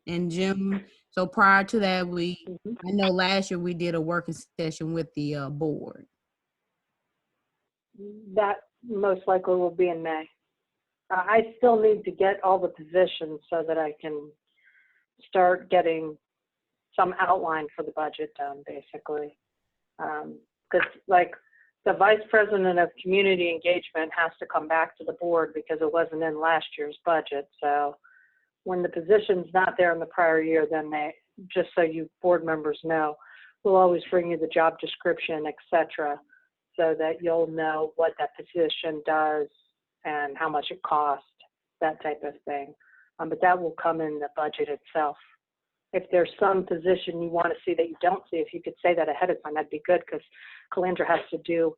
In June. So prior to that, I know last year we did a working session with the board. That most likely will be in May. I still need to get all the positions so that I can start getting some outline for the budget done, basically. Because the vice president of community engagement has to come back to the board because it wasn't in last year's budget. So when the position's not there in the prior year, then they, just so you board members know, we'll always bring you the job description, et cetera, so that you'll know what that position does and how much it costs, that type of thing. But that will come in the budget itself. If there's some position you want to see that you don't see, if you could say that ahead of time, that'd be good, because Calandra has to do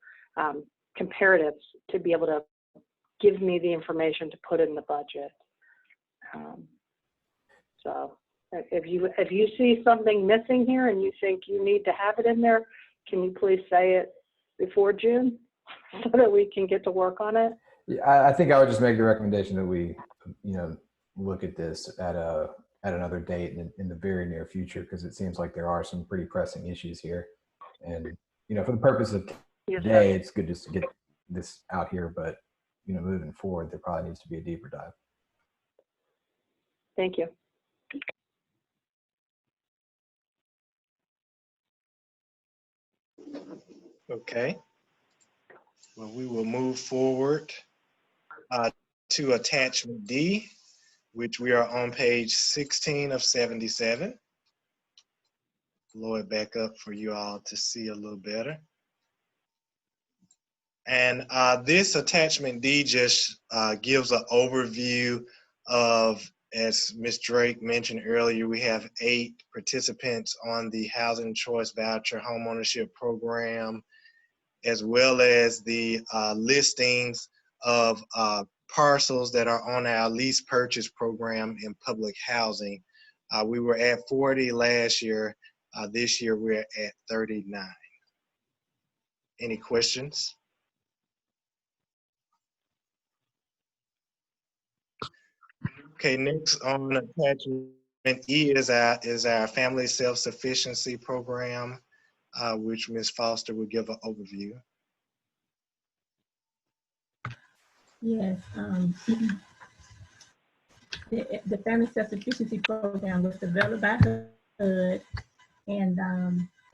comparatives to be able to give me the information to put in the budget. So if you see something missing here and you think you need to have it in there, can you please say it before June so that we can get to work on it? Yeah, I think I would just make the recommendation that we, look at this at at another date in the very near future, because it seems like there are some pretty pressing issues here. And, you know, for the purpose of Yes, today, sir. it's good just to get this out here, but, you know, moving forward, there probably needs to be a deeper dive. Thank you. Okay. Well, we will move forward to attachment D, which we are on page 16 of 77. Blow it back up for you all to see a little better. And this attachment D just gives an overview of, as Ms. Drake mentioned earlier, we have 8 participants on the Housing Choice Voucher Homeownership Program, as well as the listings of parcels that are on our lease purchase program in public housing. We were at 40 last year. This year we're at 39. Any questions? Okay, next on attachment E is our family self-sufficiency program, which Ms. Foster will give an overview. Yes, the Family Self-Sufficiency Program was developed by HUD, and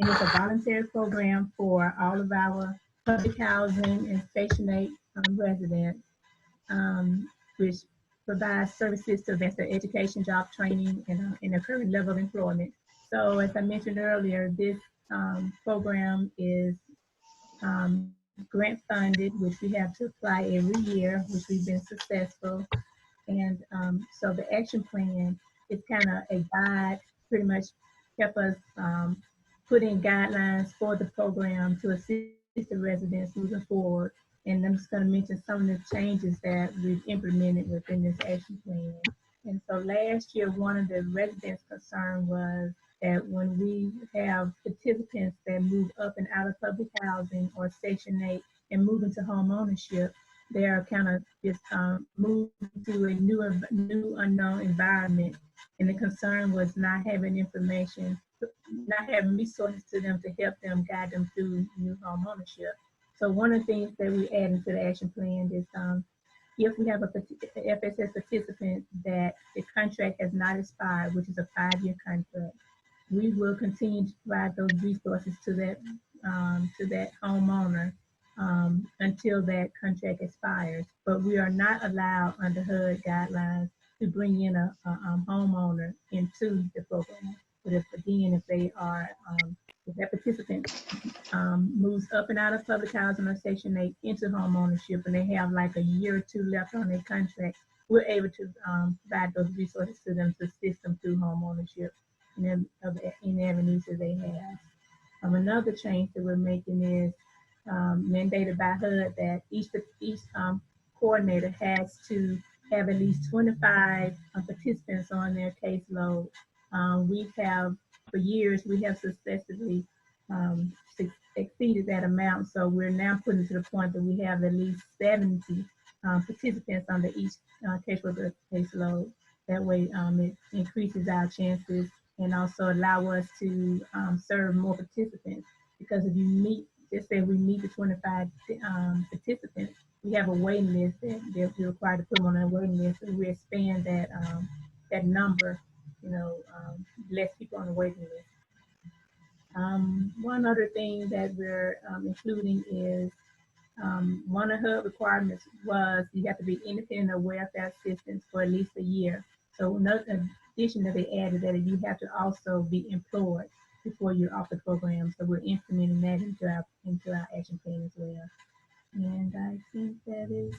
it's a voluntary program for all of our public housing and Section 8 residents, which provides services to advance their education, job training, and their current level of employment. So as I mentioned earlier, this program is grant funded, which we have to apply every year, which we've been successful. And so the action plan is kind of a guide, pretty much help us put in guidelines for the program to assist the residents moving forward. And I'm just going to mention some of the changes that we've implemented within this action plan. And so last year, one of the residents' concern was that when we have participants that move up and out of public housing or Section 8 and move into home ownership, they are kind of just moved to a new unknown environment. And the concern was not having information, not having resources to them to help them, guide them through new home ownership. So one of the things that we add into the action plan is if we have a FSS participant that the contract has not expired, which is a 5-year contract, we will continue to provide those resources to that homeowner until that contract expires. But we are not allowed under HUD guidelines to bring in a homeowner into the program. But if they are, if that participant moves up and out of public housing or Section 8 into home ownership and they have like a year or 2 left on their contract, we're able to provide those resources to them to assist them through home ownership in avenues that they have. Another change that we're making is mandated by HUD that each coordinator has to have at least 25 participants on their caseload. For years, we have successfully exceeded that amount. So we're now putting it to the point that we have at least 70 participants under each caseload. That way it increases our chances and also allow us to serve more participants. Because if you meet, just say we meet the 25 participants, we have a waiting list that we're required to put them on a waiting list, and we expand that number, less people on the waiting list. One other thing that we're including is one of her requirements was you have to be independent of welfare assistance for at least a year. So another addition that they added that you have to also be employed before you're off the program. So we're implementing that into our action plan as well. And I think that is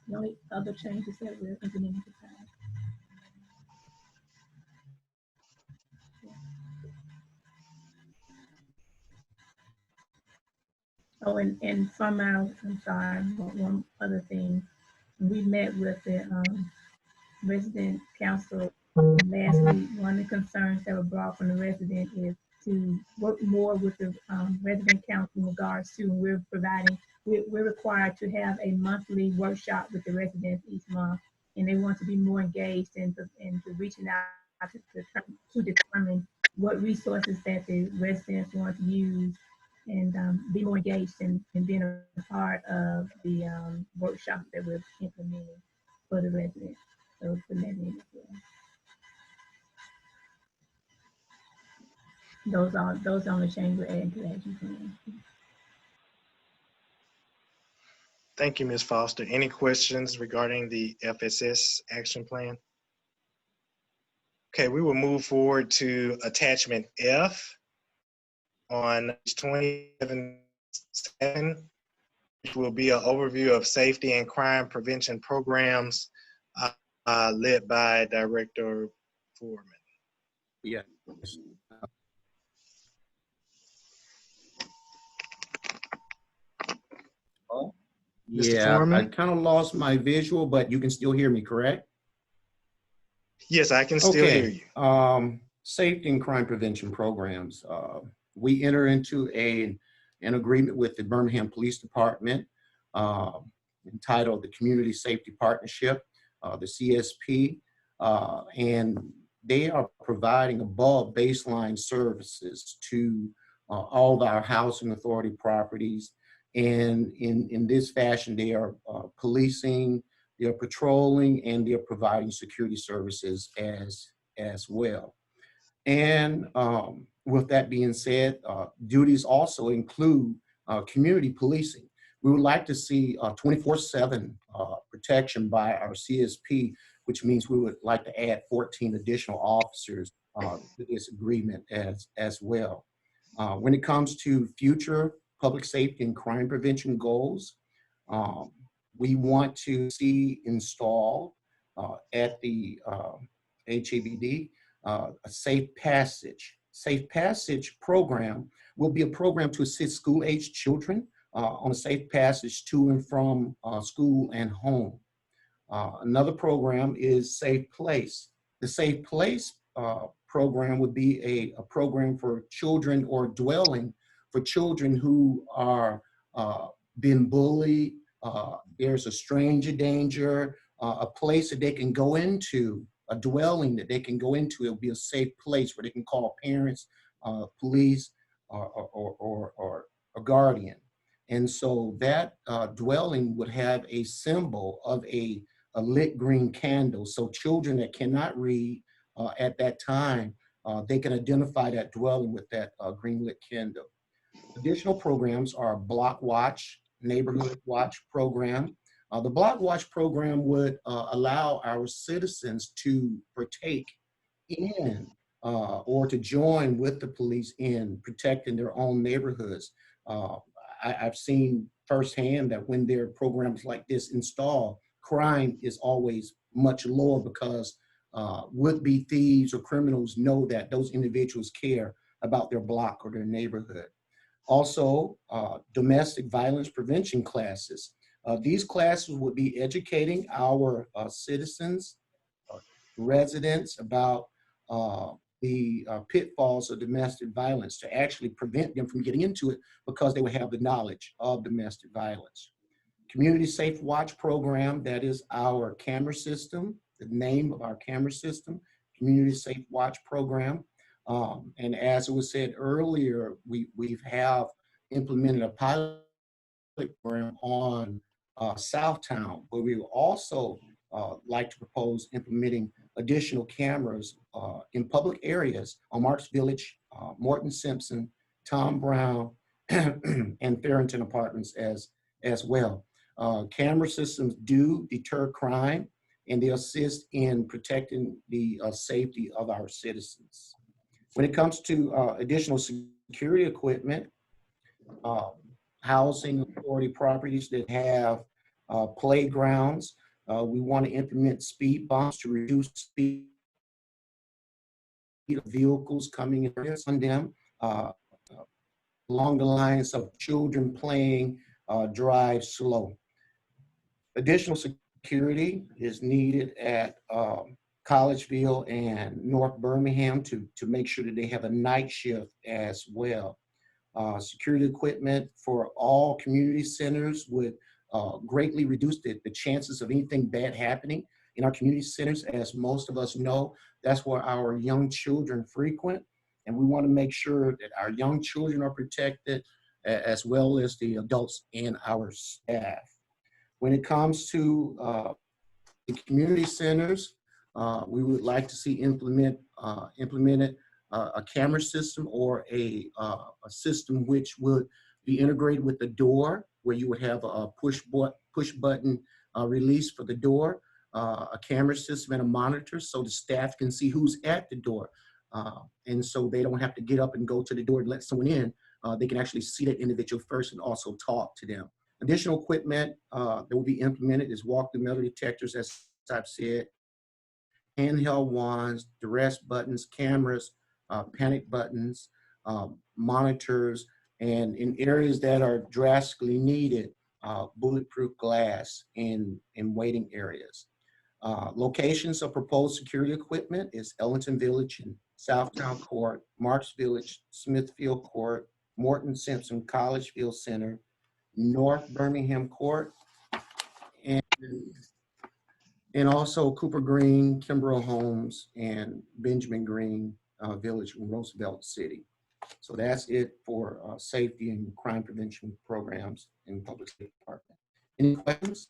the only other changes that we're implementing at the time. Oh, and from our, I'm sorry, one other thing. We met with the resident council last week. One of the concerns that were brought from the resident is to work more with the resident council in regards to we're required to have a monthly workshop with the residents each month. and they want to be more engaged into reaching out to determine what resources that the residents want to use and be more engaged in being a part of the workshop that we're implementing for the residents. So for that as well. Those are the changes we're adding to the action plan. Thank you, Ms. Foster. Any questions regarding the FSS action plan? Okay, we will move forward to attachment F on page 27, which will be an overview of safety and crime prevention programs led by Director Foreman. Yeah. Mr. Yeah, Foreman? I kind of lost my visual, but you can still hear me, correct? Yes, I can still hear you. Safety and crime prevention programs. We enter into an agreement with the Birmingham Police Department entitled the Community Safety Partnership, the CSP, and they are providing above baseline services to all of our housing authority properties. And in this fashion, they are policing, they are patrolling, and they are providing security services as well. And with that being said, duties also include community policing. We would like to see 24/7 protection by our CSP, which means we would like to add 14 additional officers to this agreement as well. When it comes to future public safety and crime prevention goals, we want to see installed at the HABD a safe passage. Safe passage program will be a program to assist school-aged children on a safe passage to and from school and home. Another program is Safe Place. The Safe Place program would be a program for children or dwelling for children who are being bullied. There's a stranger danger, a place that they can go into, a dwelling that they can go into. It'll be a safe place where they can call parents, police, or a guardian. And so that dwelling would have a symbol of a lit green candle. So children that cannot read at that time, they can identify that dwelling with that green lit candle. Additional programs are Block Watch, Neighborhood Watch program. The Block Watch program would allow our citizens to partake in or to join with the police in protecting their own neighborhoods. I've seen firsthand that when there are programs like this installed, crime is always much lower because would-be thieves or criminals know that those individuals care about their block or their neighborhood. Also, domestic violence prevention classes. These classes would be educating our citizens, residents about the pitfalls of domestic violence to actually prevent them from getting into it because they would have the knowledge of domestic violence. Community Safe Watch program, that is our camera system, the name of our camera system, Community Safe Watch program. And as it was said earlier, we have implemented a pilot program on Southtown, but we will also like to propose implementing additional cameras in public areas on Marks Village, Morton Simpson, Tom Brown, and Farrington Apartments as well. Camera systems do deter crime and they assist in protecting the safety of our citizens. When it comes to additional security equipment, housing authority properties that have playgrounds, we want to implement speed bumps to reduce speed of vehicles coming in on them along the lines of children playing drive slow. Additional security is needed at Collegeville and North Birmingham to make sure that they have a night shift as well. Security equipment for all community centers would greatly reduce the chances of anything bad happening. in our community centers. As most of us know, that's where our young children frequent. And we want to make sure that our young children are protected as well as the adults and our staff. When it comes to the community centers, we would like to see implemented a camera system or a system which would be integrated with the door, where you would have a push button release for the door, a camera system and a monitor so the staff can see who's at the door. And so they don't have to get up and go to the door and let someone in. They can actually see that individual first and also talk to them. Additional equipment that will be implemented is walk-through metal detectors, as I've said, handheld wands, duress buttons, cameras, panic buttons, monitors, and in areas that are drastically needed, bulletproof glass in waiting areas. Locations of proposed security equipment is Ellington Village and Southtown Court, Marks Village, Smithfield Court, Morton Simpson Collegeville Center, North Birmingham Court, and also Cooper Green, Kimbrough Homes, and Benjamin Green Village in Roosevelt City. So that's it for safety and crime prevention programs in public safety department. Any questions?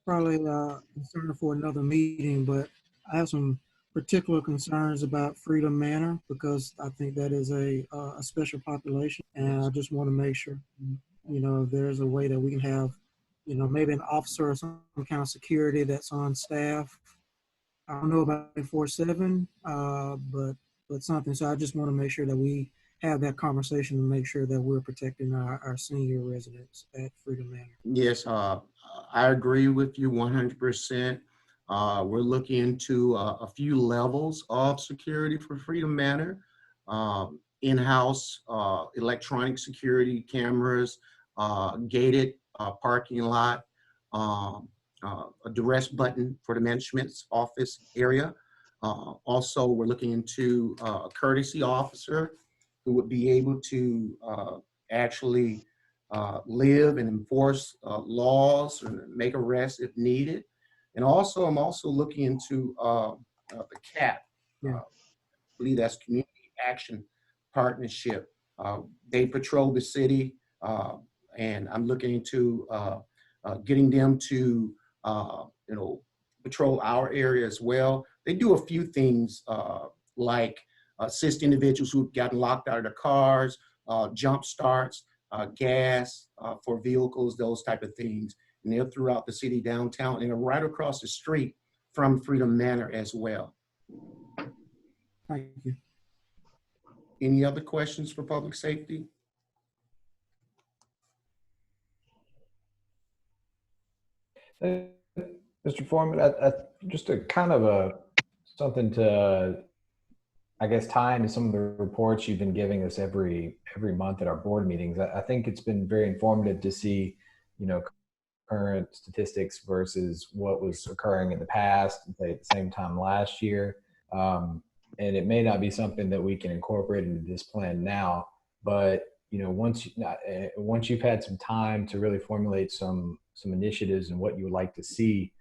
Probably concern for another meeting, but I have some particular concerns about Freedom Manor because I think that is a special population, and I just want to make sure, you know, if there's a way that we can have, you know, maybe an officer or some kind of security that's on staff. I don't know about 24/7, but something. So I just want to make sure that we have that conversation and make sure that we're protecting our senior residents at Freedom Manor. Yes, I agree with you 100%. We're looking into a few levels of security for Freedom Manor, in-house electronic security cameras, gated parking lot, a duress button for the management's office area. Also, we're looking into a courtesy officer who would be able to actually live and enforce laws or make arrests if needed. And also, I'm also looking into the CAP. I believe that's Community Action Partnership. They patrol the city, and I'm looking into getting them to, you know, patrol our area as well. They do a few things like assist individuals who've gotten locked out of their cars, jump starts, gas for vehicles, those type of things. And they're throughout the city downtown and they're right across the street from Freedom Manor as well. Thank you. Any other questions for public safety? Mr. Foreman, just a kind of something to, I guess, tie into some of the reports you've been giving us every month at our board meetings. I think it's been very informative to see, you know, current statistics versus what was occurring in the past, say at the same time last year. And it may not be something that we can incorporate into this plan now, but you know, once you've had some time to really formulate some initiatives and what you would like to see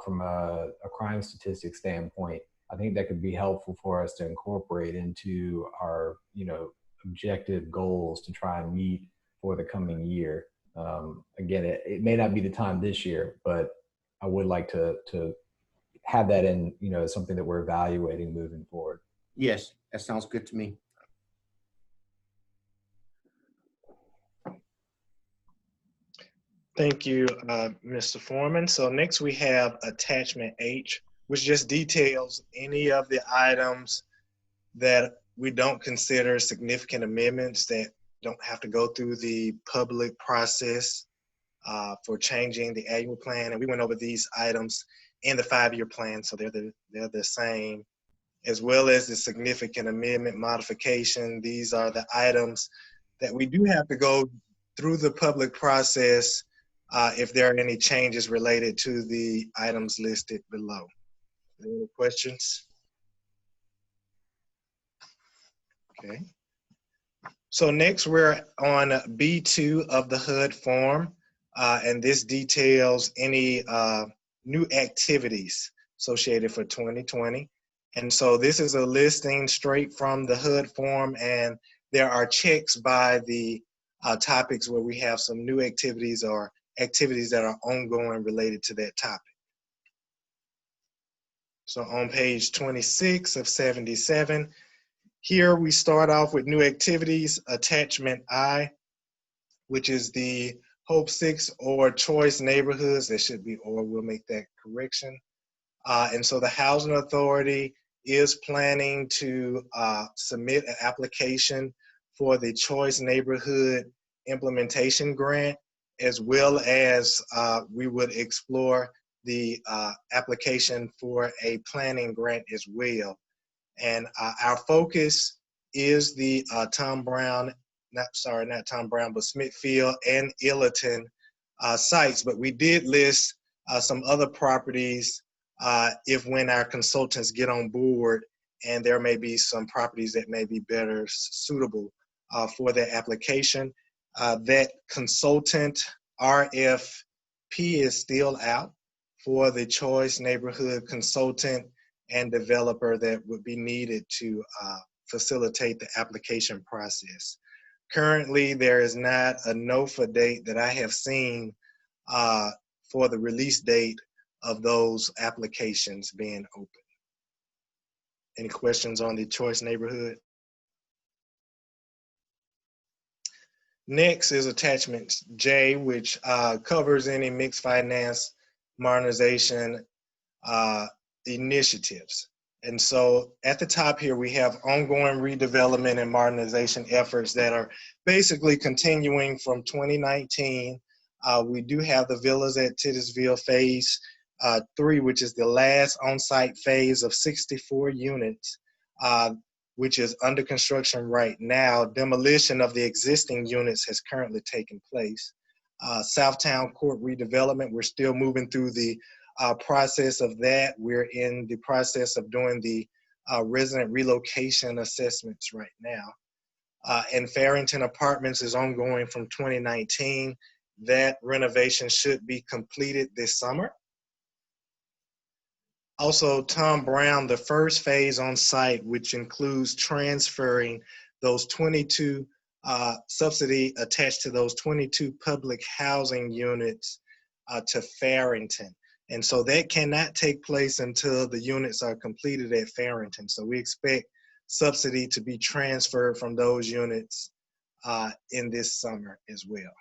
from a crime statistics standpoint, I think that could be helpful for us to incorporate into our, you know, objective goals to try and meet for the coming year. Again, it may not be the time this year, but I would like to have that in, you know, something that we're evaluating moving forward. Yes, that sounds good to me. Thank you, Mr. Foreman. So next we have attachment H, which just details any of the items that we don't consider significant amendments that don't have to go through the public process for changing the annual plan. And we went over these items in the 5-year plan, so they're the same, as well as the significant amendment modification. These are the items that we do have to go through the public process if there are any changes related to the items listed below. Any questions? Okay. So next we're on B2 of the HUD form. and this details any new activities associated for 2020. And so this is a listing straight from the HUD form, and there are checks by the topics where we have some new activities or activities that are ongoing related to that topic. So on page 26 of 77, here we start off with new activities, attachment I, which is the Hope 6 or choice neighborhoods. There should be or, we'll make that correction. And so the Housing Authority is planning to submit an application for the Choice Neighborhood Implementation Grant, as well as we would explore the application for a planning grant as well. And our focus is the Tom Brown, not Tom Brown, but Smithfield and Illiton sites. But we did list some other properties if when our consultants get on board, and there may be some properties that may be better suitable for their application. That consultant RFP is still out for the choice neighborhood consultant and developer that would be needed to facilitate the application process. Currently, there is not a NOFA date that I have seen for the release date of those applications being open. Any questions on the choice neighborhood? Next is attachment J, which covers any mixed finance modernization initiatives. And so at the top here, we have ongoing redevelopment and modernization efforts that are basically continuing from 2019. We do have the villas at Titusville phase 3, which is the last on-site phase of 64 units, which is under construction right now. Demolition of the existing units has currently taken place. Southtown Court redevelopment, we're still moving through the process of that. We're in the process of doing the resident relocation assessments right now. And Farrington Apartments is ongoing from 2019. That renovation should be completed this summer. Also, Tom Brown, the first phase on site, which includes transferring those 22 subsidy attached to those 22 public housing units to Farrington. And so that cannot take place until the units are completed at Farrington. So we expect subsidy to be transferred from those units in this summer as well.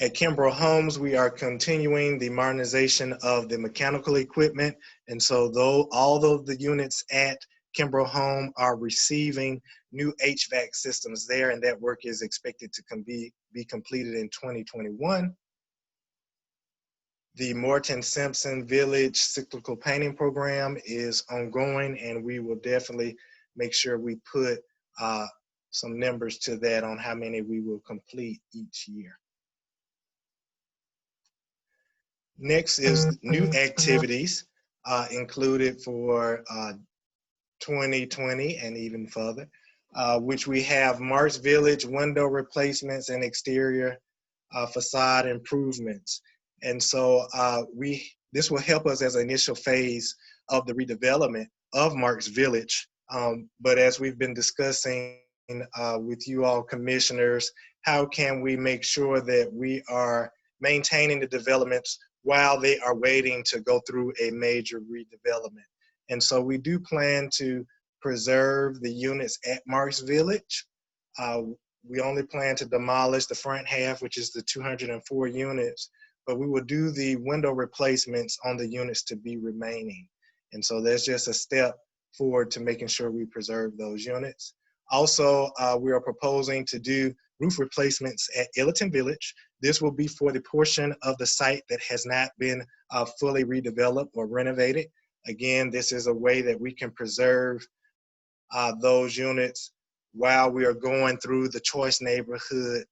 At Kimbrough Homes, we are continuing the modernization of the mechanical equipment. And so though all of the units at Kimbrough Home are receiving new HVAC systems there, and that work is expected to be completed in 2021. The Morton Simpson Village cyclical painting program is ongoing, and we will definitely make sure we put some numbers to that on how many we will complete each year. Next is new activities included for 2020 and even further, which we have Marks Village window replacements and exterior facade improvements. And so this will help us as an initial phase of the redevelopment of Marks Village. But as we've been discussing with you all commissioners, how can we make sure that we are maintaining the developments while they are waiting to go through a major redevelopment? And so we do plan to preserve the units at Marks Village. We only plan to demolish the front half, which is the 204 units, but we will do the window replacements on the units to be remaining. And so that's just a step forward to making sure we preserve those units. Also, we are proposing to do roof replacements at Illiton Village. This will be for the portion of the site that has not been fully redeveloped or renovated. Again, this is a way that we can preserve those units while we are going through the choice neighborhood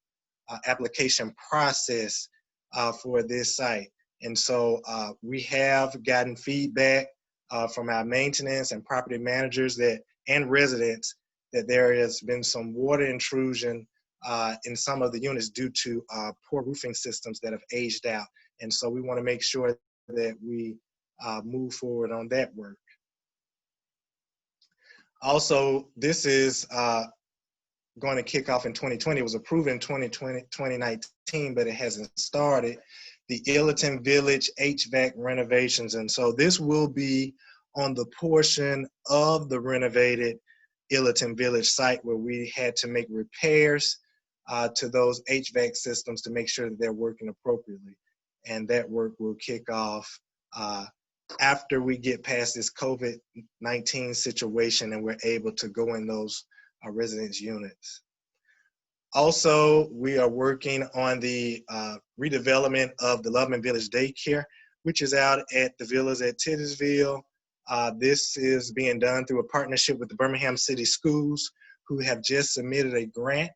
application process for this site. And so we have gotten feedback from our maintenance and property managers and residents that there has been some water intrusion in some of the units due to poor roofing systems that have aged out. And so we want to make sure that we move forward on that work. Also, this is going to kick off in 2020. It was approved in 2019, but it hasn't started. The Illiton Village HVAC renovations. And so this will be on the portion of the renovated Illiton Village site where we had to make repairs to those HVAC systems to make sure that they're working appropriately. And that work will kick off after we get past this COVID-19 situation and we're able to go in those residence units. Also, we are working on the redevelopment of the Loveman Village Daycare, which is out at the villas at Titusville. This is being done through a partnership with the Birmingham City Schools, who have just submitted a grant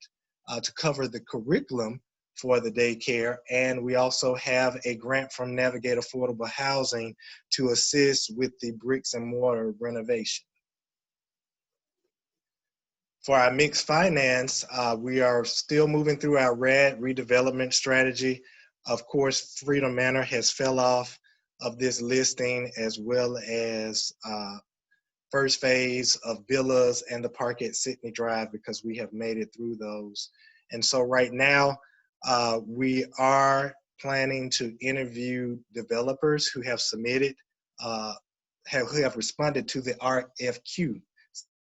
to cover the curriculum for the daycare. And we also have a grant from Navigate Affordable Housing to assist with the bricks and mortar renovation. For our mixed finance, we are still moving through our RAD redevelopment strategy. Of course, Freedom Manor has fell off of this listing, as well as first phase of villas and the park at Sydney Drive, because we have made it through those. And so right now, we are planning to interview developers who have submitted, who have responded to the RFQ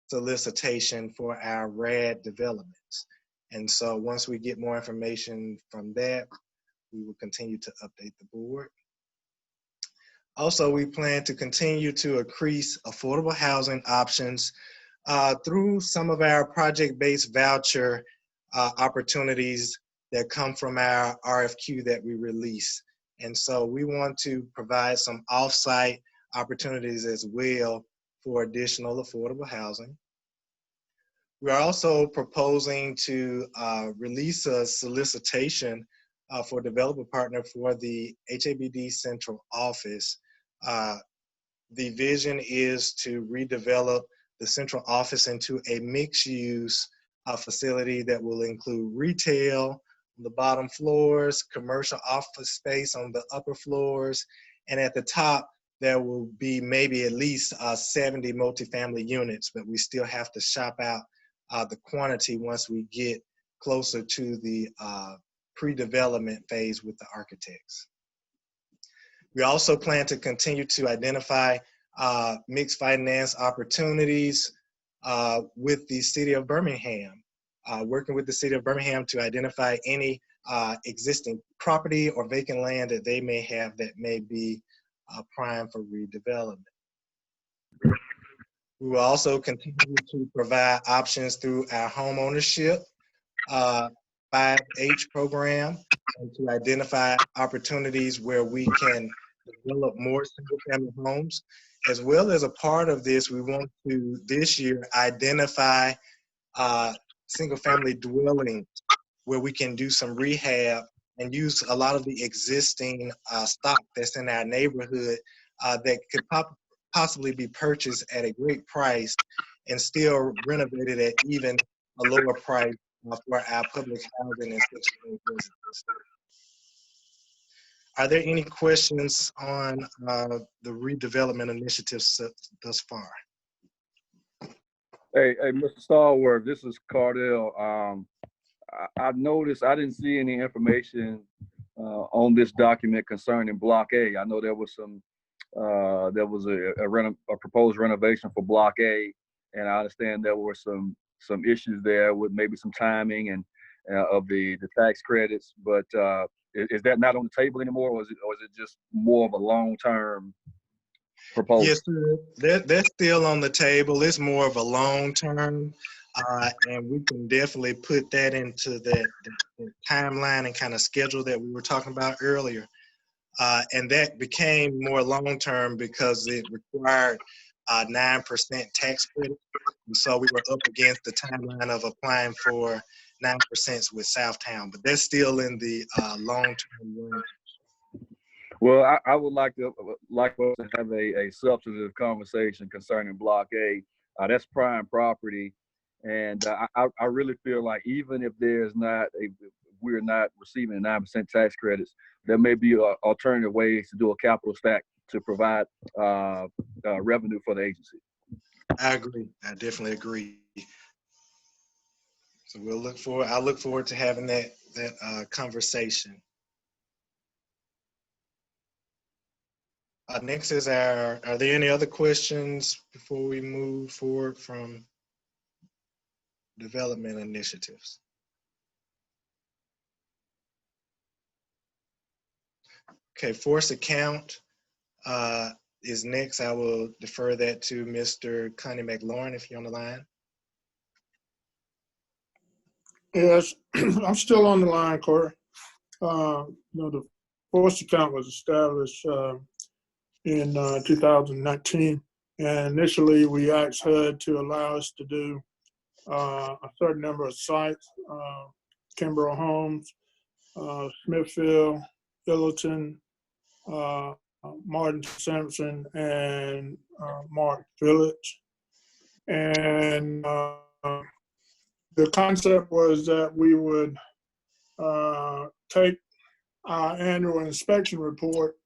solicitation for our RAD developments. And so once we get more information from that, we will continue to update the board. Also, we plan to continue to increase affordable housing options through some of our project-based voucher opportunities that come from our RFQ that we release. And so we want to provide some off-site opportunities as well for additional affordable housing. We are also proposing to release a solicitation for developer partner for the HABD central office. The vision is to redevelop the central office into a mixed-use facility that will include retail on the bottom floors, commercial office space on the upper floors, and at the top, there will be maybe at least 70 multifamily units, but we still have to shop out the quantity once we get closer to the pre-development phase with the architects. We also plan to continue to identify mixed finance opportunities with the City of Birmingham, working with the City of Birmingham to identify any existing property or vacant land that they may have that may be prime for redevelopment. We will also continue to provide options through our home ownership 5H program, and to identify opportunities where we can develop more single-family homes. As well as a part of this, we want to this year identify single-family dwellings where we can do some rehab and use a lot of the existing stock that's in our neighborhood that could possibly be purchased at a great price and still renovated at even a lower price for our public housing and Section 8 residents. Are there any questions on the redevelopment initiatives thus far? Hey, Mr. Stallworth, this is Cardell. I noticed I didn't see any information on this document concerning Block A. I know there was some a proposed renovation for Block A, and I understand there were some issues there with maybe some timing and of the tax credits. But is that not on the table anymore, or is it just more of a long-term proposal? Yes, sir. That's still on the table. It's more of a long-term, and we can definitely put that into the timeline and kind of schedule that we were talking about earlier. And that became more long-term because it required 9% tax credit. And so we were up against the timeline of applying for 9% with Southtown, but that's still in the long-term range. Well, I would like us to have a substantive conversation concerning Block A. That's prime property, And I really feel like even if we're not receiving 9% tax credits, there may be alternative ways to do a capital stack to provide revenue for the agency. I agree. I definitely agree. So I look forward to having that conversation. Next is are there any other questions before we move forward from development initiatives? Okay, force account is next. I will defer that to Mr. Connie McLaurin if you're on the line. Yes, I'm still on the line, Corey. The force account was established in 2019, and initially we asked HUD to allow us to do a certain number of sites: Kimbrough Homes, Smithfield, Illerton, Martin Simpson, and Mark Village. And the concept was that we would take our annual inspection report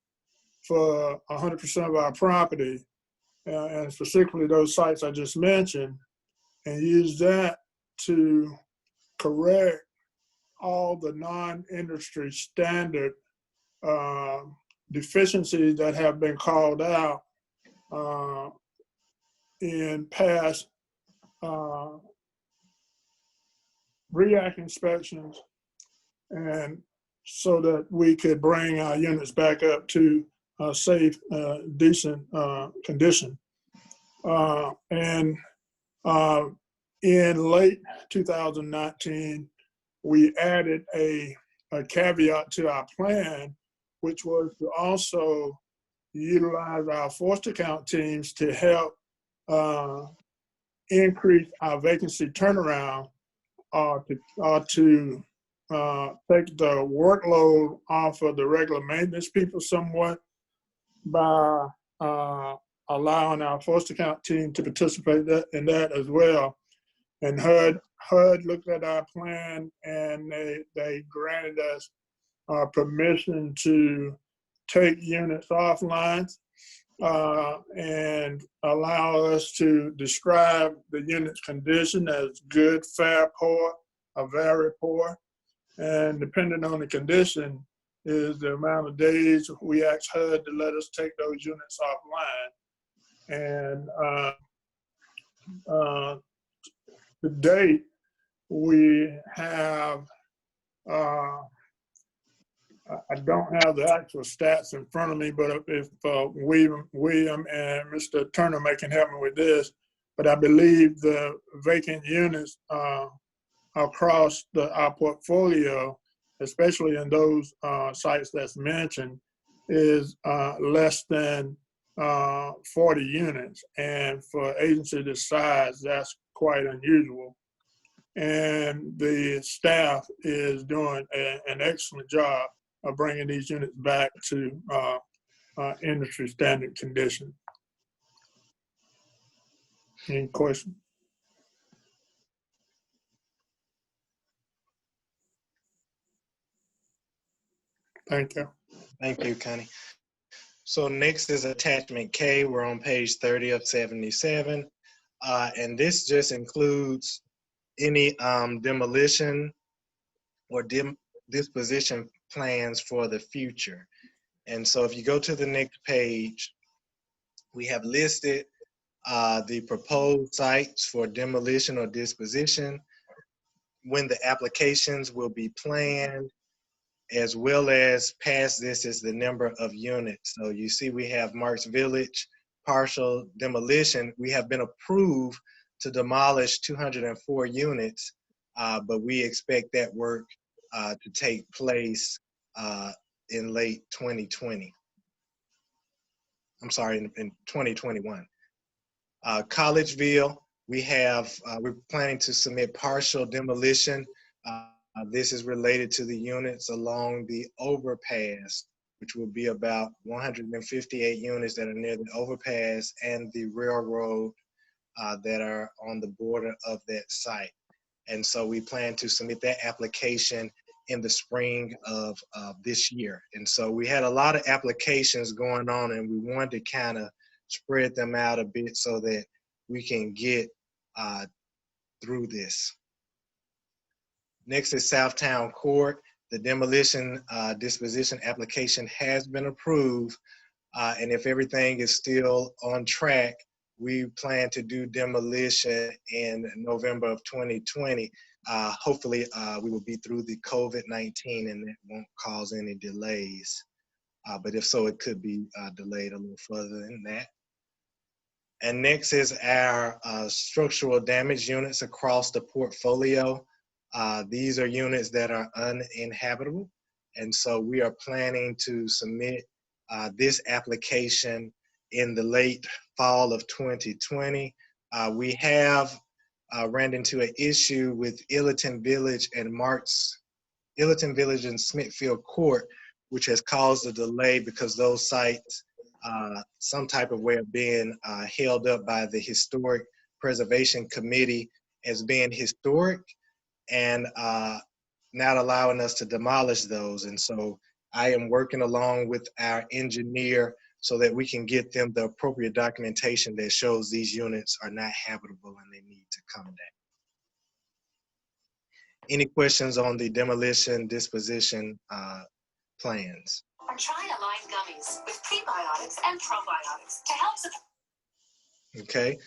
for 100% of our property, and specifically those sites I just mentioned, and use that to correct all the non-industry standard deficiencies that have been called out in past REAC inspections, and so that we could bring our units back up to a safe, decent condition. And in late 2019, we added a caveat to our plan, which was to also utilize our forced account teams to help increase our vacancy turnaround, or to take the workload off of the regular maintenance people somewhat by allowing our forced account team to participate in that as well. And HUD looked at our plan, and they granted us permission to take units offline and allow us to describe the unit's condition as good, fair, poor, or very poor. And depending on the condition is the amount of days we asked HUD to let us take those units offline. And to date, we have, I don't have the actual stats in front of me, but if William and Mr. Turner can help me with this, but I believe the vacant units across our portfolio, especially in those sites that's mentioned, is less than 40 units. And for an agency this size, that's quite unusual. And the staff is doing an excellent job of bringing these units back to industry standard condition. Any questions? Thank you. Thank you, Connie. So next is attachment K. We're on page 30 of 77. And this just includes any demolition or disposition plans for the future. And so if you go to the next page, we have listed the proposed sites for demolition or disposition, when the applications will be planned, as well as past this is the number of units. So you see we have Marks Village, partial demolition. We have been approved to demolish 204 units, but we expect that work to take place in late 2020. I'm sorry, in 2021. Collegeville, we're planning to submit partial demolition. This is related to the units along the overpass, which will be about 158 units that are near the overpass and the railroad that are on the border of that site. And so we plan to submit that application in the spring of this year. And so we had a lot of applications going on, and we wanted to kind of spread them out a bit so that we can get through this. Next is Southtown Court. The demolition disposition application has been approved, and if everything is still on track, we plan to do demolition in November of 2020. Hopefully, we will be through the COVID-19 and it won't cause any delays. But if so, it could be delayed a little further than that. And next is our structural damage units across the portfolio. These are units that are uninhabitable. And so we are planning to submit this application in the late fall of 2020. We have ran into an issue with Illiton Village and Smithfield Court, which has caused a delay because those sites, some type of way of being held up by the Historic Preservation Committee as being historic and not allowing us to demolish those. And so I am working along with our engineer so that we can get them the appropriate documentation that shows these units are not habitable and they need to come down. Any questions on the demolition disposition plans? Are Tri-Align gummies with prebiotics and probiotics to help support. Okay,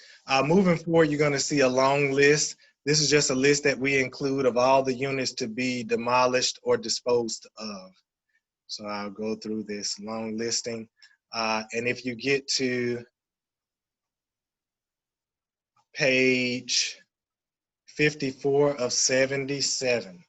moving forward, you're gonna see a long list. This is just a list that we include of all the units to be demolished or disposed of. So I'll go through this long listing. And if you get to page 54 of 77,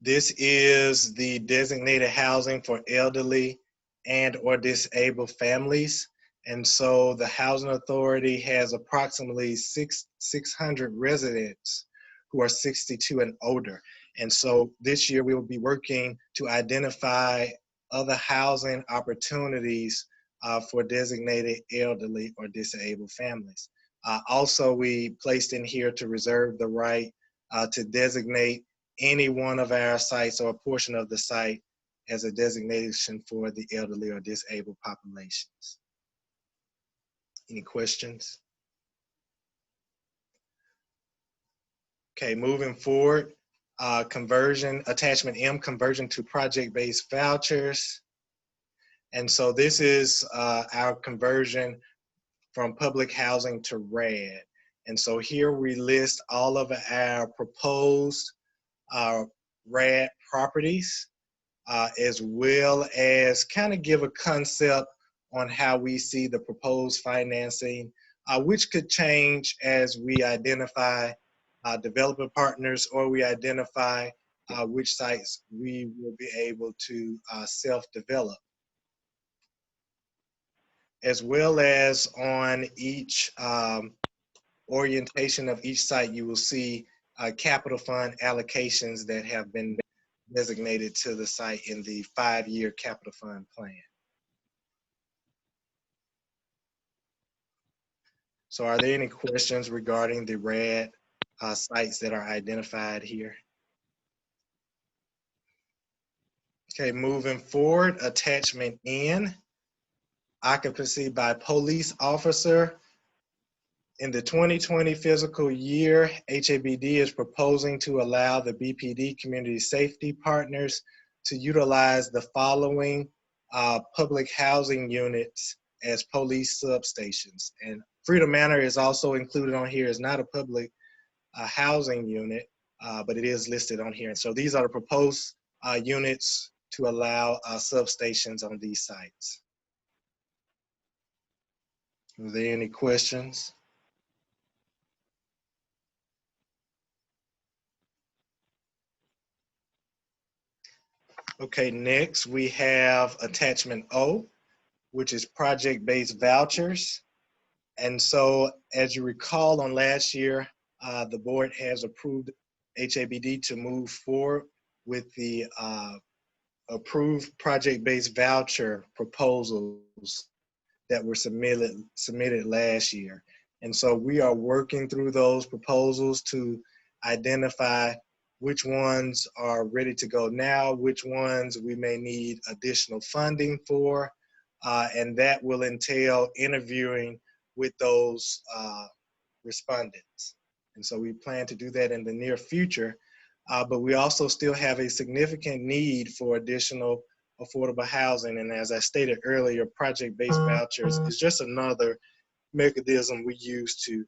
this is the designated housing for elderly and or disabled families. And so the Housing Authority has approximately 600 residents who are 62 and older. And so this year we will be working to identify other housing opportunities for designated elderly or disabled families. Also, we placed in here to reserve the right to designate any one of our sites or a portion of the site as a designation for the elderly or disabled populations. Any questions? Okay, moving forward, conversion, attachment M, conversion to project-based vouchers. And so this is our conversion from public housing to RAD. And so here we list all of our proposed RAD properties, as well as kind of give a concept on how we see the proposed financing, which could change as we identify developer partners or we identify which sites we will be able to self-develop. As well as on each orientation of each site, you will see capital fund allocations that have been designated to the site in the 5-year capital fund plan. So are there any questions regarding the RAD sites that are identified here? Okay, moving forward, attachment N, occupancy by police officer. In the 2020 fiscal year, HABD is proposing to allow the BPD community safety partners to utilize the following public housing units as police substations. And Freedom Manor is also included on here. It's not a public housing unit, but it is listed on here. And so these are the proposed units to allow substations on these sites. Are there any questions? Okay, next we have attachment O, which is project-based vouchers. And so as you recall on last year, the board has approved HABD to move forward with the approved project-based voucher proposals that were submitted last year. And so we are working through those proposals to identify which ones are ready to go now, which ones we may need additional funding for, and that will entail interviewing with those respondents. And so we plan to do that in the near future, but we also still have a significant need for additional affordable housing. And as I stated earlier, project-based vouchers is just another mechanism we use to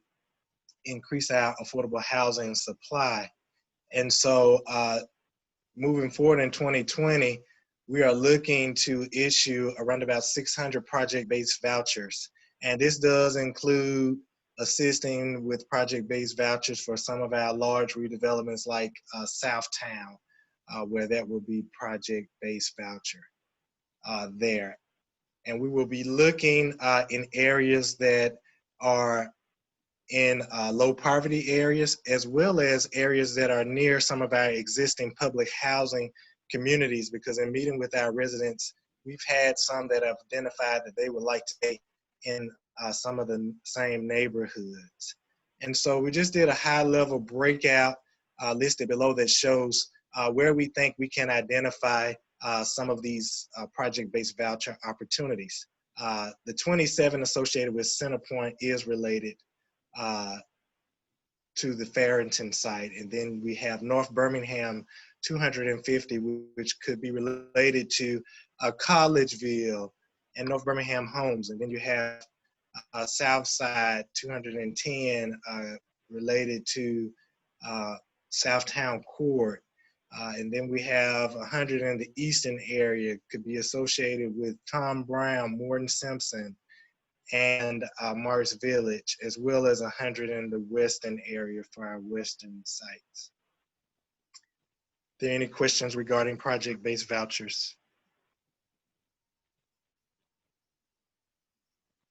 increase our affordable housing supply. And so moving forward in 2020, we are looking to issue around about 600 project-based vouchers. And this does include assisting with project-based vouchers for some of our large redevelopments like Southtown, where that will be project-based voucher there. And we will be looking in areas that are in low poverty areas, as well as areas that are near some of our existing public housing communities, because in meeting with our residents, we've had some that have identified that they would like to stay in some of the same neighborhoods. And so we just did a high level breakout listed below that shows where we think we can identify some of these project-based voucher opportunities. The 27 associated with Centerpoint is related to the Farrington site. And then we have North Birmingham 250, which could be related to Collegeville and North Birmingham Homes. And then you have South Side 210 related to Southtown Court. And then we have 100 in the eastern area, could be associated with Tom Brown, Morton Simpson, and Mars Village, as well as 100 in the western area for our western sites. Are there any questions regarding project-based vouchers?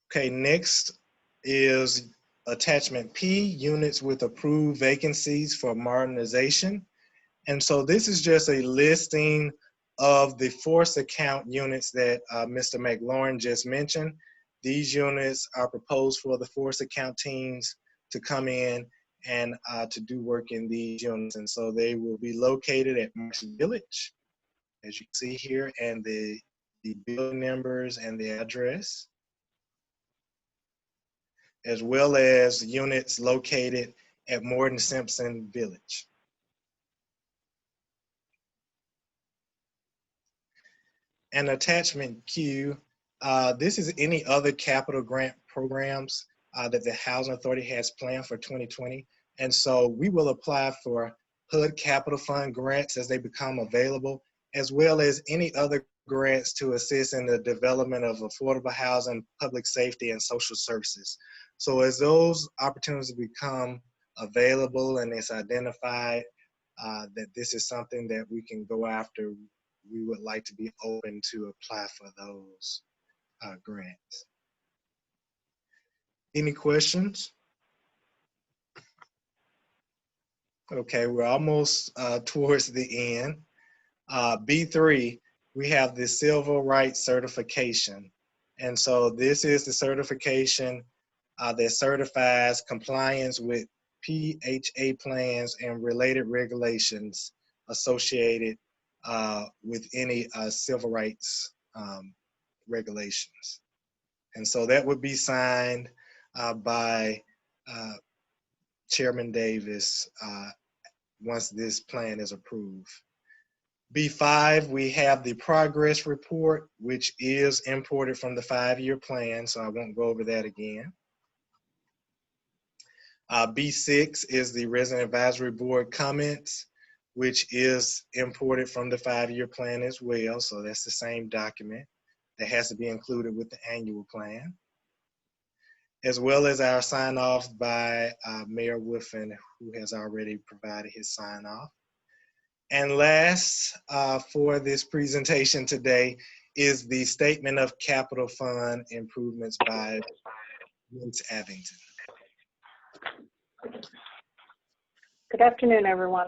Okay, next is attachment P, units with approved vacancies for modernization. And so this is just a listing of the force account units that Mr. McLaurin just mentioned. These units are proposed for the force account teams to come in and to do work in these units. And so they will be located at Marsh Village, as you see here, and the building numbers and the address, as well as units located at Morton Simpson Village. And attachment Q, this is any other capital grant programs that the Housing Authority has planned for 2020. And so we will apply for HUD Capital Fund grants as they become available, as well as any other grants to assist in the development of affordable housing, public safety, and social services. So as those opportunities become available and it's identified that this is something that we can go after, we would like to be open to apply for those grants. Any questions? Okay, we're almost towards the end. B3, we have the Civil Rights Certification. And so this is the certification that certifies compliance with PHA plans and related regulations associated with any civil rights regulations. And so that would be signed by Chairman Davis once this plan is approved. B5, we have the progress report, which is imported from the 5-year plan, so I won't go over that again. B6 is the Resident Advisory Board comments, which is imported from the 5-year plan as well, so that's the same document that has to be included with the annual plan, as well as our sign off by Mayor Wolfen, who has already provided his sign off. And last for this presentation today is the Statement of Capital Fund Improvements by Ms. Abington. Good afternoon, everyone.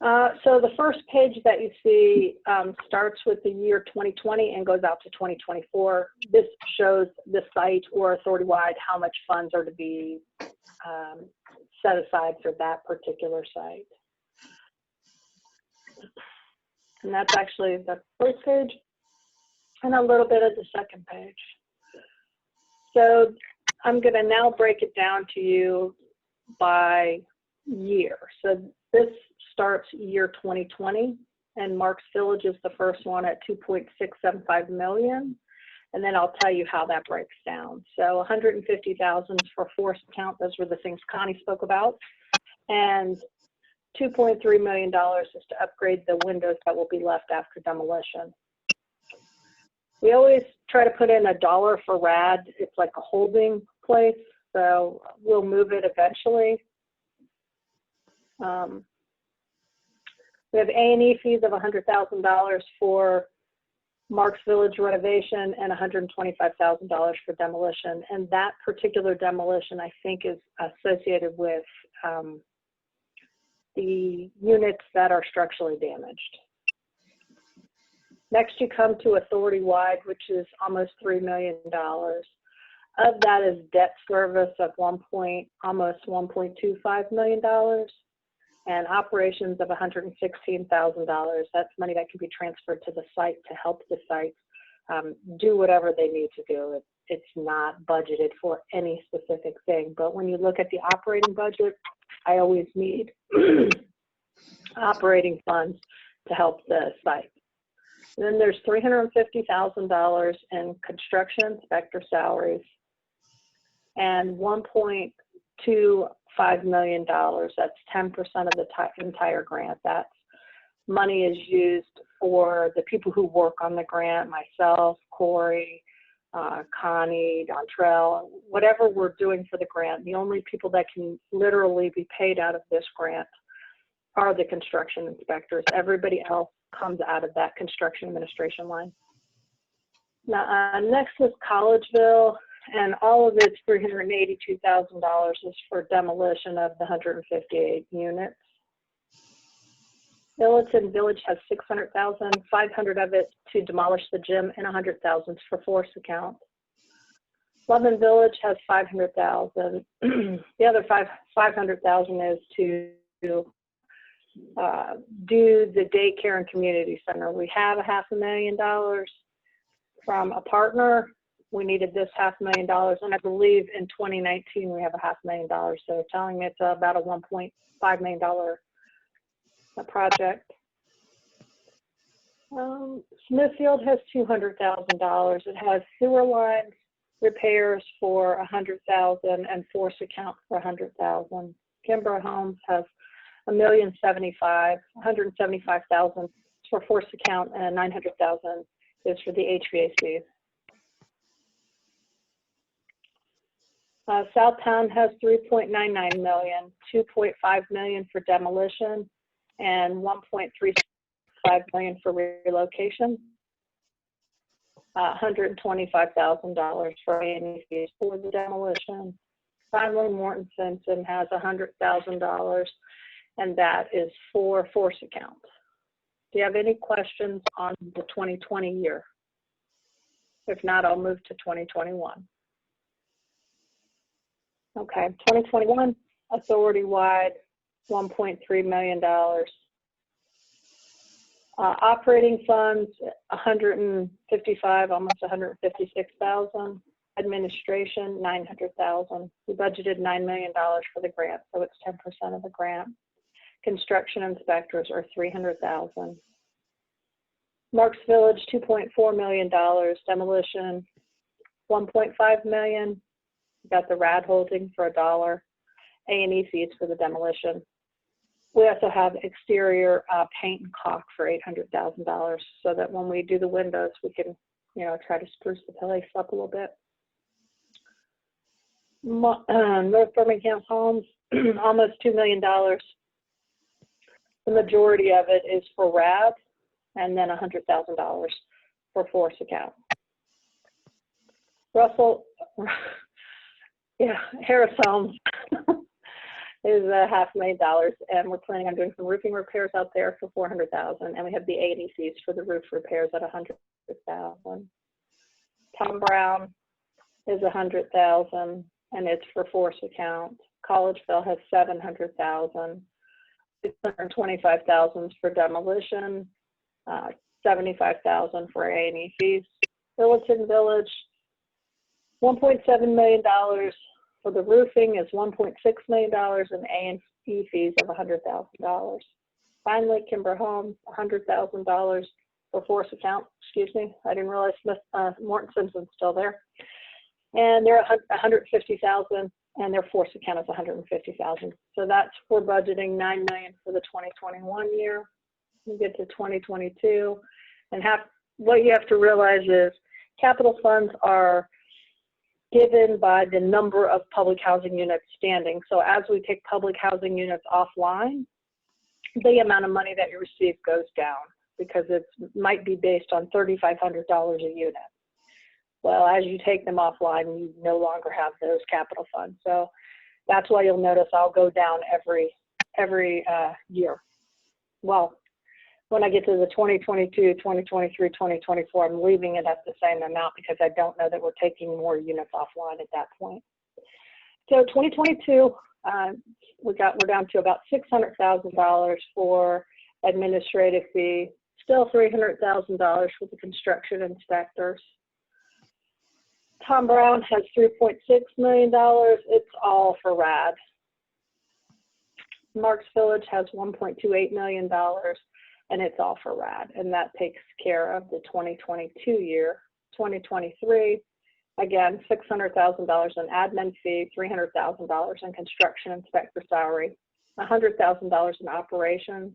So the first page that you see starts with the year 2020 and goes out to 2024. This shows the site or authority-wide how much funds are to be set aside for that particular site. And that's actually the first page and a little bit of the second page. So I'm going to now break it down to you by year. So this starts year 2020, and Marks Village is the first one at 2.675 million. And then I'll tell you how that breaks down. So 150,000 for force account. Those were the things Connie spoke about. And $2.3 million is to upgrade the windows that will be left after demolition. We always try to put in $1 for RAD. It's like a holding place, so we'll move it eventually. We have A&E fees of $100,000 for Marks Village renovation and $125,000 for demolition. And that particular demolition, I think, is associated with the units that are structurally damaged. Next, you come to authority-wide, which is almost $3 million. Of that is debt service of almost $1.25 million, and operations of $116,000. That's money that can be transferred to the site to help the site do whatever they need to do. It's not budgeted for any specific thing. But when you look at the operating budget, I always need operating funds to help the site. And then there's $350,000 in construction inspector salaries and $1.25 million. That's 10% of the entire grant. That money is used for the people who work on the grant, myself, Corey, Connie, Dontrell, whatever we're doing for the grant. The only people that can literally be paid out of this grant are the construction inspectors. Everybody else comes out of that construction administration line. Now, next is Collegeville, and all of it's $382,000 is for demolition of the 158 units. Billiton Village has $600,000, 500 of it to demolish the gym, and 100,000 for force account. Lovin Village has 500,000. The other 500,000 is to do the daycare and community center. We have $500,000 from a partner. We needed this $500,000, and I believe in 2019 we have $500,000. So telling me it's about a $1.5 million project. Smithfield has $200,000. It has sewer lines repairs for $100,000 and force account for $100,000. Kimbrough Homes has $175,000 for force account, and $900,000 is for the HVAC. Southtown has $3.99 million, $2.5 million for demolition, and $1.35 million for relocation. $125,000 for A&E fees for the demolition. Finally, Morton Simpson has $100,000, and that is for force account. Do you have any questions on the 2020 year? If not, I'll move to 2021. Okay, 2021, authority-wide, $1.3 million. Operating funds, 155, almost 156,000. Administration, 900,000. We budgeted $9 million for the grant, so it's 10% of the grant. Construction inspectors are 300,000. Marks Village, $2.4 million. Demolition, 1.5 million. We got the RAD holding for $1. A&E fees for the demolition. We also have exterior paint and caulk for $800,000, so that when we do the windows, we can, try to spruce the place up a little bit. North Birmingham Homes, almost $2 million. The majority of it is for RAD, and then $100,000 for force account. Harris Homes. is $500,000, and we're planning on doing some roofing repairs out there for $400,000, and we have the A&E fees for the roof repairs at $100,000. Tom Brown is $100,000, and it's for force account. Collegeville has $700,000. $625,000 for demolition, $75,000 for A&E fees. Billiton Village, $1.7 million for the roofing is $1.6 million, and A&E fees of $100,000. Finally, Kimber Homes, $100,000 for force account. Excuse me, I didn't realize Morton Simpson's still there. And they're $150,000, and their force account is $150,000. So that's for budgeting $9 million for the 2021 year. You get to 2022, and what you have to realize is capital funds are given by the number of public housing units standing. So as we take public housing units offline, the amount of money that you receive goes down because it might be based on $3,500 a unit. Well, as you take them offline, you no longer have those capital funds. So that's why you'll notice I'll go down every year. Well, when I get to the 2022, 2023, 2024, I'm leaving it at the same amount because I don't know that we're taking more units offline at that point. So 2022, we're down to about $600,000 for administrative fee, still $300,000 for the construction inspectors. Tom Brown has $3.6 million. It's all for RAD. Marks Village has $1.28 million, and it's all for RAD. And that takes care of the 2022 year. 2023, again, $600,000 in admin fee, $300,000 in construction inspector salary, $100,000 in operations.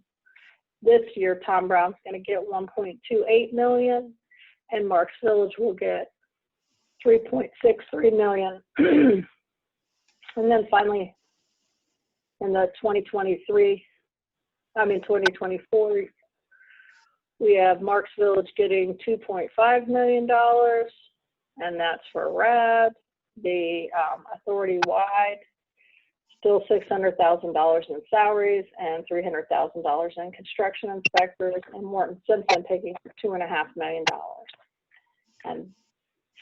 This year, Tom Brown's going to get $1.28 million, and Marks Village will get $3.63 million. And then finally, in the 2024, we have Marks Village getting $2.5 million, and that's for RAD. The authority-wide, still $600,000 in salaries and $300,000 in construction inspectors, and Morton Simpson taking $2.5 million. And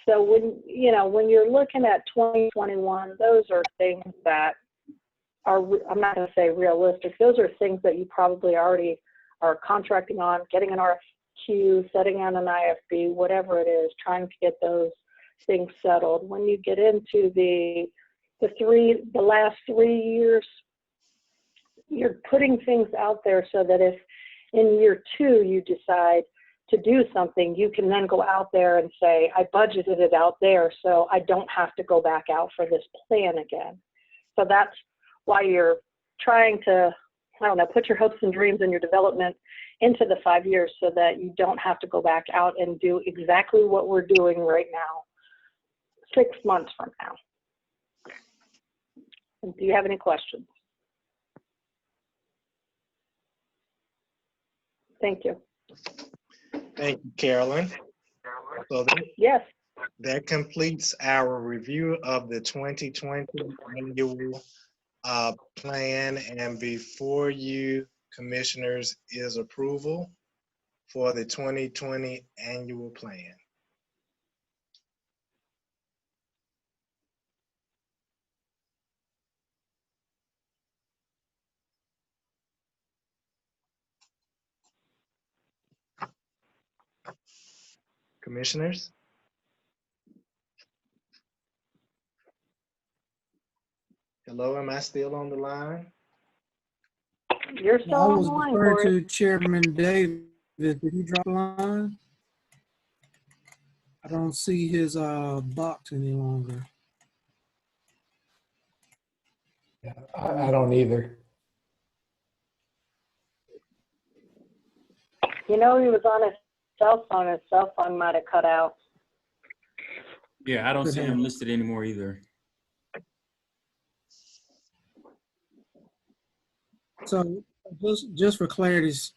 so when you're looking at 2021, those are things that are, I'm not going to say realistic, those are things that you probably already are contracting on, getting an RFQ, setting on an IFB, whatever it is, trying to get those things settled. When you get into the last 3 years, you're putting things out there so that if in year 2 you decide to do something, you can then go out there and say, I budgeted it out there, so I don't have to go back out for this plan again. So that's why you're trying to, I don't know, put your hopes and dreams and your development into the 5 years so that you don't have to go back out and do exactly what we're doing right now, 6 months from now. And do you have any questions? Thank you. Thank you, Carolyn. So yes, that completes our review of the 2020 annual plan. And before you, commissioners, is approval for the 2020 annual plan. Commissioners? Hello, am I still on the line? You're still on the line, Referring Corey. to Chairman Davis. Did he drop the line? I don't see his box any longer. Yeah, I don't either. You know, he was on his cell phone. His cell phone might have cut out. Yeah, I don't see him listed anymore either. So just for clarity's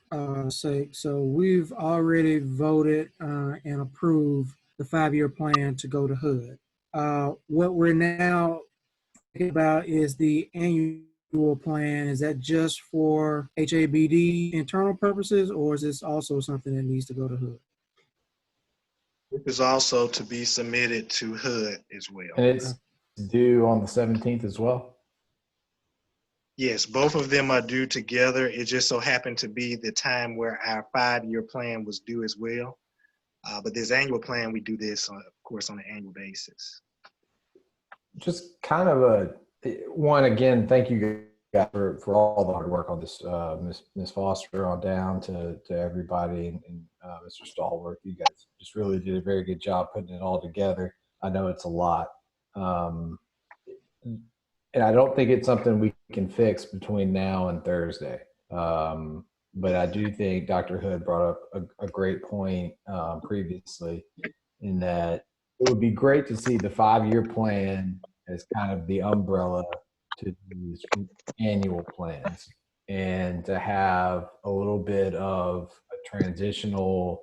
sake, so we've already voted and approved the 5-year plan to go to HUD. What we're now thinking about is the annual annual plan, is that just for HABD internal purposes, or is this also something that needs to go to HUD? This is also to be submitted to HUD as well. And it's due on the 17th as well? Yes, both of them are due together. It just so happened to be the time where our 5-year plan was due as well. But this annual plan, we do this, of course, on an annual basis. Just kind of one, again, thank you guys for all the hard work on this, Ms. Foster on down to everybody, and Mr. Stallworth. You guys just really did a very good job putting it all together. I know it's a lot. And I don't think it's something we can fix between now and Thursday. But I do think Dr. Hood brought up a great point previously, in that it would be great to see the 5-year plan as kind of the umbrella to these annual plans, and to have a little bit of a transitional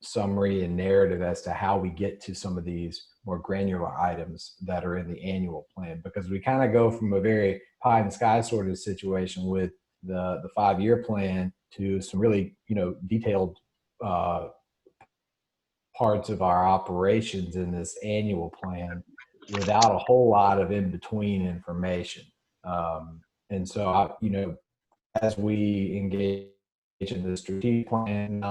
summary and narrative as to how we get to some of these more granular items that are in the annual plan, because we kind of go from a very pie in the sky sort of situation with the 5-year plan to some really, detailed parts of our operations in this annual plan without a whole lot of in-between information. And so, as we engage in the strategic plan,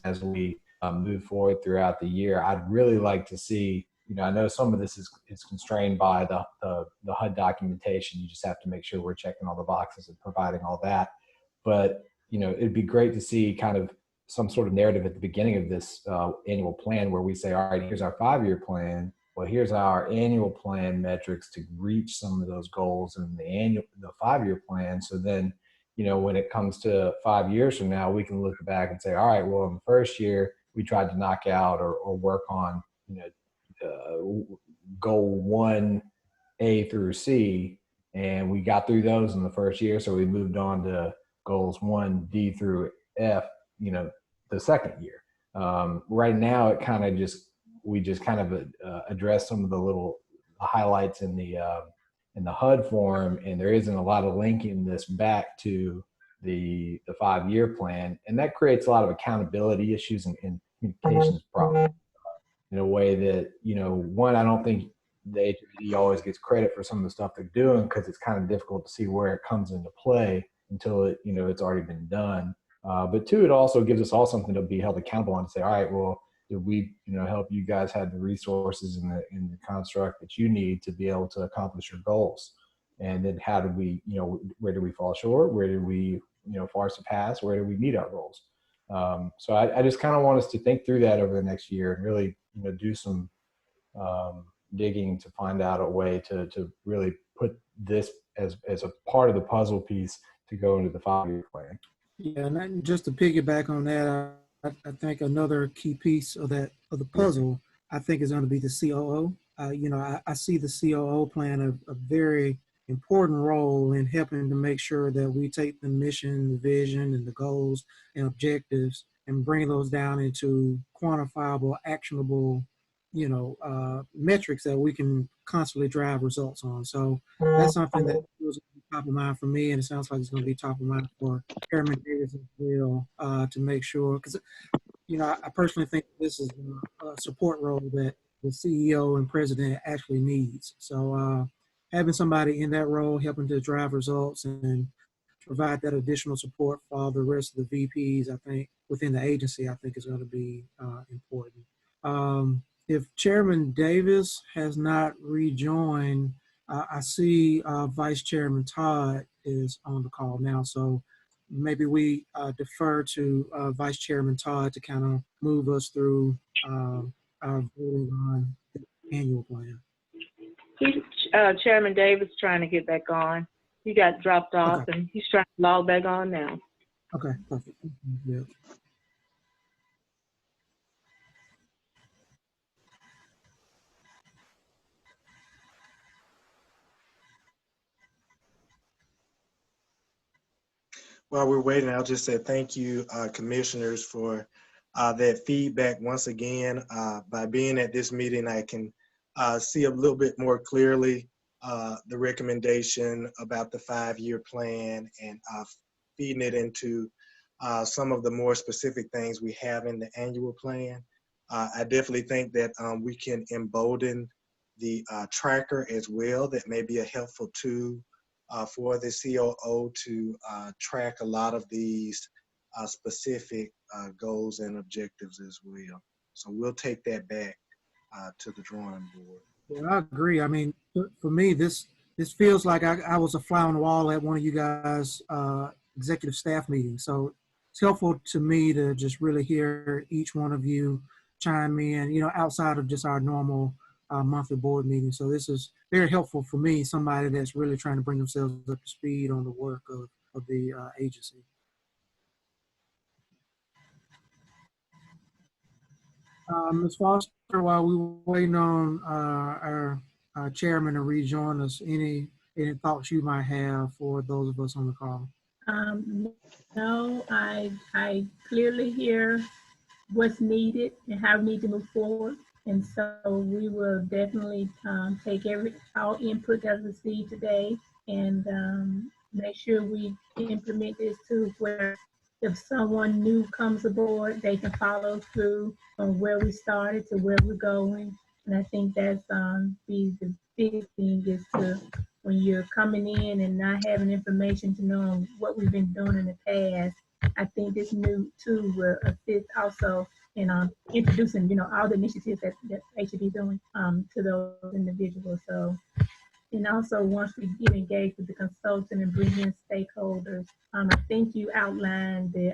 as we move forward throughout the year, I'd really like to see, I know some of this is constrained by the HUD documentation. You just have to make sure we're checking all the boxes and providing all that. But, it'd be great to see kind of some sort of narrative at the beginning of this annual plan where we say, all right, here's our 5-year plan. Well, here's our annual plan metrics to reach some of those goals in the 5-year plan. So then, when it comes to 5 years from now, we can look back and say, all right, well, in the first year, we tried to knock out or work on, goal 1A through C, and we got through those in the first year. So we moved on to goals 1D through F, the second year. Right now, it kind of we just kind of address some of the little highlights in the HUD form, and there isn't a lot of linking this back to the 5-year plan, and that creates a lot of accountability issues and communications problems in a way that, one, I don't think the HABD always gets credit for some of the stuff they're doing, because it's kind of difficult to see where it comes into play until it's already been done. But two, it also gives us all something to be held accountable on, to say, all right, well, did we, help you guys have the resources and the construct that you need to be able to accomplish your goals? And then how did we, where did we fall short? Where did we, far surpass? Where did we meet our goals? So I just kind of want us to think through that over the next year and really, do some digging to find out a way to really put this as a part of the puzzle piece to go into the 5-year plan. Yeah, and just to piggyback on that, I think another key piece of the puzzle, I think, is going to be the COO. I see the COO playing a very important role in helping to make sure that we take the mission, the vision, and the goals and objectives and bring those down into quantifiable, actionable, metrics that we can constantly drive results on. So that's something that was top of mind for me, and it sounds like it's going to be top of mind for Chairman Davis as well, to make sure, because I personally think this is a support role that the CEO and president actually needs. So having somebody in that role, helping to drive results and provide that additional support for all the rest of the VPs, I think, within the agency, I think is going to be important. If Chairman Davis has not rejoined, I see Vice Chairman Todd is on the call now. So maybe we defer to Vice Chairman Todd to kind of move us through our voting on the annual plan. Chairman Davis trying to get back on. He got dropped off, and he's trying to log back on now. Okay, perfect. Yeah. While we're waiting, I'll just say thank you, commissioners, for that feedback. Once again, by being at this meeting, I can see a little bit more clearly the recommendation about the 5-year plan and feeding it into some of the more specific things we have in the annual plan. I definitely think that we can embolden the tracker as well. That may be a helpful tool for the COO to track a lot of these specific goals and objectives as well. So we'll take that back to the drawing board. Yeah, I agree. I mean, for me, this feels like I was a fly on the wall at one of you guys' executive staff meetings. So it's helpful to me to just really hear each one of you chime in, you know, outside of just our normal monthly board meeting. So this is very helpful for me, somebody that's really trying to bring themselves up to speed on the work of the agency. Ms. Foster, while we were waiting on our chairman to rejoin us, any thoughts you might have for those of us on the call? No, I clearly hear what's needed and how we need to move forward. And so we will definitely take our input as received today and make sure we implement this to where if someone new comes aboard, they can follow through from where we started to where we're going. And I think that's be the big thing is to when you're coming in and not having information to know what we've been doing in the past. I think this new tool will assist also in introducing, you know, all the initiatives that they should be doing to those individuals. So, and also once we get engaged with the consultant and bring in stakeholders, I think you outlined the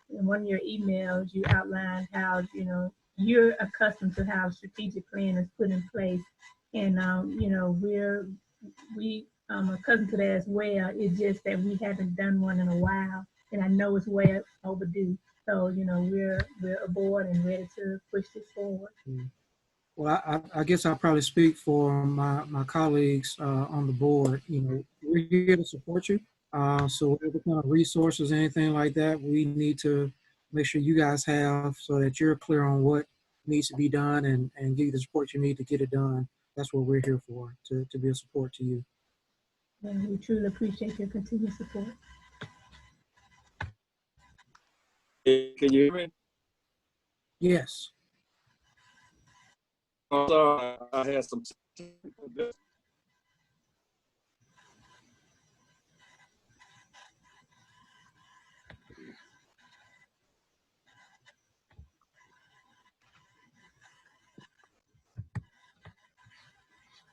in one of your emails, you outlined how, you know, you're accustomed to how strategic plan is put in place, and you know, we accustomed to that as well. It's just that we haven't done one in a while, and I know it's way overdue. So, you know, we're aboard and ready to push this forward. Well, I guess I'll probably speak for my colleagues on the board. You know, we're here to support you. So whatever kind of resources, anything like that, we need to make sure you guys have so that you're clear on what needs to be done and give you the support you need to get it done. That's what we're here for, to be a support to you. And we truly appreciate your continued support. Can you hear me? Yes. I'm sorry, I had some.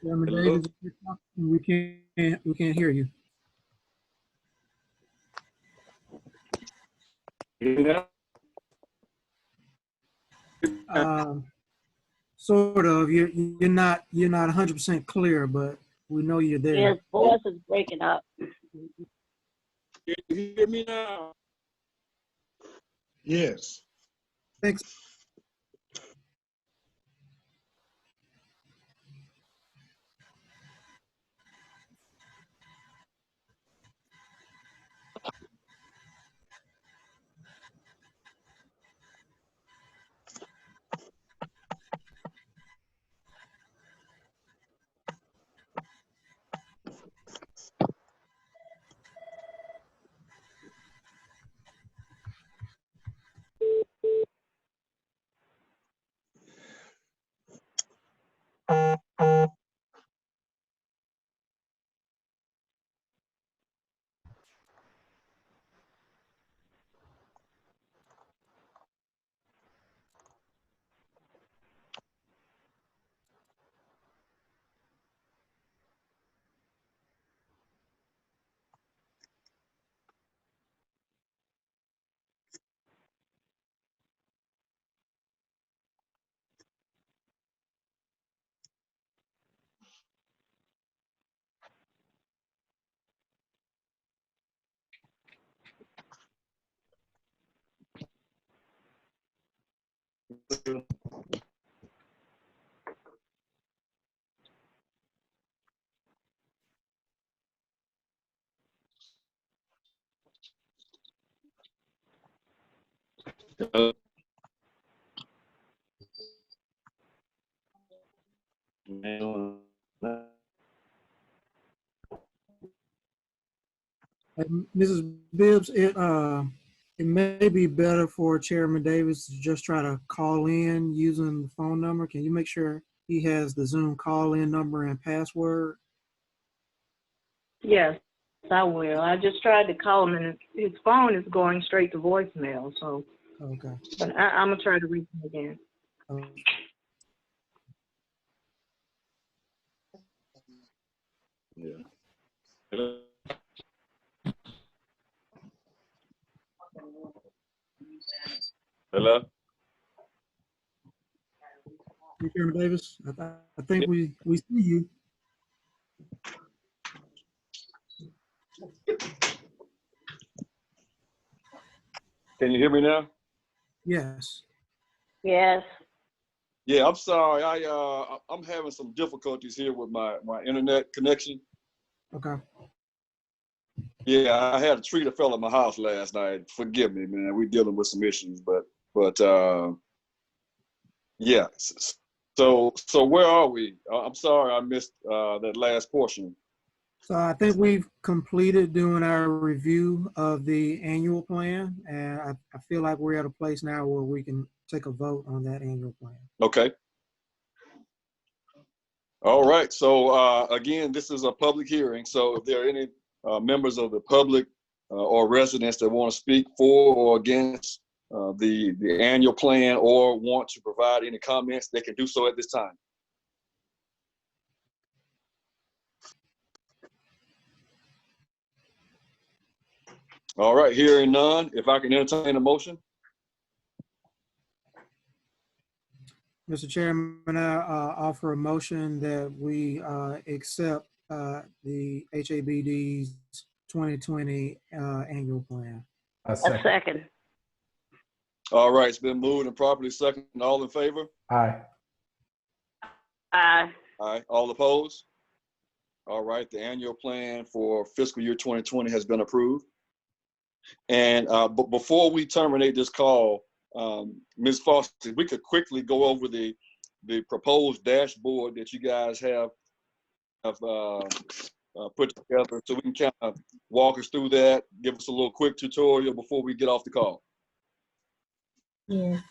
Chairman Davis, we can't hear you. Sort of. You're not 100% clear, but we know you're there. His voice is breaking up. Can you hear me now? Yes. Thanks. Mrs. Bibbs, it may be better for Chairman Davis to just try to call in using the phone number. Can you make sure he has the Zoom call-in number and password? Yes, I will. I just tried to call him, and his phone is going straight to voicemail. So, Okay. but I'm gonna try to reach him again. Yeah. Hello? Hello? Chairman Davis, I think we see you. Can you hear me now? Yes. Yes. Yeah, I'm sorry. I'm having some difficulties here with my internet connection. Okay. Yeah, I had a tree that fell at my house last night. Forgive me, man. We're dealing with some issues, but yeah. So where are we? I'm sorry I missed that last portion. So I think we've completed doing our review of the annual plan, and I feel like we're at a place now where we can take a vote on that annual plan. Okay. All right. So again, this is a public hearing. So if there are any members of the public or residents that want to speak for or against the annual plan or want to provide any comments, they can do so at this time. All right, hearing none, if I can entertain a motion. Mr. Chairman, I offer a motion that we accept the HABD's 2020 annual plan. A second. All right, it's been moved and properly seconded. All in favor? Aye. Aye. Aye. All opposed? All right, the annual plan for fiscal year 2020 has been approved. And but before we terminate this call, Ms. Foster, we could quickly go over the proposed dashboard that you guys have put together, so we can kind of walk us through that, give us a little quick tutorial before we get off the call. Yes,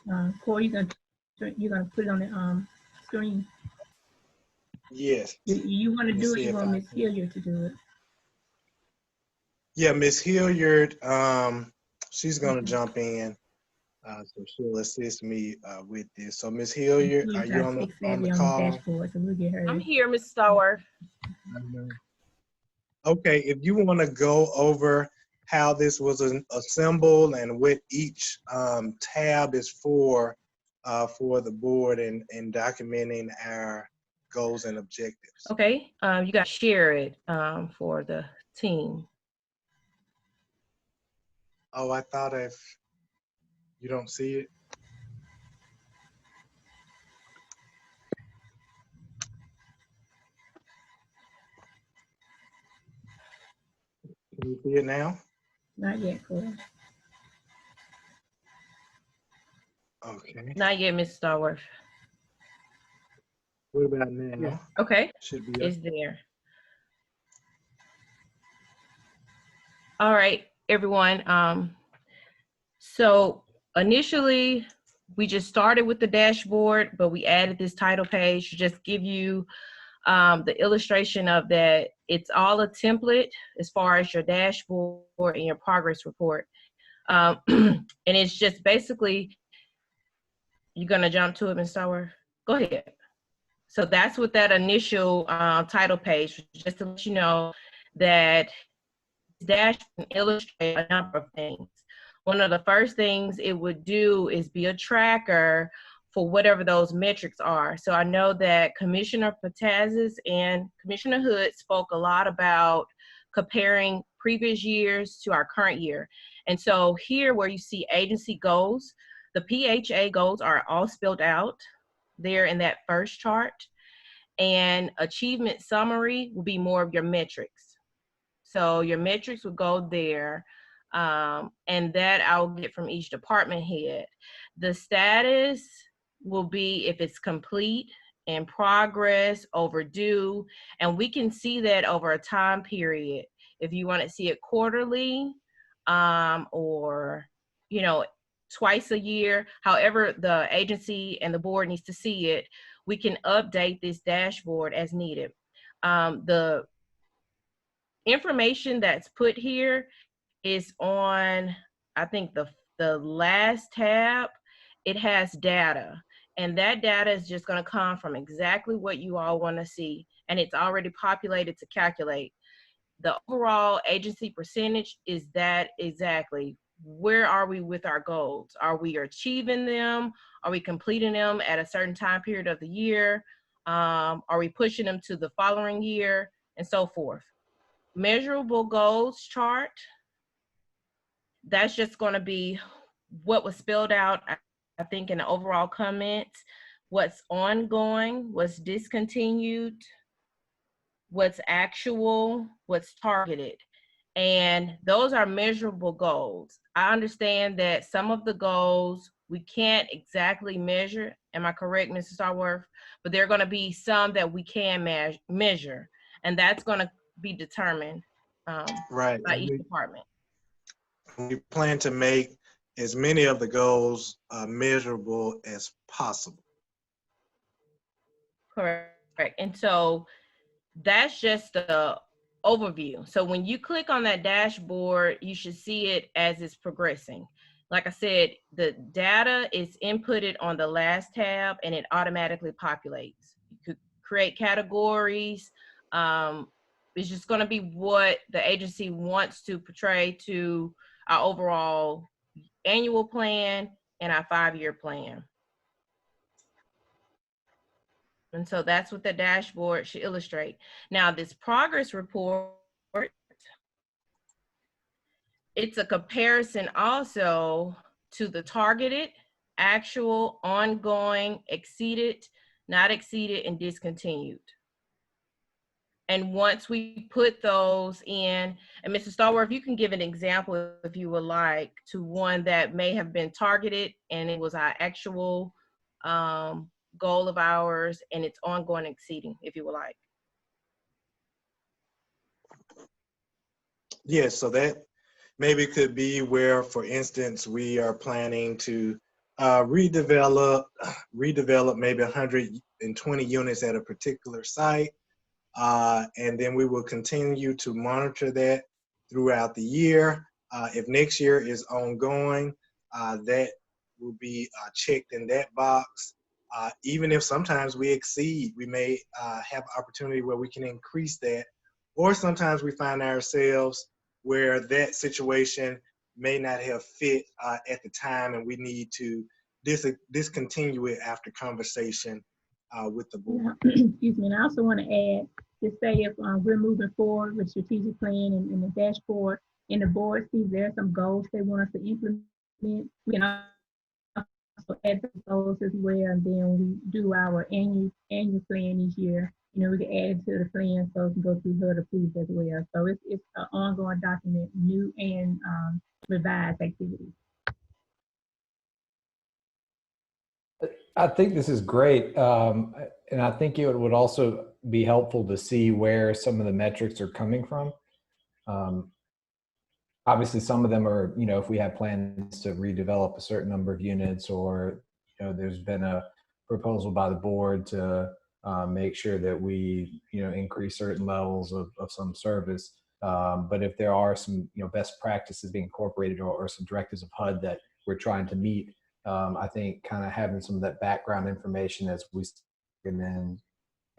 Corey, you're gonna put it on the screen. Yes. You want to Let me do it? see You if want I Miss Hilliard to do it? Yeah, Miss Hilliard, she's gonna Okay. jump in, so she'll assist me with this. So Miss Hilliard, are you on the call? Dashboard, so we'll get her. I'm here, Ms. Starworth. Okay, if you want to go over how this was assembled and what each tab is for the board and documenting our goals and objectives. Okay, you got to share it for the team. Oh, I thought if you don't see it. Can you see it now? Not yet, Corey. Okay. Not yet, Ms. Starworth. What about now? Yeah. Okay, Should be it's there. All right, everyone. So initially, we just started with the dashboard, but we added this title page to just give you the illustration of that. It's all a template as far as your dashboard and your progress report. And it's just basically, you're gonna jump to it, Ms. Sauer? Go ahead. So that's what that initial title page, just to let you know that dash can illustrate a number of things. One of the first things it would do is be a tracker for whatever those metrics are. So I know that Commissioner Patazis and Commissioner Hood spoke a lot about comparing previous years to our current year. And so here where you see agency goals, the PHA goals are all spelled out there in that first chart. And achievement summary will be more of your metrics. So your metrics will go there, and that I'll get from each department head. The status will be if it's complete, in progress, overdue, and we can see that over a time period. If you want to see it quarterly, or, you know, twice a year, however the agency and the board needs to see it, we can update this dashboard as needed. The information that's put here is on, I think, the last tab. It has data, and that data is just going to come from exactly what you all want to see, and it's already populated to calculate. The overall agency percentage is that exactly. Where are we with our goals? Are we achieving them? Are we completing them at a certain time period of the year? Are we pushing them to the following year, and so forth? Measurable goals chart, that's just going to be what was spelled out, I think, in the overall comments, what's ongoing, what's discontinued, what's actual, what's targeted. And those are measurable goals. I understand that some of the goals we can't exactly measure. Am I correct, Mr. Starworth? But there are going to be some that we can measure, and that's going to be determined Right. by each department. We plan to make as many of the goals measurable as possible. Correct. And so that's just the overview. So when you click on that dashboard, you should see it as it's progressing. Like I said, the data is inputted on the last tab and it automatically populates. You could create categories. It's just going to be what the agency wants to portray to our overall annual plan and our 5-year plan. And so that's what the dashboard should illustrate. Now, this progress report, it's a comparison also to the targeted, actual, ongoing, exceeded, not exceeded, and discontinued. And once we put those in, and Mr. Starworth, you can give an example if you would like to one that may have been targeted and it was our actual goal of ours and it's ongoing exceeding, if you would like. Yes, so that maybe could be where, for instance, we are planning to redevelop maybe 120 units at a particular site. And then we will continue to monitor that throughout the year. If next year is ongoing, that will be checked in that box. Even if sometimes we exceed, we may have opportunity where we can increase that. Or sometimes we find ourselves where that situation may not have fit at the time and we need to discontinue it after conversation with the board. Excuse me, and I also want to add, to say if we're moving forward with strategic plan and the dashboard, and the board sees there are some goals they want us to implement, we can also add those goals as well, and then we do our annual plan each year. You know, we can add it to the plan so it can go through HUD approved as well. So it's an ongoing document, new and revised activities. I think this is great. And I think it would also be helpful to see where some of the metrics are coming from. Obviously, some of them are, you know, if we have plans to redevelop a certain number of units, or, you know, there's been a proposal by the board to make sure that we, you know, increase certain levels of some service. But if there are some, you know, best practices being incorporated or some directives of HUD that we're trying to meet, I think kind of having some of that background information as we and then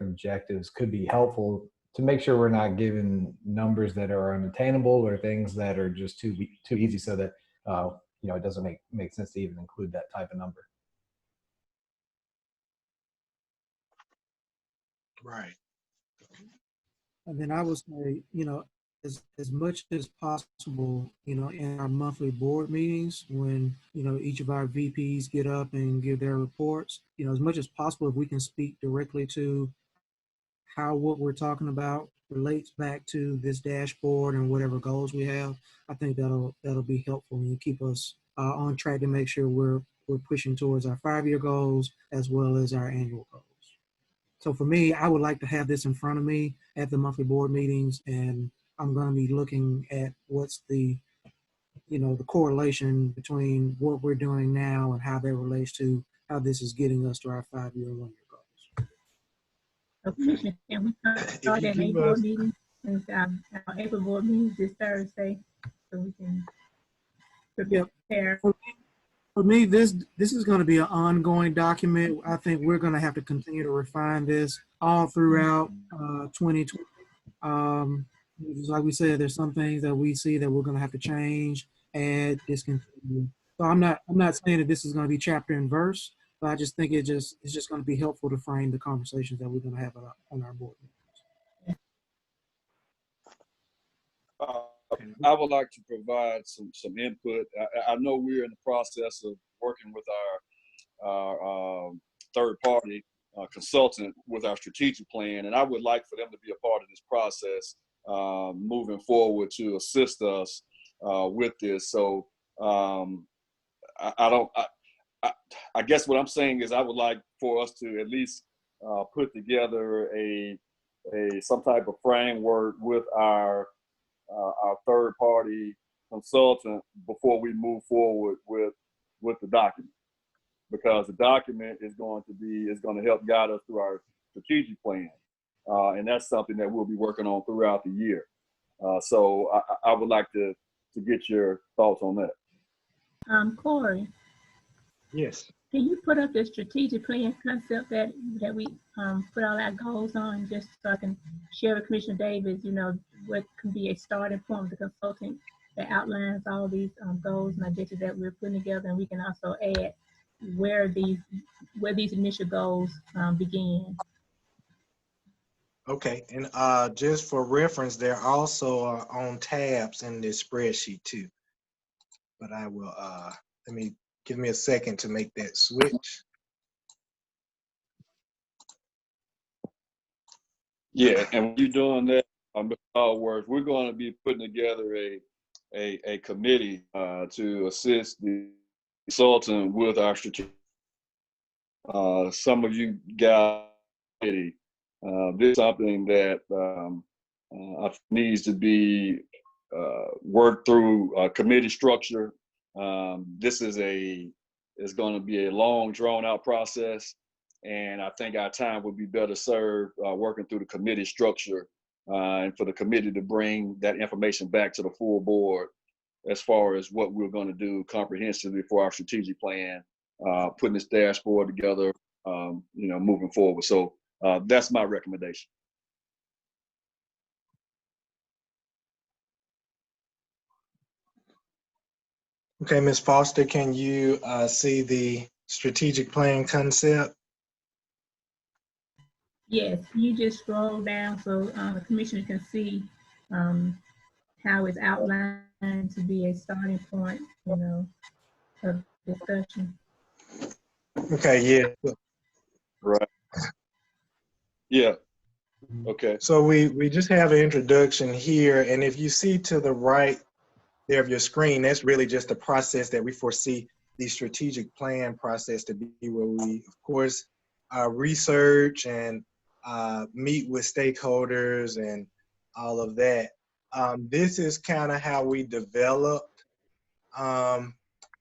objectives could be helpful to make sure we're not giving numbers that are unattainable or things that are just too easy, so that you know, it doesn't make sense to even include that type of number. Right. And then I would say, you know, as much as possible, you know, in our monthly board meetings, when, you know, each of our VPs get up and give their reports, you know, as much as possible, if we can speak directly to how what we're talking about relates back to this dashboard and whatever goals we have, I think that'll be helpful and keep us on track to make sure we're pushing towards our 5-year goals as well as our annual goals. So for me, I would like to have this in front of me at the monthly board meetings, and I'm going to be looking at what's the, the correlation between what we're doing now and how that relates to how this is getting us to our 5-year and 1-year goals. So Commissioner, can we If start you that give April board us, meeting? Since our April board meeting is this Thursday, so we can Yep. prepare. For me, this is going to be an ongoing document. I think we're going to have to continue to refine this all throughout 2020. Just like we said, there's some things that we see that we're going to have to change, add, discontinue. So I'm not saying that this is going to be chapter and verse, but I just think it's just going to be helpful to frame the conversations that we're going to have on our board. I would like to provide some input. I know we're in the process of working with our third party consultant with our strategic plan, and I would like for them to be a part of this process moving forward to assist us with this. So I guess what I'm saying is I would like for us to at least put together some type of framework with our third party consultant before we move forward with the document, because the document is going to help guide us through our strategic plan, and that's something that we'll be working on throughout the year. So I would like to get your thoughts on that. Corey. Yes. Can you put up the strategic plan concept that we put all our goals on, just so I can share with Commissioner Davis, what can be a starting point with the consultant that outlines all these goals and objectives that we're putting together, and we can also add where these initial goals began. Okay, and just for reference, they're also on tabs in this spreadsheet too. But I will, give me a second to make that switch. Yeah, and when you're doing that, we're going to be putting together a committee to assist the consultant with our strategic. Some of you guys, this is something that needs to be worked through committee structure. This is going to be a long, drawn-out process, and I think our time would be better served working through the committee structure and for the committee to bring that information back to the full board as far as what we're going to do comprehensively for our strategic plan, putting this dashboard together, moving forward. So that's my recommendation. Okay, Ms. Foster, can you see the strategic plan concept? Yes, you just scroll down so the commissioner can see how it's outlined to be a starting point, of discussion. Okay, yeah. Right. Yeah. Okay. So we just have an introduction here, and if you see to the right there of your screen, that's really just the process that we foresee the strategic plan process to be, where we, of course, research and meet with stakeholders and all of that. This is kind of how we developed,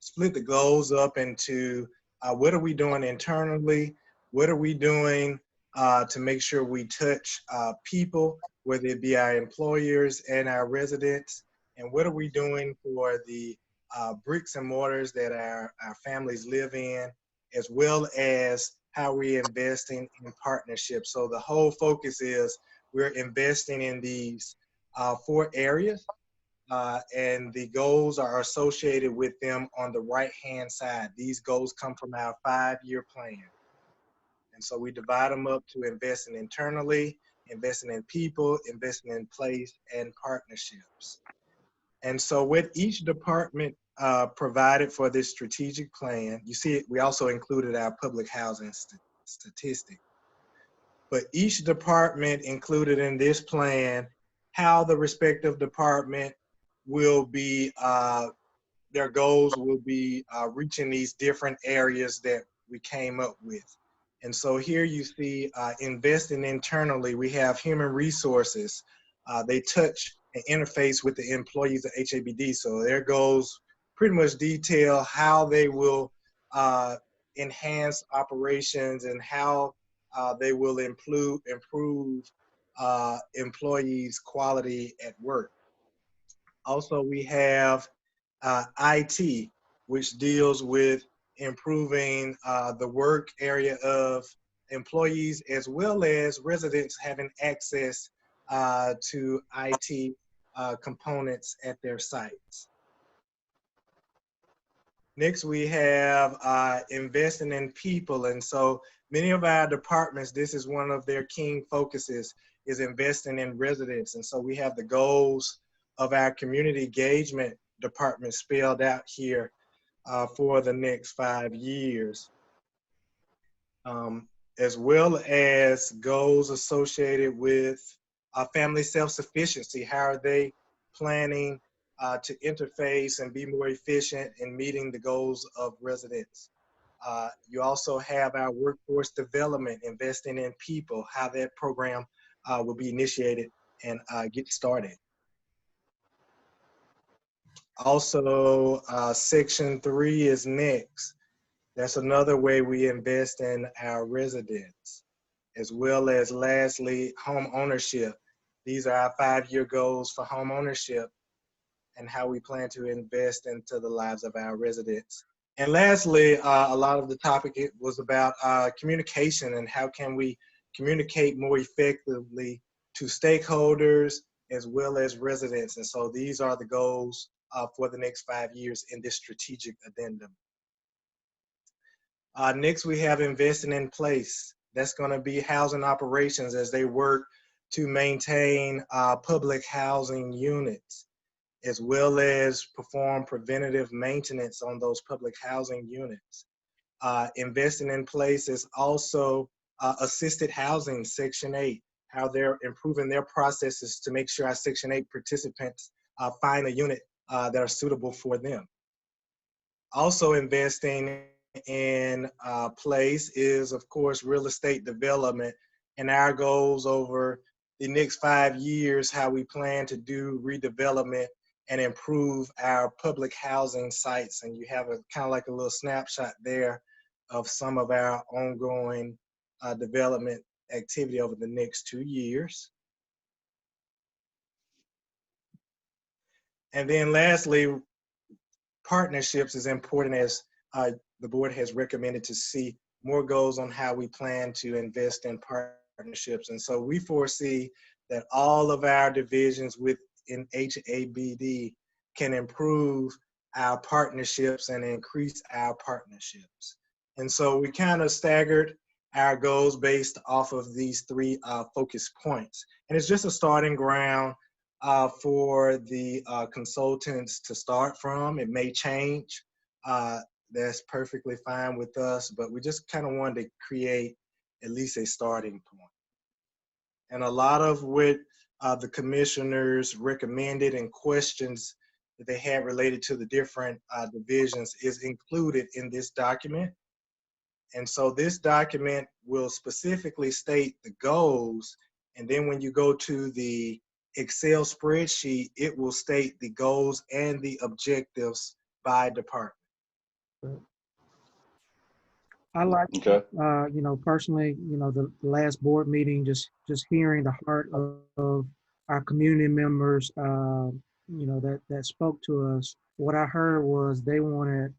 split the goals up into what are we doing internally, what are we doing to make sure we touch people, whether it be our employers and our residents, and what are we doing for the bricks and mortars that our families live in, as well as how we're investing in partnerships. So the whole focus is we're investing in these 4 areas, and the goals are associated with them on the right-hand side. These goals come from our 5-year plan. And so we divide them up to investing internally, investing in people, investing in place, and partnerships. And so with each department provided for this strategic plan, you see we also included our public housing statistic. But each department included in this plan, how the respective department will be, their goals will be reaching these different areas that we came up with. And so here you see investing internally, we have human resources, they touch and interface with the employees of HABD. So there goes pretty much detail how they will enhance operations and how they will improve employees' quality at work. Also, we have IT, which deals with improving the work area of employees as well as residents having access to IT components at their sites. Next, we have investing in people. And so many of our departments, this is one of their key focuses, is investing in residents. And so we have the goals of our community engagement department spelled out here for the next 5 years, as well as goals associated with family self-sufficiency. How are they planning to interface and be more efficient in meeting the goals of residents? You also have our workforce development, investing in people, how that program will be initiated and get started. Also, Section 3 is next. That's another way we invest in our residents, as well as lastly, home ownership. These are our 5-year goals for home ownership and how we plan to invest into the lives of our residents. And lastly, a lot of the topic was about communication and how can we communicate more effectively to stakeholders as well as residents. And so these are the goals for the next 5 years in this strategic addendum. Next, we have investing in place. That's going to be housing operations as they work to maintain public housing units, as well as perform preventative maintenance on those public housing units. Investing in place is also assisted housing, Section 8, how they're improving their processes to make sure our Section 8 participants find a unit that are suitable for them. Also investing in place is, of course, real estate development, and our goals over the next 5 years, how we plan to do redevelopment and improve our public housing sites. And you have a kind of like a little snapshot there of some of our ongoing development activity over the next 2 years. And then lastly, partnerships is important, as the board has recommended to see more goals on how we plan to invest in partnerships. And so we foresee that all of our divisions within HABD can improve our partnerships and increase our partnerships. And so we kind of staggered our goals based off of these 3 focus points. And it's just a starting ground for the consultants to start from. It may change. That's perfectly fine with us, but we just kind of wanted to create at least a starting point. And a lot of what the commissioners recommended and questions that they had related to the different divisions is included in this document. And so this document will specifically state the goals, and then when you go to the Excel spreadsheet, it will state the goals and the objectives by department. I like, you know, personally, you know, the last board meeting, just hearing the heart of our community members, you know, that spoke to us. What I heard was they wanted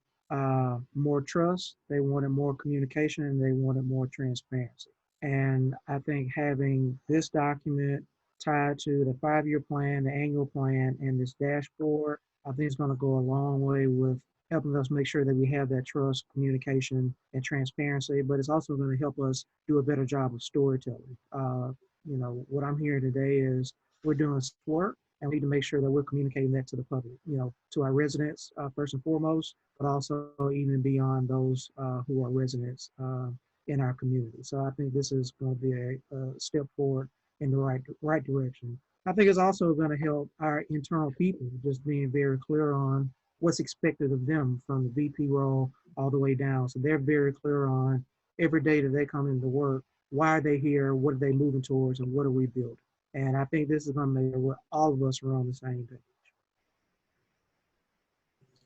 more trust, they wanted more communication, and they wanted more transparency. And I think having this document tied to the 5-year plan, the annual plan, and this dashboard, I think it's going to go a long way with helping us make sure that we have that trust, communication, and transparency, but it's also going to help us do a better job of storytelling. You know, what I'm hearing today is we're doing work, and we need to make sure that we're communicating that to the public, you know, to our residents first and foremost, but also even beyond those who are residents in our community. So I think this is going to be a step forward in the right direction. I think it's also going to help our internal people, just being very clear on what's expected of them from the VP role all the way down. So they're very clear on every day that they come into work, why are they here, what are they moving towards, and what are we building? And I think this is going to make sure all of us are on the same page.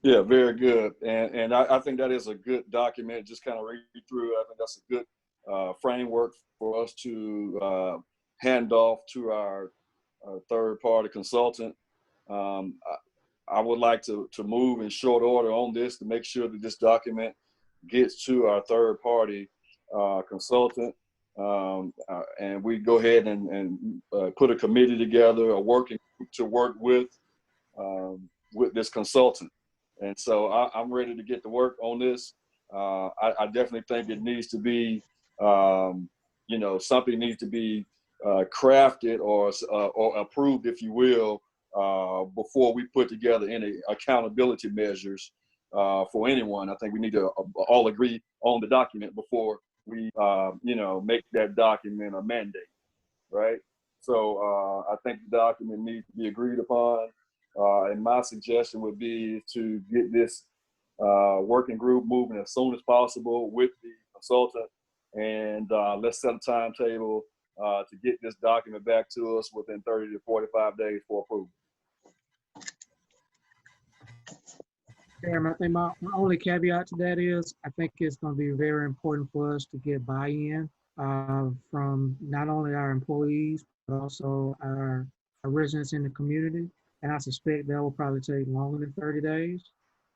Yeah, very good. And I think that is a good document, just kind of read through. I think that's a good framework for us to hand off to our third-party consultant. I would like to move in short order on this to make sure that this document gets to our third-party consultant. And we go ahead and put a committee together, a working group to work with this consultant. And so I'm ready to get to work on this. I definitely think it needs to be, something needs to be crafted or approved, if you will, before we put together any accountability measures for anyone. I think we need to all agree on the document before we, make that document a mandate, right? So I think the document needs to be agreed upon. And my suggestion would be to get this working group moving as soon as possible with the consultant, and let's set a timetable to get this document back to us within 30 to 45 days for approval. Chairman, I think my only caveat to that is I think it's going to be very important for us to get buy-in from not only our employees, but also our residents in the community. And I suspect that will probably take longer than 30 days.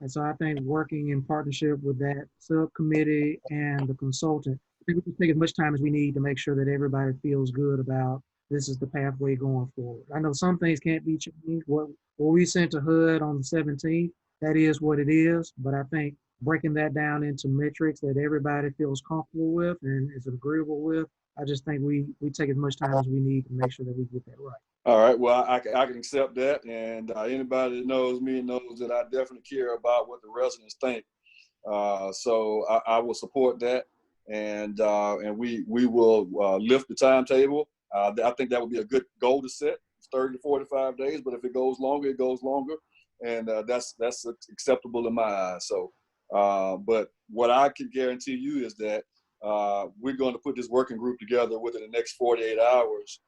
And so I think working in partnership with that subcommittee and the consultant, I think we can take as much time as we need to make sure that everybody feels good about this is the pathway going forward. I know some things can't be changed. What we sent to HUD on the 17th, that is what it is. But I think breaking that down into metrics that everybody feels comfortable with and is agreeable with, I just think we take as much time as we need to make sure that we get that right. All right, well, I can accept that. And anybody that knows me knows that I definitely care about what the residents think. So I will support that. And we will lift the timetable. I think that would be a good goal to set, 30 to 45 days. But if it goes longer, it goes longer. And that's acceptable in my eyes. So, but what I can guarantee you is that we're going to put this working group together within the next 48 hours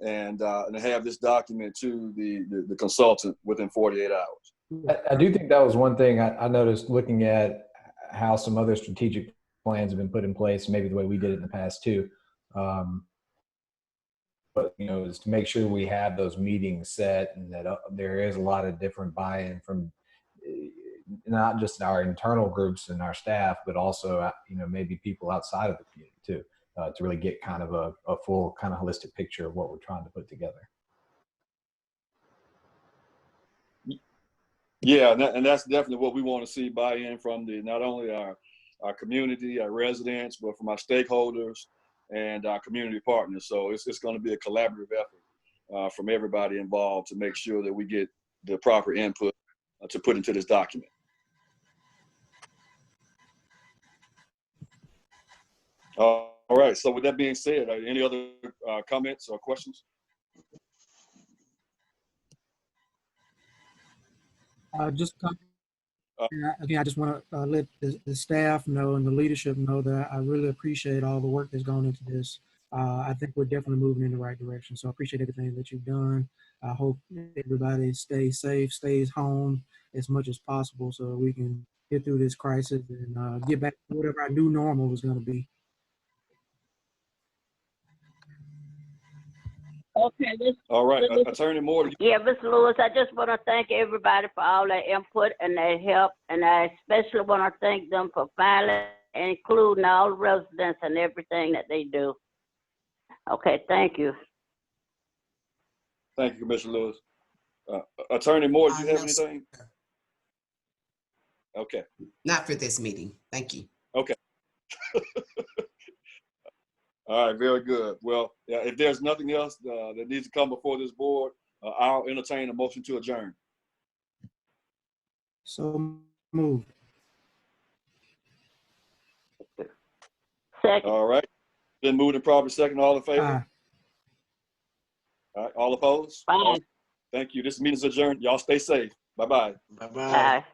and have this document to the consultant within 48 hours. I do think that was one thing I noticed looking at how some other strategic plans have been put in place, maybe the way we did it in the past too. But, is to make sure we have those meetings set and that there is a lot of different buy-in from not just our internal groups and our staff, but also, maybe people outside of the community too, to really get kind of a full kind of holistic picture of what we're trying to put together. Yeah, and that's definitely what we want to see buy-in from not only our community, our residents, but from our stakeholders and our community partners. So it's going to be a collaborative effort from everybody involved to make sure that we get the proper input to put into this document. All right, so with that being said, any other comments or questions? Again, I just want to let the staff know and the leadership know that I really appreciate all the work that's gone into this. I think we're definitely moving in the right direction. So I appreciate everything that you've done. I hope everybody stays safe, stays home as much as possible so we can get through this crisis and get back to whatever our new normal is going to be. Okay. All right, Attorney Moore. Yeah, Mr. Lewis, I just want to thank everybody for all their input and their help, and I especially want to thank them for finally including all the residents and everything that they do. Okay, thank you. Thank you, Commissioner Lewis. Attorney Moore, do you have anything? Okay. Not for this meeting. Thank you. Okay. All right, very good. Well, if there's nothing else that needs to come before this board, I'll entertain a motion to adjourn. So moved. Second. All right. Then moved and properly second. All in favor? Aye. All right. All opposed? Aye. All right. Thank you. This meeting is adjourned. Y'all stay safe. Bye-bye. Bye.